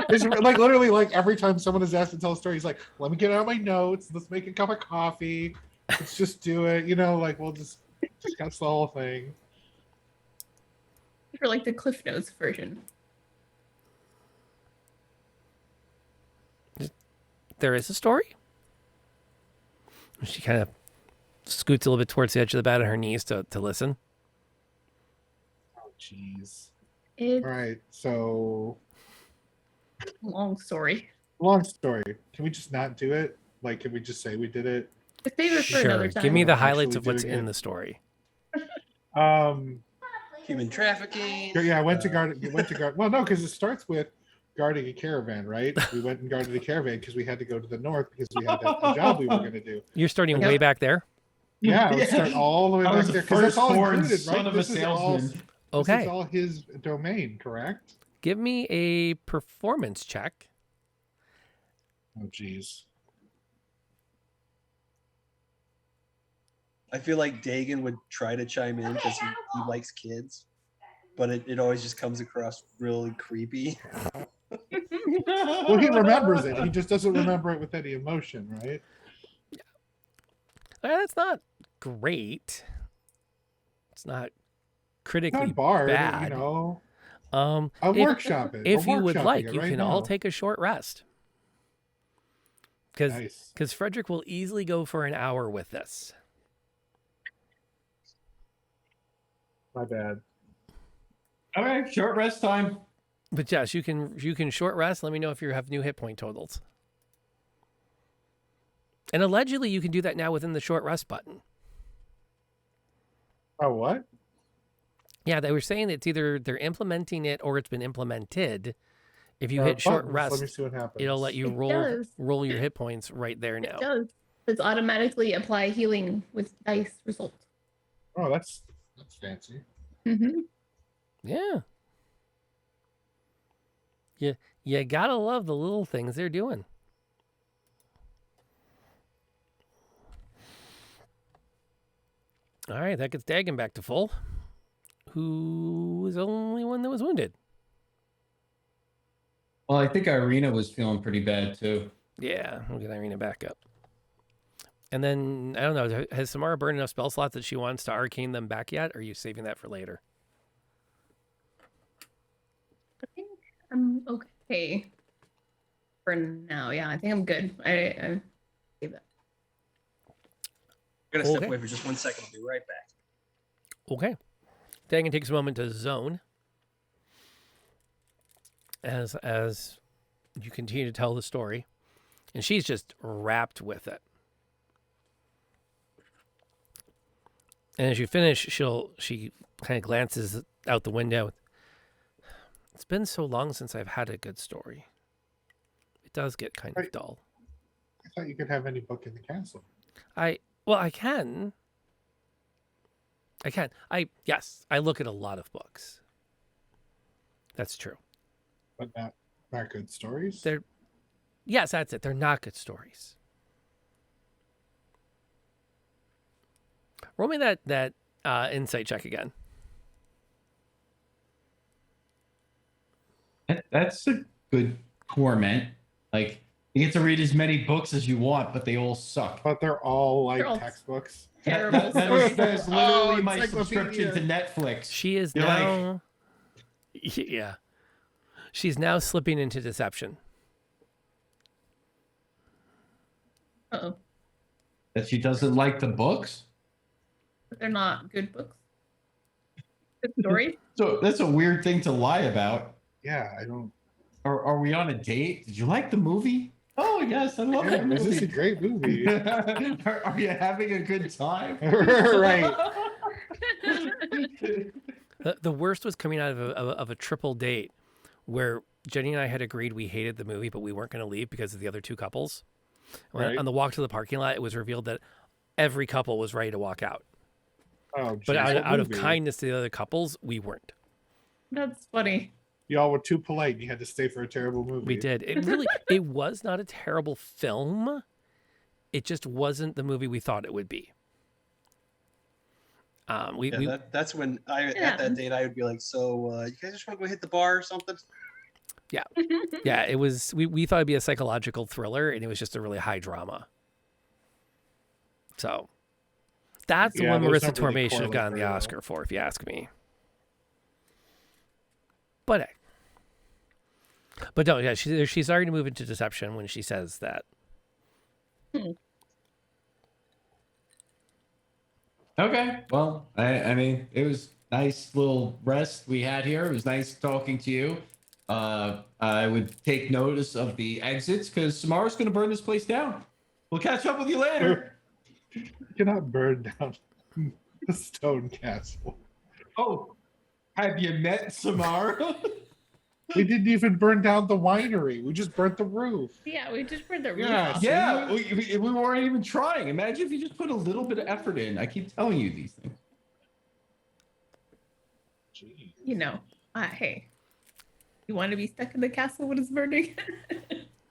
It's like literally like every time someone is asked to tell a story, he's like, let me get out my notes. Let's make a cup of coffee. Let's just do it. You know, like we'll just discuss the whole thing. For like the Cliff Notes version. There is a story? She kind of scoots a little bit towards the edge of the bed on her knees to listen. Oh, jeez. All right, so... Long story. Long story. Can we just not do it? Like, can we just say we did it? Save it for another time. Give me the highlights Actually of what's doing in it. the story. Human trafficking. Yeah, I went to guard. Well, no, because it starts with guarding a caravan, right? We went and guarded a caravan because we had to go to the north because we had that job we were going to do. You're starting way back there? Yeah, let's start all the way I back was the there because that's all firstborn included, son right? of a This is all. salesman. This Okay. is all his domain, correct? Give me a performance check. Oh, jeez. I feel like Dagon would try to chime in because he likes kids, but it always just comes across really creepy. Well, he remembers it. He just doesn't remember it with any emotion, right? That's not great. It's not critically bard, bad. you know. I'll workshop it. If We're you would workshopping like, it you right can all now. take a short rest. Because Frederick will easily go for an hour with this. My bad. Okay, short rest time. But yes, you can short rest. Let me know if you have new hit point totals. And allegedly, you can do that now within the short rest button. Oh, what? Yeah, they were saying it's either they're implementing it or it's been implemented. If you hit short buttons, rest, let me see what happens. it'll let you It roll does. your hit points right there now. It does. It's automatically apply healing with dice result. Oh, that's fancy. Mm-hmm. Yeah. You gotta love the little things they're doing. All right, that gets Dagon back to full. Who was the only one that was wounded? Well, I think Ireena was feeling pretty bad too. Yeah, we'll get Ireena back up. And then, I don't know, has Samara burned enough spell slots that she wants to arcane them back yet? Or are you saving that for later? I think I'm okay for now. Yeah, I think I'm good. I save that. I'm gonna step Okay. away for just 1 second. I'll be right back. Okay. Dagon takes a moment to zone. As you continue to tell the story. And she's just wrapped with it. And as you finish, she kind of glances out the window. It's been so long since I've had a good story. It does get kind of dull. I thought you could have any book in the castle. I can. Yes, I look at a lot of books. That's true. But not good stories? Yes, that's it. They're not good stories. Roll me that insight check again. That's a good torment. Like, you get to read as many books as you want, but they all suck. But they're all like They're all textbooks. terrible That is literally my encyclopedia. subscription to Netflix. She is You're now. Yeah. She's now slipping into deception. Uh-oh. That she doesn't like the books? But they're not good books. Good stories. So that's a weird thing to lie about. Yeah, I don't. Are we on a date? Did you like the movie? Oh, yes, I love that This is a movie. great movie. Are you having a good time? Right. The worst was coming out of a triple date where Jenny and I had agreed we hated the movie, but we weren't going to leave because of the other two couples. Right. On the walk to the parking lot, it was revealed that every couple was ready to walk out. Oh, But geez, what out of movie? kindness to the other couples, we weren't. That's funny. Y'all were too polite. You had to stay for a terrible movie. We did. It really, it was not a terrible film. It just wasn't the movie we thought it would be. That's when at that date I would be like, so you guys just want to go hit the bar or something? Yeah. Yeah, it was, we thought it'd be a psychological thriller, and it was just a really high drama. So that's the one Marissa Tomei should have gotten the Oscar for, if you ask me. But no, yeah, she's already moved into deception when she says that. Okay. Well, I mean, it was nice little rest we had here. It was nice talking to you. I would take notice of the exits because Samara's going to burn this place down. We'll catch up with you later. You cannot burn down the stone castle. Oh, have you met Samara? We didn't even burn down the winery. We just burnt the roof. Yeah, we just burned the roof Yeah, off. Yeah, we weren't even trying. Imagine if you just put a little bit of effort in. I keep telling you these things. You know, hey, you want to be stuck in the castle when it's burning?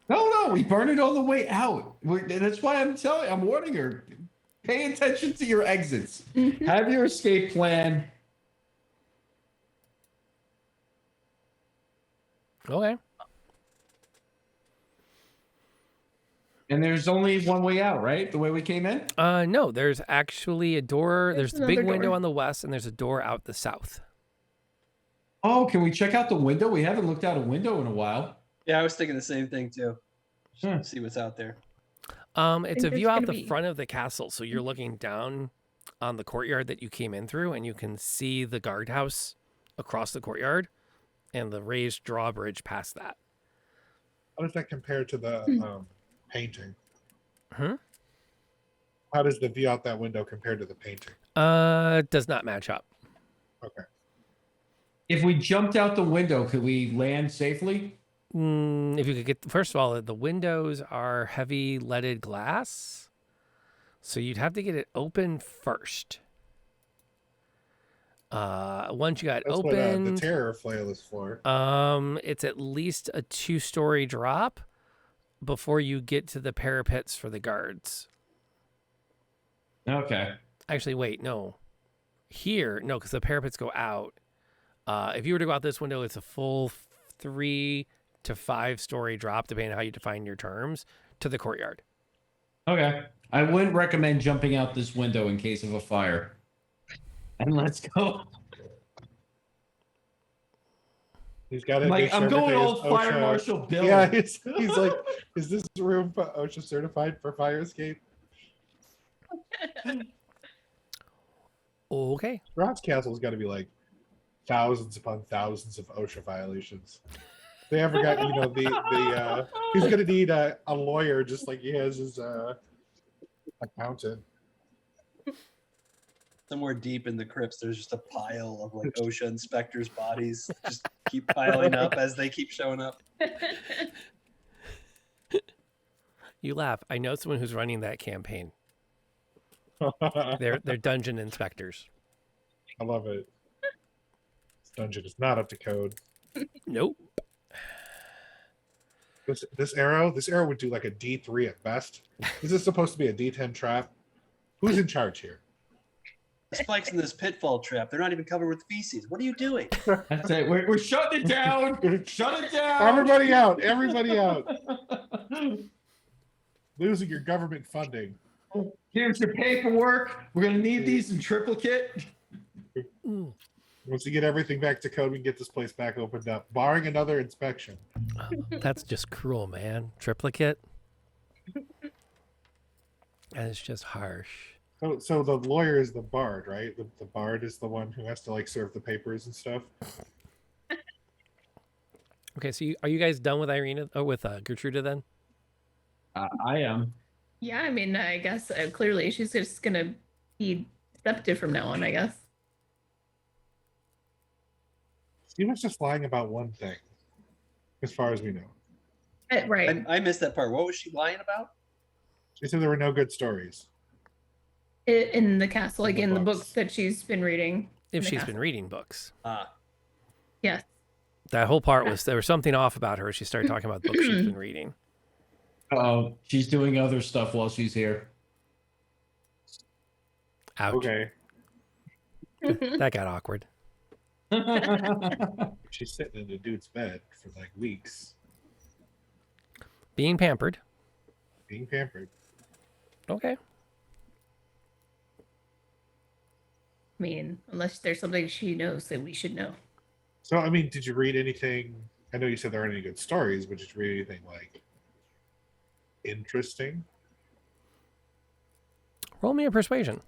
No, we burned it on the way out. That's why I'm warning her. Pay attention to your exits. Have your escape plan. Okay. And there's only one way out, right? The way we came in? No, there's actually a door. There's the big another window door. on the west, and there's a door out the south. Oh, can we check out the window? We haven't looked out a window in a while. Yeah, I was thinking the same thing too. Just see what's out there. It's a there's view out gonna the be- front of the castle, so you're looking down on the courtyard that you came in through, and you can see the guardhouse across the courtyard and the raised drawbridge past that. How does that compare to the painting? Huh? How does the view out that window compare to the painting? Does not match up. Okay. If we jumped out the window, could we land safely? If you could get, first of all, the windows are heavy leaded glass, so you'd have to get it open first. Once you got That's open, what the terror flail is for. it's at least a 2-story drop before you get to the parapets for the guards. Okay. Actually, wait, no. Here, no, because the parapets go out. If you were to go out this window, it's a full 3 to 5-story drop, depending on how you define your terms, to the courtyard. Okay. I wouldn't recommend jumping out this window in case of a fire. And let's go. He's got it. Like, I'm going all Fire OSHA. Marshal Bill. Yeah, he's like, is this room OSHA certified for fire escape? Okay. Rock's Castle's got to be like thousands upon thousands of OSHA violations. If they ever got, he's gonna need a lawyer just like he has his accountant. Somewhere deep in the crypts, there's just a pile of like OSHA inspectors' bodies just keep piling up as they keep showing up. You laugh. I know someone who's running that campaign. They're dungeon inspectors. I love it. This dungeon is not up to code. Nope. This arrow would do like a D3 at best. Is this supposed to be a D10 trap? Who's in charge here? The spikes in this pitfall trap, they're not even covered with feces. What are you doing? That's it. We're shutting it down. Shut it down. Everybody out. Everybody out. Losing your government funding. Here's your paperwork. We're going to need these in triplicate. Once you get everything back to code, we can get this place back opened up, barring another inspection. That's just cruel, man. Triplicate. And it's just harsh. So the lawyer is the bard, right? The bard is the one who has to like serve the papers and stuff. Okay, so are you guys done with Ireena or with Gertruda then? I am. Yeah, I mean, I guess clearly she's just gonna be deceptive from now on, I guess. She was just lying about one thing, as far as we know. Right. I missed that part. What was she lying about? She said there were no good stories. In the castle, like the in the books. books that she's been reading. If in the she's castle. been reading books. Yes. That whole part was, there was something off about her. She started talking about books she's been reading. Oh, she's doing other stuff while she's here. Ouch. Okay. That got awkward. She's sitting in the dude's bed for like weeks. Being pampered. Being pampered. Okay. I mean, unless there's something she knows that we should know. So, I mean, did you read anything? I know you said there aren't any good stories, but did you read anything like interesting? Roll me a persuasion.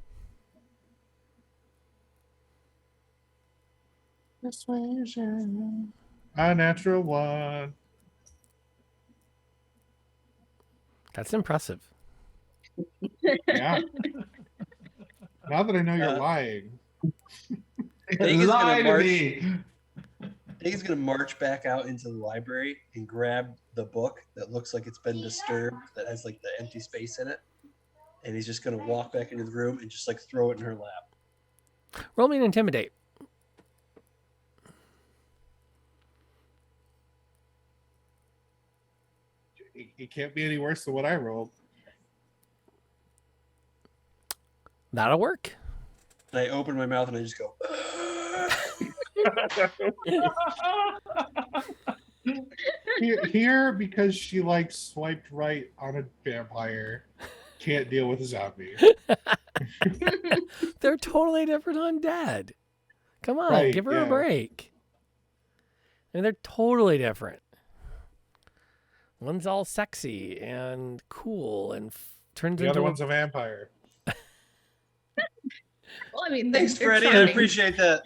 Persuasion. A natural one. That's impressive. Yeah. Now that I know you're lying. Dagon's Lie gonna to me. Dagon's gonna march back out into the library and grab the book that looks like it's been disturbed, that has like the empty space in it, and he's just gonna walk back into the room and just like throw it in her lap. Roll me an intimidate. It can't be any worse than what I rolled. That'll work. And I open my mouth and I just go. Here, because she like swiped right on a vampire, can't deal with a zombie. They're totally different undead. Come on, Right, give her a yeah. break. I mean, they're totally different. One's all sexy and cool and turns The into other one's a vampire. Well, I mean, Thanks, they're Freddie. I charming. appreciate that.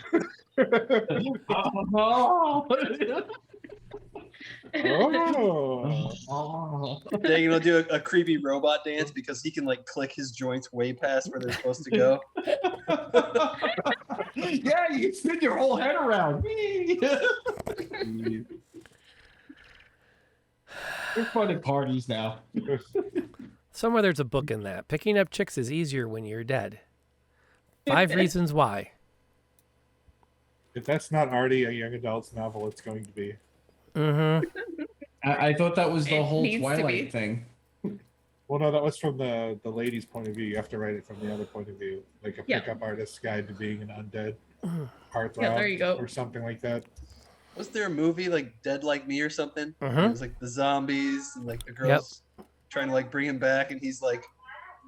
Oh. Dagon will do a creepy robot dance because he can like click his joints way past where they're supposed to go. Yeah, you can spin your whole head around. We're fun at parties now. Somewhere there's a book in that. Picking up chicks is easier when you're dead. 5 reasons why. If that's not already a young adult's novel, it's going to be. Mm-hmm. I thought that was the It whole needs to be. Twilight thing. Well, no, that was from the lady's point of view. You have to write it from the other point of view, like a Yeah. pickup artist's guide to being an undead heartthrob, Yeah, there you go. or something like that. Was there a movie like Dead Like Me or something? Mhm. It was like the zombies and like the girls trying to like bring him back, and he's like,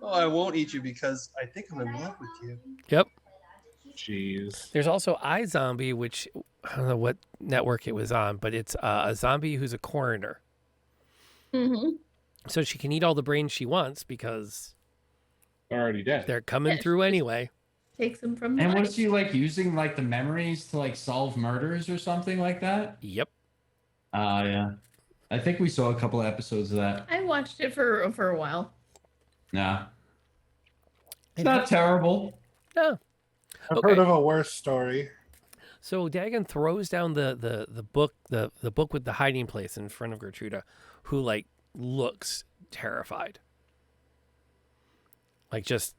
"Oh, I won't eat you because I think I'm in love with you." Yep. Jeez. There's also iZombie, which I don't know what network it was on, but it's a zombie who's a coroner. Mm-hmm. So she can eat all the brains she wants because They're already dead. they're coming through anyway. Takes them from. And life. was she like using like the memories to like solve murders or something like that? Yep. Yeah. I think we saw a couple of episodes of that. I watched it for a while. Nah. It's not terrible. No. I've Okay. heard of a worse story. So Dagon throws down the book the book with the hiding place in front of Gertruda, who like looks terrified. Like just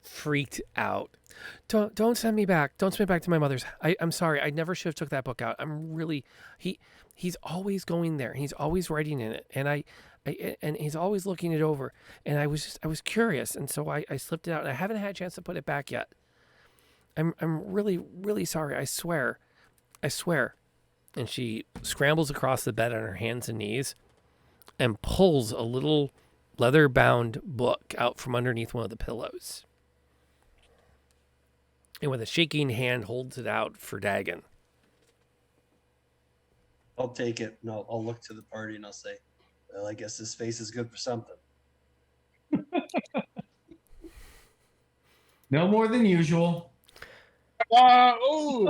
freaked out. Don't send me back. Don't send me back to my mother's. I'm sorry. I never should have took that book out. I'm really he's always going there. He's always writing in it. And and he's always looking it over. And I was curious, and so I slipped it out, and I haven't had a chance to put it back yet. I'm really, really sorry. I swear. And she scrambles across the bed on her hands and knees and pulls a little leather-bound book out from underneath one of the pillows. And with a shaking hand holds it out for Dagon. I'll take it and I'll look to the party and I'll say, "Well, I guess this face is good for something." No more than usual. Oh,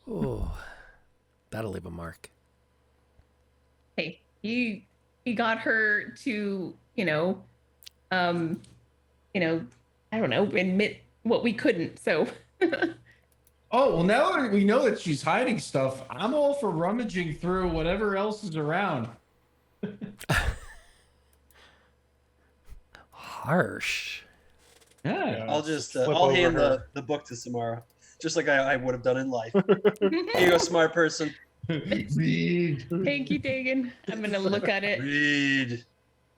Ooh, that'll leave a mark. Hey, he got her to, I don't know, admit what we couldn't. So Oh, well, now that we know that she's hiding stuff, I'm all for rummaging through whatever else is around. Harsh. Yeah. I'll just flip I'll over hand her. the book to Samara, just like I would have done in life. Here you go, smart person. Read. Thank you, Dagon. I'm gonna look at it. Read.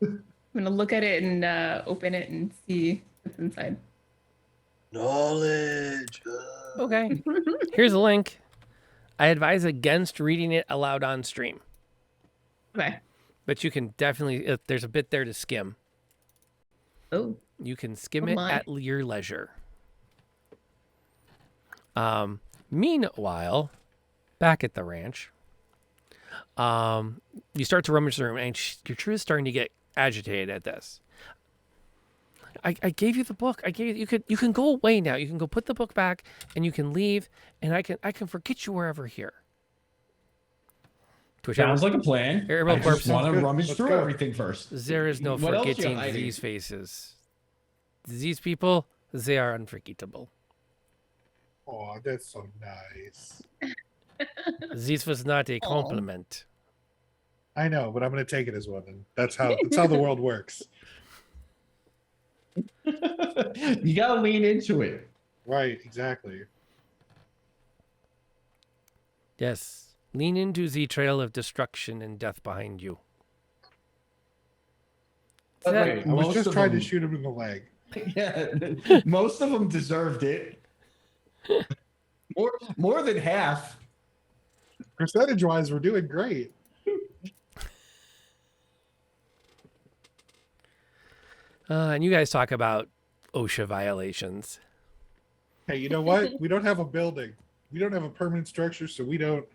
I'm gonna look at it and open it and see what's inside. Knowledge. Okay. Here's a link. I advise against reading it aloud on stream. Okay. But you can definitely, there's a bit there to skim. Oh. You can skim Oh it my. at your leisure. Meanwhile, back at the ranch, you start to rummage the room, and Gertrude's starting to get agitated at this. I gave you the book. You can go away now. You can go put the book back, and you can leave, and I can forget you wherever here. Sounds like a plan. I just want to rummage through everything first. There is no What else you forgetting hiding? these faces. These people, they are unforgettable. Oh, that's so nice. This was not a compliment. I know, but I'm going to take it as one. And that's how the world works. You got to lean into it. Right, exactly. Yes. Lean into the trail of destruction and death behind you. I was most just of trying them- to shoot him in the leg. Yeah, most of them deserved it. More than half. Percentage-wise, we're doing great. And you guys talk about OSHA violations. Hey, you know what? We don't have a building. We don't have a permanent structure, so we don't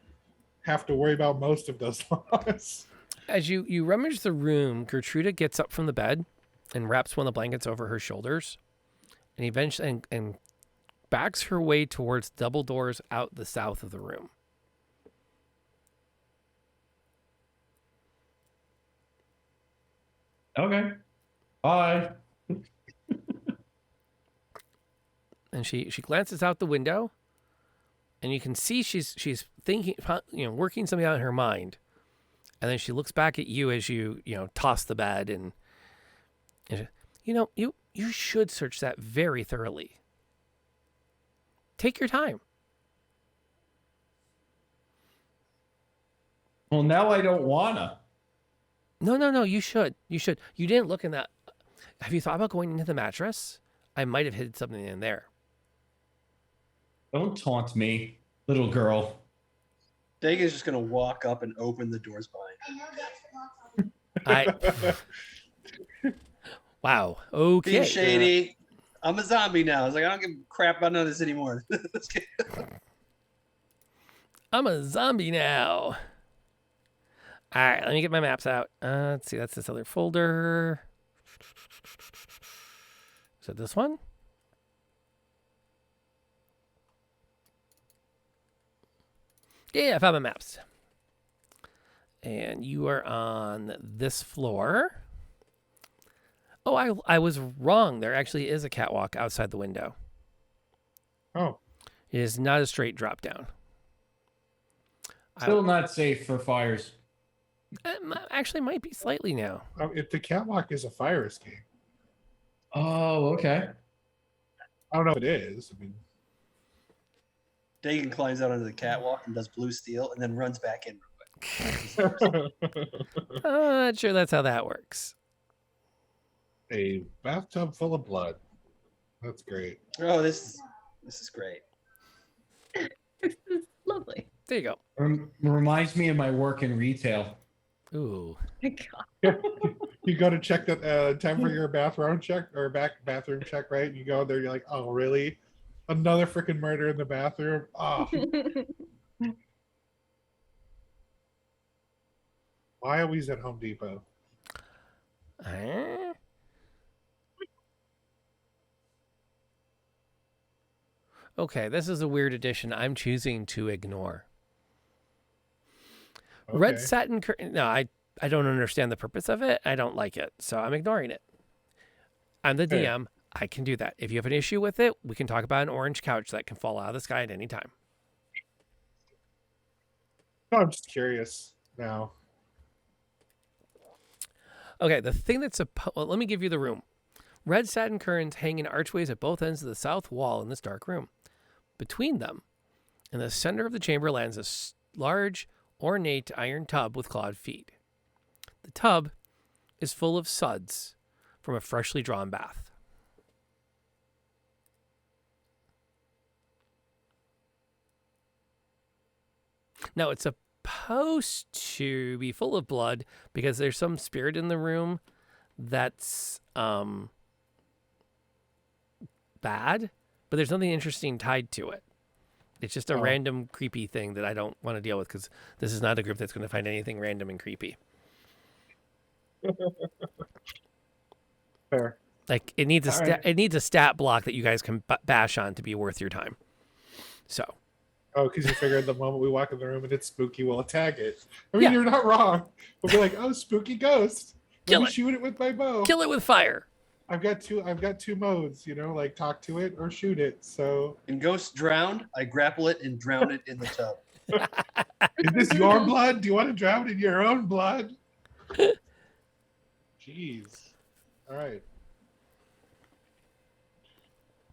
have to worry about most of those laws. As you rummage the room, Gertruda gets up from the bed and wraps one of the blankets over her shoulders, and eventually and backs her way towards double doors out the south of the room. Okay. Bye. And she glances out the window, and you can see she's thinking, working something out in her mind. And then she looks back at you as you toss the bed and you should search that very thoroughly. Take your time. Well, now I don't wanna. No, you should. You should. You didn't look in that. Have you thought about going into the mattress? I might have hid something in there. Don't taunt me, little girl. Dagon's just gonna walk up and open the doors behind him. Wow. Okay. Being shady. I'm a zombie now. I was like, I don't give a crap about none of this anymore. Let's get... I'm a zombie now. All right, let me get my maps out. Let's see. That's this other folder. Is it this one? Yeah, I found my maps. And you are on this floor. Oh, I was wrong. There actually is a catwalk outside the window. Oh. It is not a straight drop down. Still not safe for fires. It actually might be slightly now. If the catwalk is a fire escape. Oh, okay. I don't know if it is. I mean, Dagon climbs out onto the catwalk and does blue steel and then runs back in. I'm not sure that's how that works. A bathtub full of blood. That's great. Oh, this is great. This is lovely. There you go. Reminds me of my work in retail. Ooh. My God. You go to check that time for your bathroom check or bathroom check, right? And you go there, you're like, oh, really? Another freaking murder in the bathroom? Oh. Why are we at Home Depot? Okay, this is a weird addition I'm choosing to ignore. Okay. Red satin curtain. No, I don't understand the purpose of it. I don't like it, so I'm ignoring it. I'm the DM. I can do that. If you have an issue with it, we can talk about an orange couch that can fall out of the sky at any time. No, I'm just curious now. Okay, the thing that's let me give you the room. Red satin curtains hang in archways at both ends of the south wall in this dark room. Between them, in the center of the chamber, lands a large, ornate iron tub with clawed feet. The tub is full of suds from a freshly drawn bath. Now, it's supposed to be full of blood because there's some spirit in the room that's bad, but there's nothing interesting tied to it. It's just a random creepy thing that I don't want to deal with because this is not a group that's going to find anything random and creepy. Fair. Like it needs it needs a stat block that you guys can bash on to be worth your time. So. Oh, because you figured the moment we walk in the room and it's spooky, we'll attack it. I mean, you're not wrong. We'll be like, oh, spooky ghost. Let me shoot it with my bow. Kill it with fire. I've got two modes, like talk to it or shoot it. So in Ghost Drowned, I grapple it and drown it in the tub. Is this your blood? Do you want to drown in your own blood? Jeez. All right.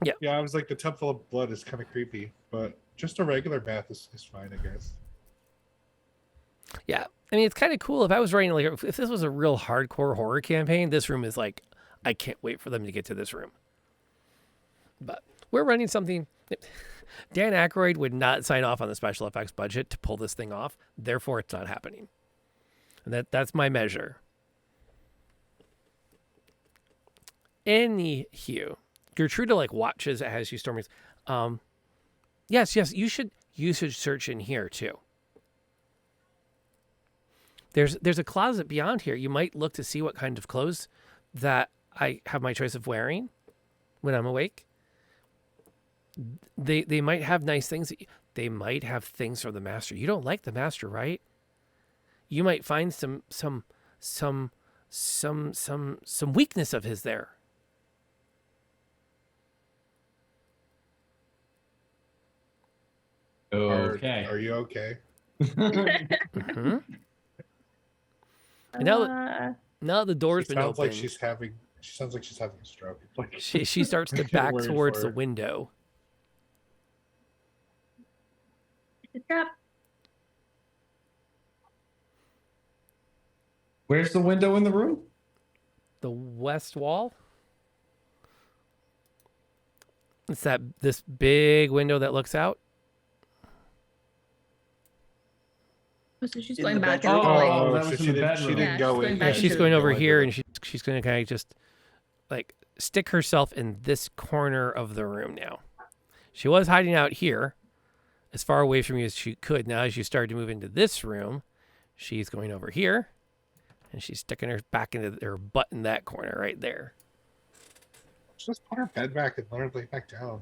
Yeah. Yeah, I was like, the tub full of blood is kind of creepy, but just a regular bath is fine, I guess. Yeah. I mean, it's kind of cool. If I was writing, like, if this was a real hardcore horror campaign, this room is like, I can't wait for them to get to this room. But we're running something. Dan Aykroyd would not sign off on the special effects budget to pull this thing off. Therefore, it's not happening. And that's my measure. Anywho, Gertruda like watches as you storm. Yes, you should search in here too. There's a closet beyond here. You might look to see what kind of clothes that I have my choice of wearing when I'm awake. They might have nice things. They might have things for the master. You don't like the master, right? You might find some weakness of his there. Okay. Are you okay? Mm-hmm. And now the door's been opened. She sounds like she's having a stroke. She starts to back towards the window. Where's the window in the room? The west wall. It's this big window that looks out. So she's In going the back. bedroom? So she didn't go in. Yeah, she's going over here, and she's going to kind of just like stick herself in this corner of the room now. She was hiding out here, as far away from you as she could. Now, as you start to move into this room, she's going over here, and she's sticking her back into her butt in that corner right there. Just put her bed back and let her lay back down.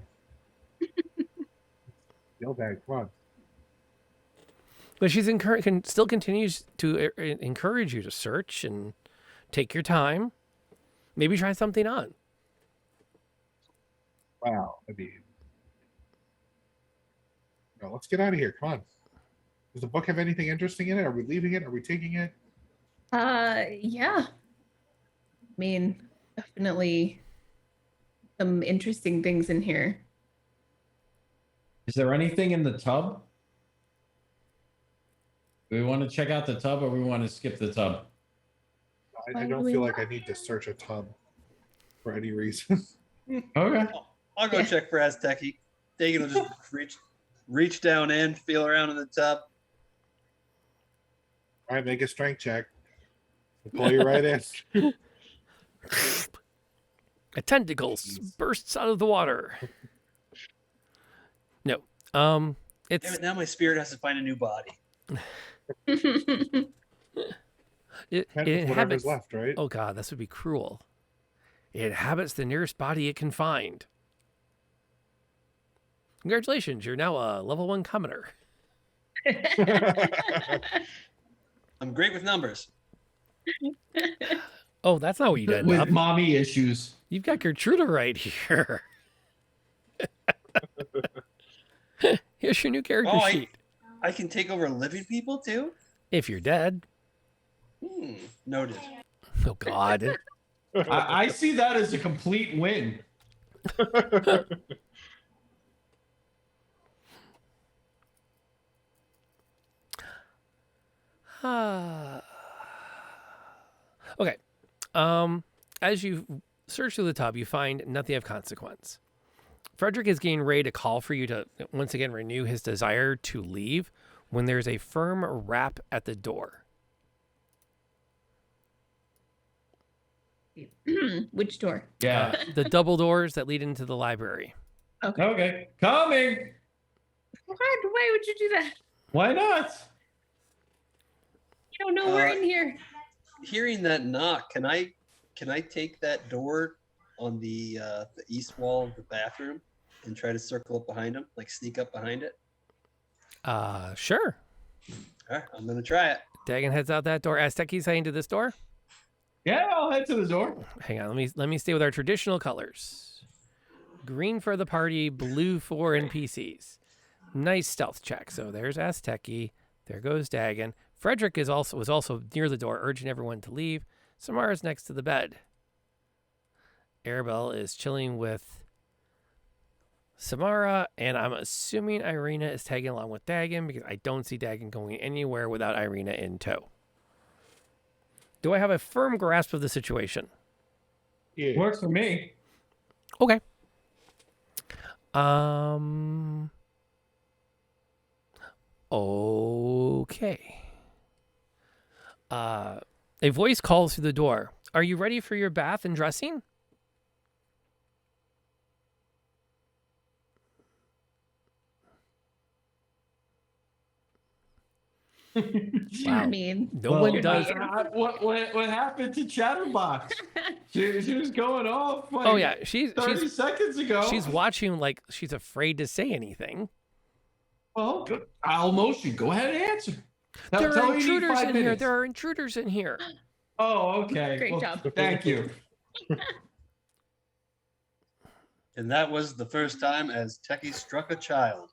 Yell back, come on. But she's still continues to encourage you to search and take your time. Maybe try something on. Wow. I mean, no, let's get out of here. Come on. Does the book have anything interesting in it? Are we leaving it? Are we taking it? Yeah. I mean, definitely some interesting things in here. Is there anything in the tub? Do we want to check out the tub or we want to skip the tub? I don't feel like I need to search a tub for any reason. Okay. I'll go check for Asteki. Dagon will just reach down in, feel around in the tub. All right, make a strength check. We'll pull you right in. A tentacle bursts out of the water. No. It's Damn it, now my spirit has to find a new body. It inhabits left, right? Oh god, this would be cruel. It inhabits the nearest body it can find. Congratulations, you're now a level 1 commoner. I'm great with numbers. Oh, that's not what you did. With mommy issues. You've got Gertruda right here. Here's your new character sheet. I can take over living people too? If you're dead. Noted. Oh god. I see that as a complete win. Okay. As you search through the tub, you find nothing of consequence. Frederick is getting ready to call for you to once again renew his desire to leave when there's a firm rap at the door. Which door? Yeah. The double doors that lead into the library. Okay. Coming. Why would you do that? Why not? You don't know we're in here. Hearing that knock, can I take that door on the east wall of the bathroom and try to circle up behind him, like sneak up behind it? Sure. All right, I'm gonna try it. Dagon heads out that door. Asteki's heading to this door. Yeah, I'll head to the door. Hang on, let me stay with our traditional colors. Green for the party, blue for NPCs. Nice stealth check. So there's Asteki. There goes Dagon. Frederick was also near the door, urging everyone to leave. Samara's next to the bed. Arabelle is chilling with Samara, and I'm assuming Ireena is tagging along with Dagon because I don't see Dagon going anywhere without Ireena in tow. Do I have a firm grasp of the situation? Yeah. Works for me. Okay. Okay. A voice calls through the door. Are you ready for your bath and dressing? Wow. Mean. No one does. What happened to Chatterbox? she was going off. Like Oh yeah, 30 seconds ago. She's watching like she's afraid to say anything. Well, I'll motion. Go ahead and answer. There Tell are me you need intruders 5 in here. minutes. There are intruders in here. Oh, okay. Great job. Thank you. And that was the first time as Techie struck a child.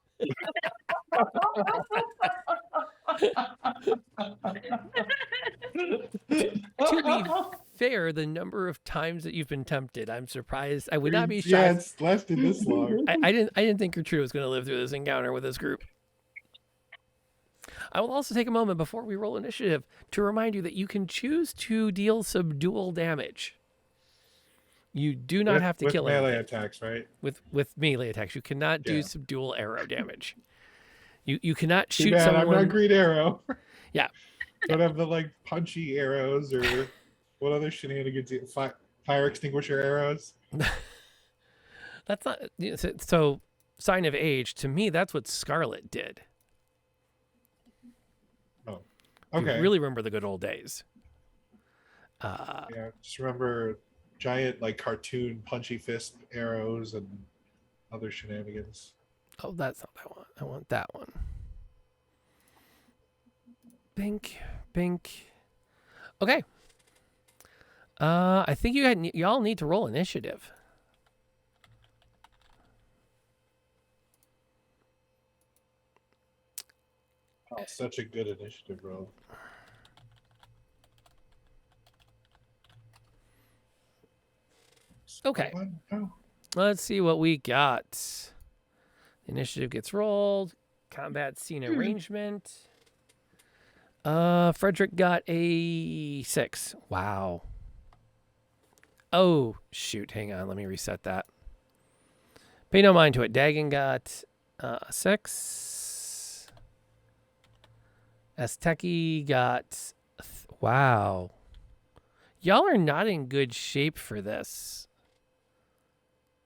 To be fair, the number of times that you've been tempted, I'm surprised. I would not be shocked. Yeah, it's lasted this long. I didn't think Gertrude was going to live through this encounter with this group. I will also take a moment before we roll initiative to remind you that you can choose to deal subdual damage. You do not have to kill melee anything. attacks, right? With melee attacks, you cannot do Yeah. subdual arrow damage. You cannot Too shoot bad, someone. I'm not Green Arrow. Yeah. Don't have the like punchy arrows or what other shenanigans? Fire extinguisher arrows. That's not so. Sign of age to me. That's what Scarlet did. Oh, You okay. really remember the good old days. Yeah, just remember giant like cartoon punchy fist arrows and other shenanigans. Oh, that's not what I want. I want that one. Bink, bink. Okay. I think y'all need to roll initiative. Oh, such a good initiative roll. Okay. Oh. Let's see what we got. Initiative gets rolled. Combat scene arrangement. Frederick got a 6. Wow. Oh, shoot. Hang on. Let me reset that. Pay no mind to it. Dagon got a 6. Asteki got... Wow. Y'all are not in good shape for this.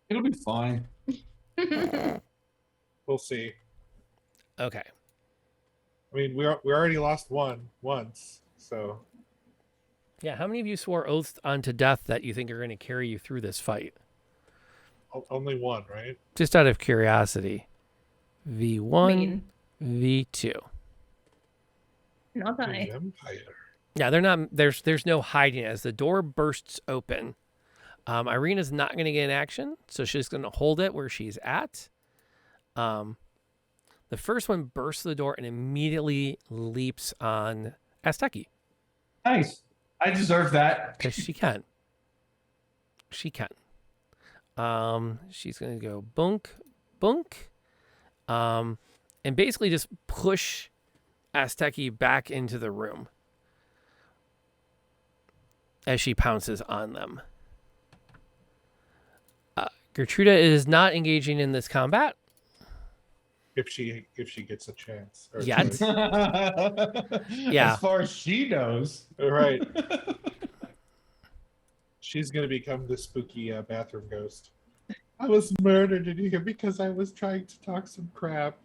It'll be fine. We'll see. Okay. I mean, we already lost once, so. Yeah, how many of you swore oaths unto death that you think are going to carry you through this fight? Only one, right? Just out of curiosity. V1, Mean. V2. Not I. Empire. Yeah, they're not. There's no hiding as the door bursts open. Ireena's not going to get an action, so she's going to hold it where she's at. The first one bursts the door and immediately leaps on Asteki. Nice. I deserve that. Because she can. She can. She's going to go bunk, bunk. And basically just push Asteki back into the room as she pounces on them. Gertruda is not engaging in this combat. If she gets a chance. Or Yet. As far as she knows. Right. She's going to become the spooky bathroom ghost. I was murdered in here because I was trying to talk some crap.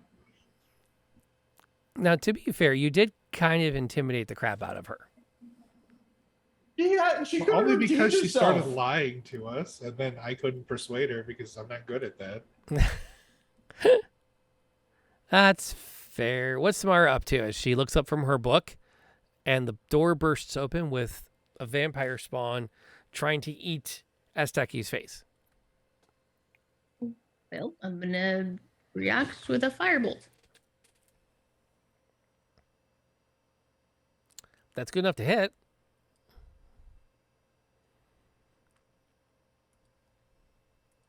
Now, to be fair, you did kind of intimidate the crap out of her. Yeah, she Well, only because she started lying to us, and then I couldn't persuade her because I'm not good at that. That's fair. What's Samara up to as she looks up from her book and the door bursts open with a vampire spawn trying to eat Asteki's face? Well, I'm gonna react with a firebolt. That's good enough to hit.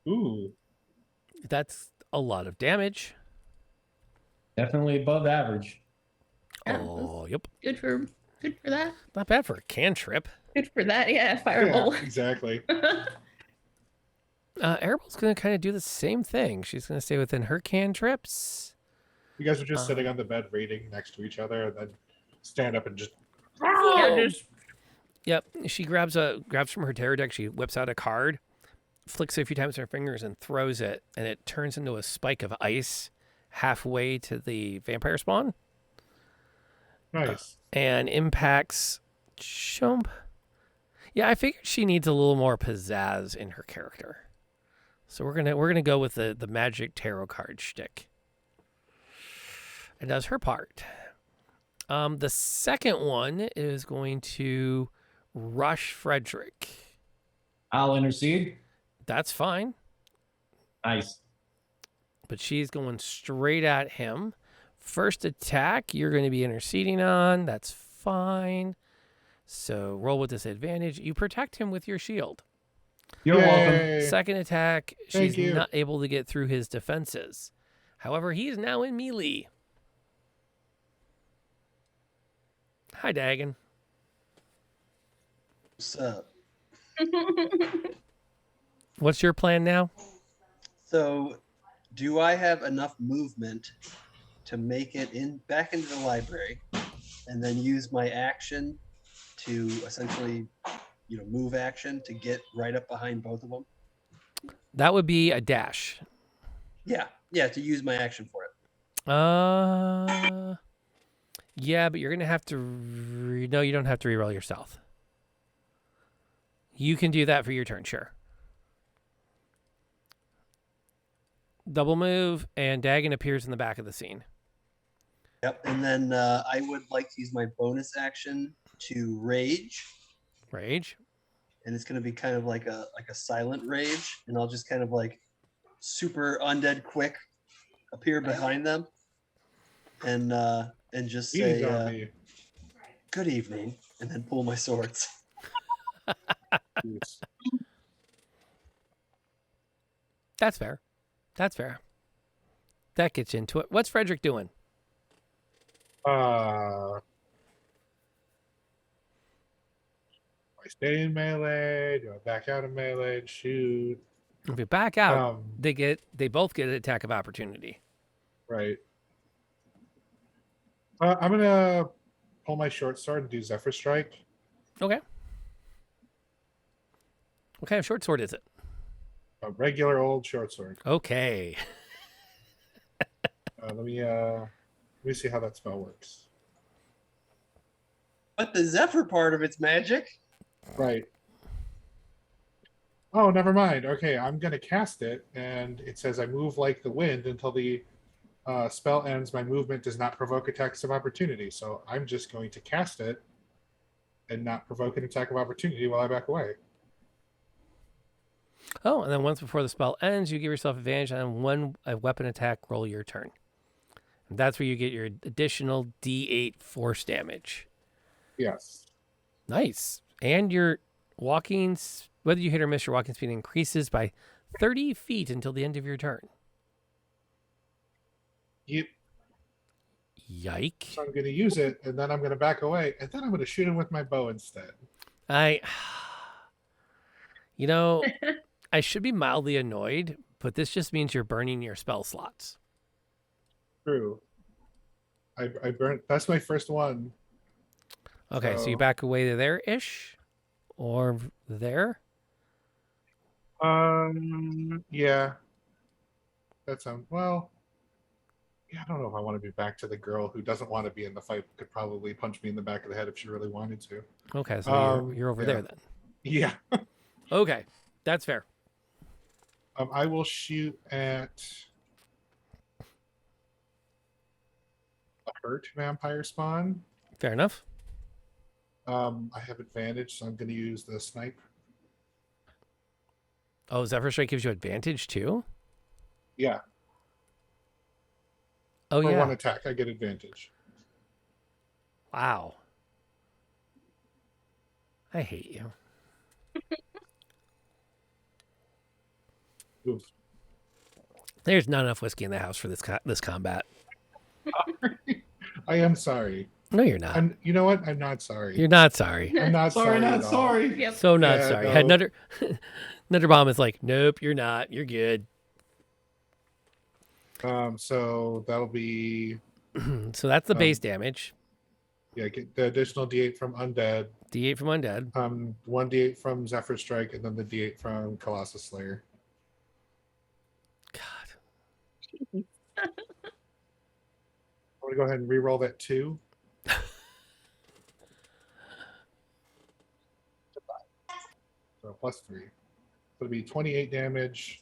Ooh. That's a lot of damage. Definitely above average. Oh, yep. Good for that. Not bad for a cantrip. Good for that. Yeah, firebolt. Yeah, exactly. Arabelle's going to kind of do the same thing. She's going to stay within her cantrips. You guys are just sitting on the bed reading next to each other and then stand up and just... Yep. She grabs from her tarot deck. She whips out a card, flicks it a few times with her fingers, and throws it. And it turns into a spike of ice halfway to the vampire spawn. Nice. And impacts Chump. Yeah, I figured she needs a little more pizzazz in her character. So we're gonna go with the magic tarot card shtick. And does her part. The second one is going to rush Frederick. I'll intercede. That's fine. Nice. But she's going straight at him. First attack, you're going to be interceding on. That's fine. So roll with disadvantage. You protect him with your shield. You're welcome. Second attack, Thank she's you. not able to get through his defenses. However, he is now in melee. Hi, Dagon. What's up? What's your plan now? So, do I have enough movement to make it back into the library, and then use my action to essentially, move action to get right up behind both of them? That would be a dash. Yeah, to use my action for it. Yeah, but you're gonna have to. No, you don't have to reroll your stealth. You can do that for your turn, sure. Double move, and Dagon appears in the back of the scene. Yep, and then I would like to use my bonus action to rage. Rage. And it's going to be kind of like a silent rage, and I'll just kind of like super undead quick appear behind them, and just say good evening, and then pull my swords. That's fair. That's fair. That gets you into it. What's Frederick doing? I stay in melee, do I back out of melee and shoot? If you back out, they both get an attack of opportunity. Right. I'm gonna pull my short sword and do Zephyr Strike. Okay. What kind of short sword is it? A regular old short sword. Okay. Let me see how that spell works. But the Zephyr part of it's magic. Right. Oh, never mind. Okay, I'm going to cast it, and it says I move like the wind until the spell ends. My movement does not provoke attacks of opportunity, so I'm just going to cast it and not provoke an attack of opportunity while I back away. Oh, and then once before the spell ends, you give yourself advantage on a weapon attack roll your turn. And that's where you get your additional D8 force damage. Yes. Nice. And your Whether you hit or miss, your walking speed increases by 30 feet until the end of your turn. Yep. Yike. So I'm going to use it, and then I'm going to back away, and then I'm going to shoot him with my bow instead. You know, I should be mildly annoyed, but this just means you're burning your spell slots. True. I burnt. That's my first one. Okay, so you back away to there-ish? Or there? Yeah. That sounds, well, yeah, I don't know if I want to be back to the girl who doesn't want to be in the fight, could probably punch me in the back of the head if she really wanted to. Okay, so you're over there then. Yeah. Okay, that's fair. I will shoot at a hurt vampire spawn. Fair enough. I have advantage, so I'm going to use the snipe. Oh, Zephyr Strike gives you advantage too? Yeah. Oh, For yeah. one attack, I get advantage. Wow. I hate you. Oof. There's not enough whiskey in the house for this combat. I am sorry. No, you're not. You know what? I'm not sorry. You're not sorry. I'm not sorry. Not at all. sorry. Yep. So not Yeah, sorry. no. Had Nutter Bomb is like, nope, you're not. You're good. So that'll be. So that's the base damage. Yeah, get the additional D8 from Undead. D8 from Undead. 1 D8 from Zephyr Strike, and then the D8 from Colossus Slayer. God. I'm gonna go ahead and re-roll that 2. So plus 3. So it'll be 28 damage.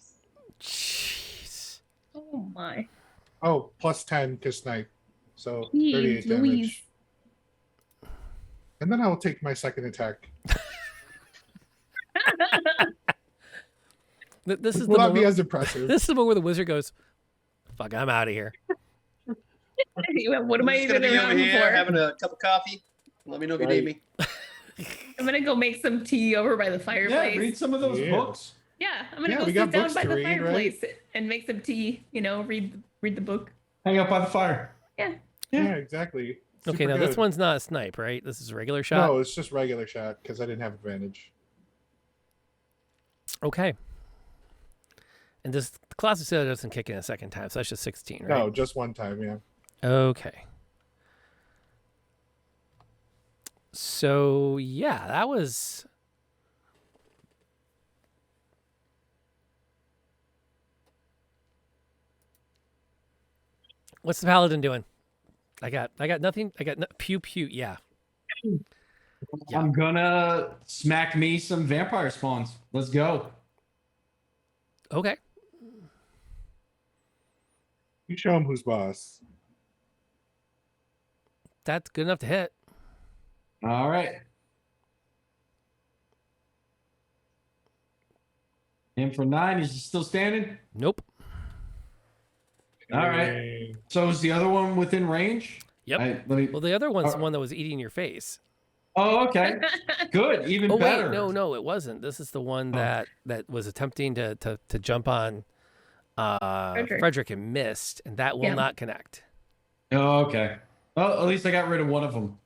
Jeez. Oh my. Oh, plus 10 because snipe. So Jeez 38 damage. Louise. And then I will take my second attack. This is Will the not be moment, as impressive. This is the moment where the wizard goes, fuck, I'm out of here. What am I I'm just gonna even be over around here for? having a cup of coffee. Let me know if you need me. I'm gonna go make some tea over by the fireplace. Yeah, read some of those books. Yeah, I'm gonna Yeah, go we got sit down books by to the read, right? fireplace and make some tea. You know, read the book. Hang out by the fire. Yeah. Yeah, exactly. Okay, Super now this good. one's not a snipe, right? This is a regular shot? No, it's just regular shot because I didn't have advantage. Okay. And this Colossus Slayer doesn't kick in a second time, so that's just 16, right? No, just one time, yeah. Okay. So, yeah, that was... What's the paladin doing? I got nothing. Pew pew. Yeah. I'm gonna smack me some vampire spawns. Let's go. Okay. You show him who's boss. That's good enough to hit. All right. And for 9, is he still standing? Nope. All right. So is the other one within range? Yep. Well, the other one's the one that was eating your face. Oh, okay. Good. Even better. Wait, no, it wasn't. This is the one that was attempting to jump on Frederick and missed, and that will not connect. Oh, okay. Well, at least I got rid of one of them.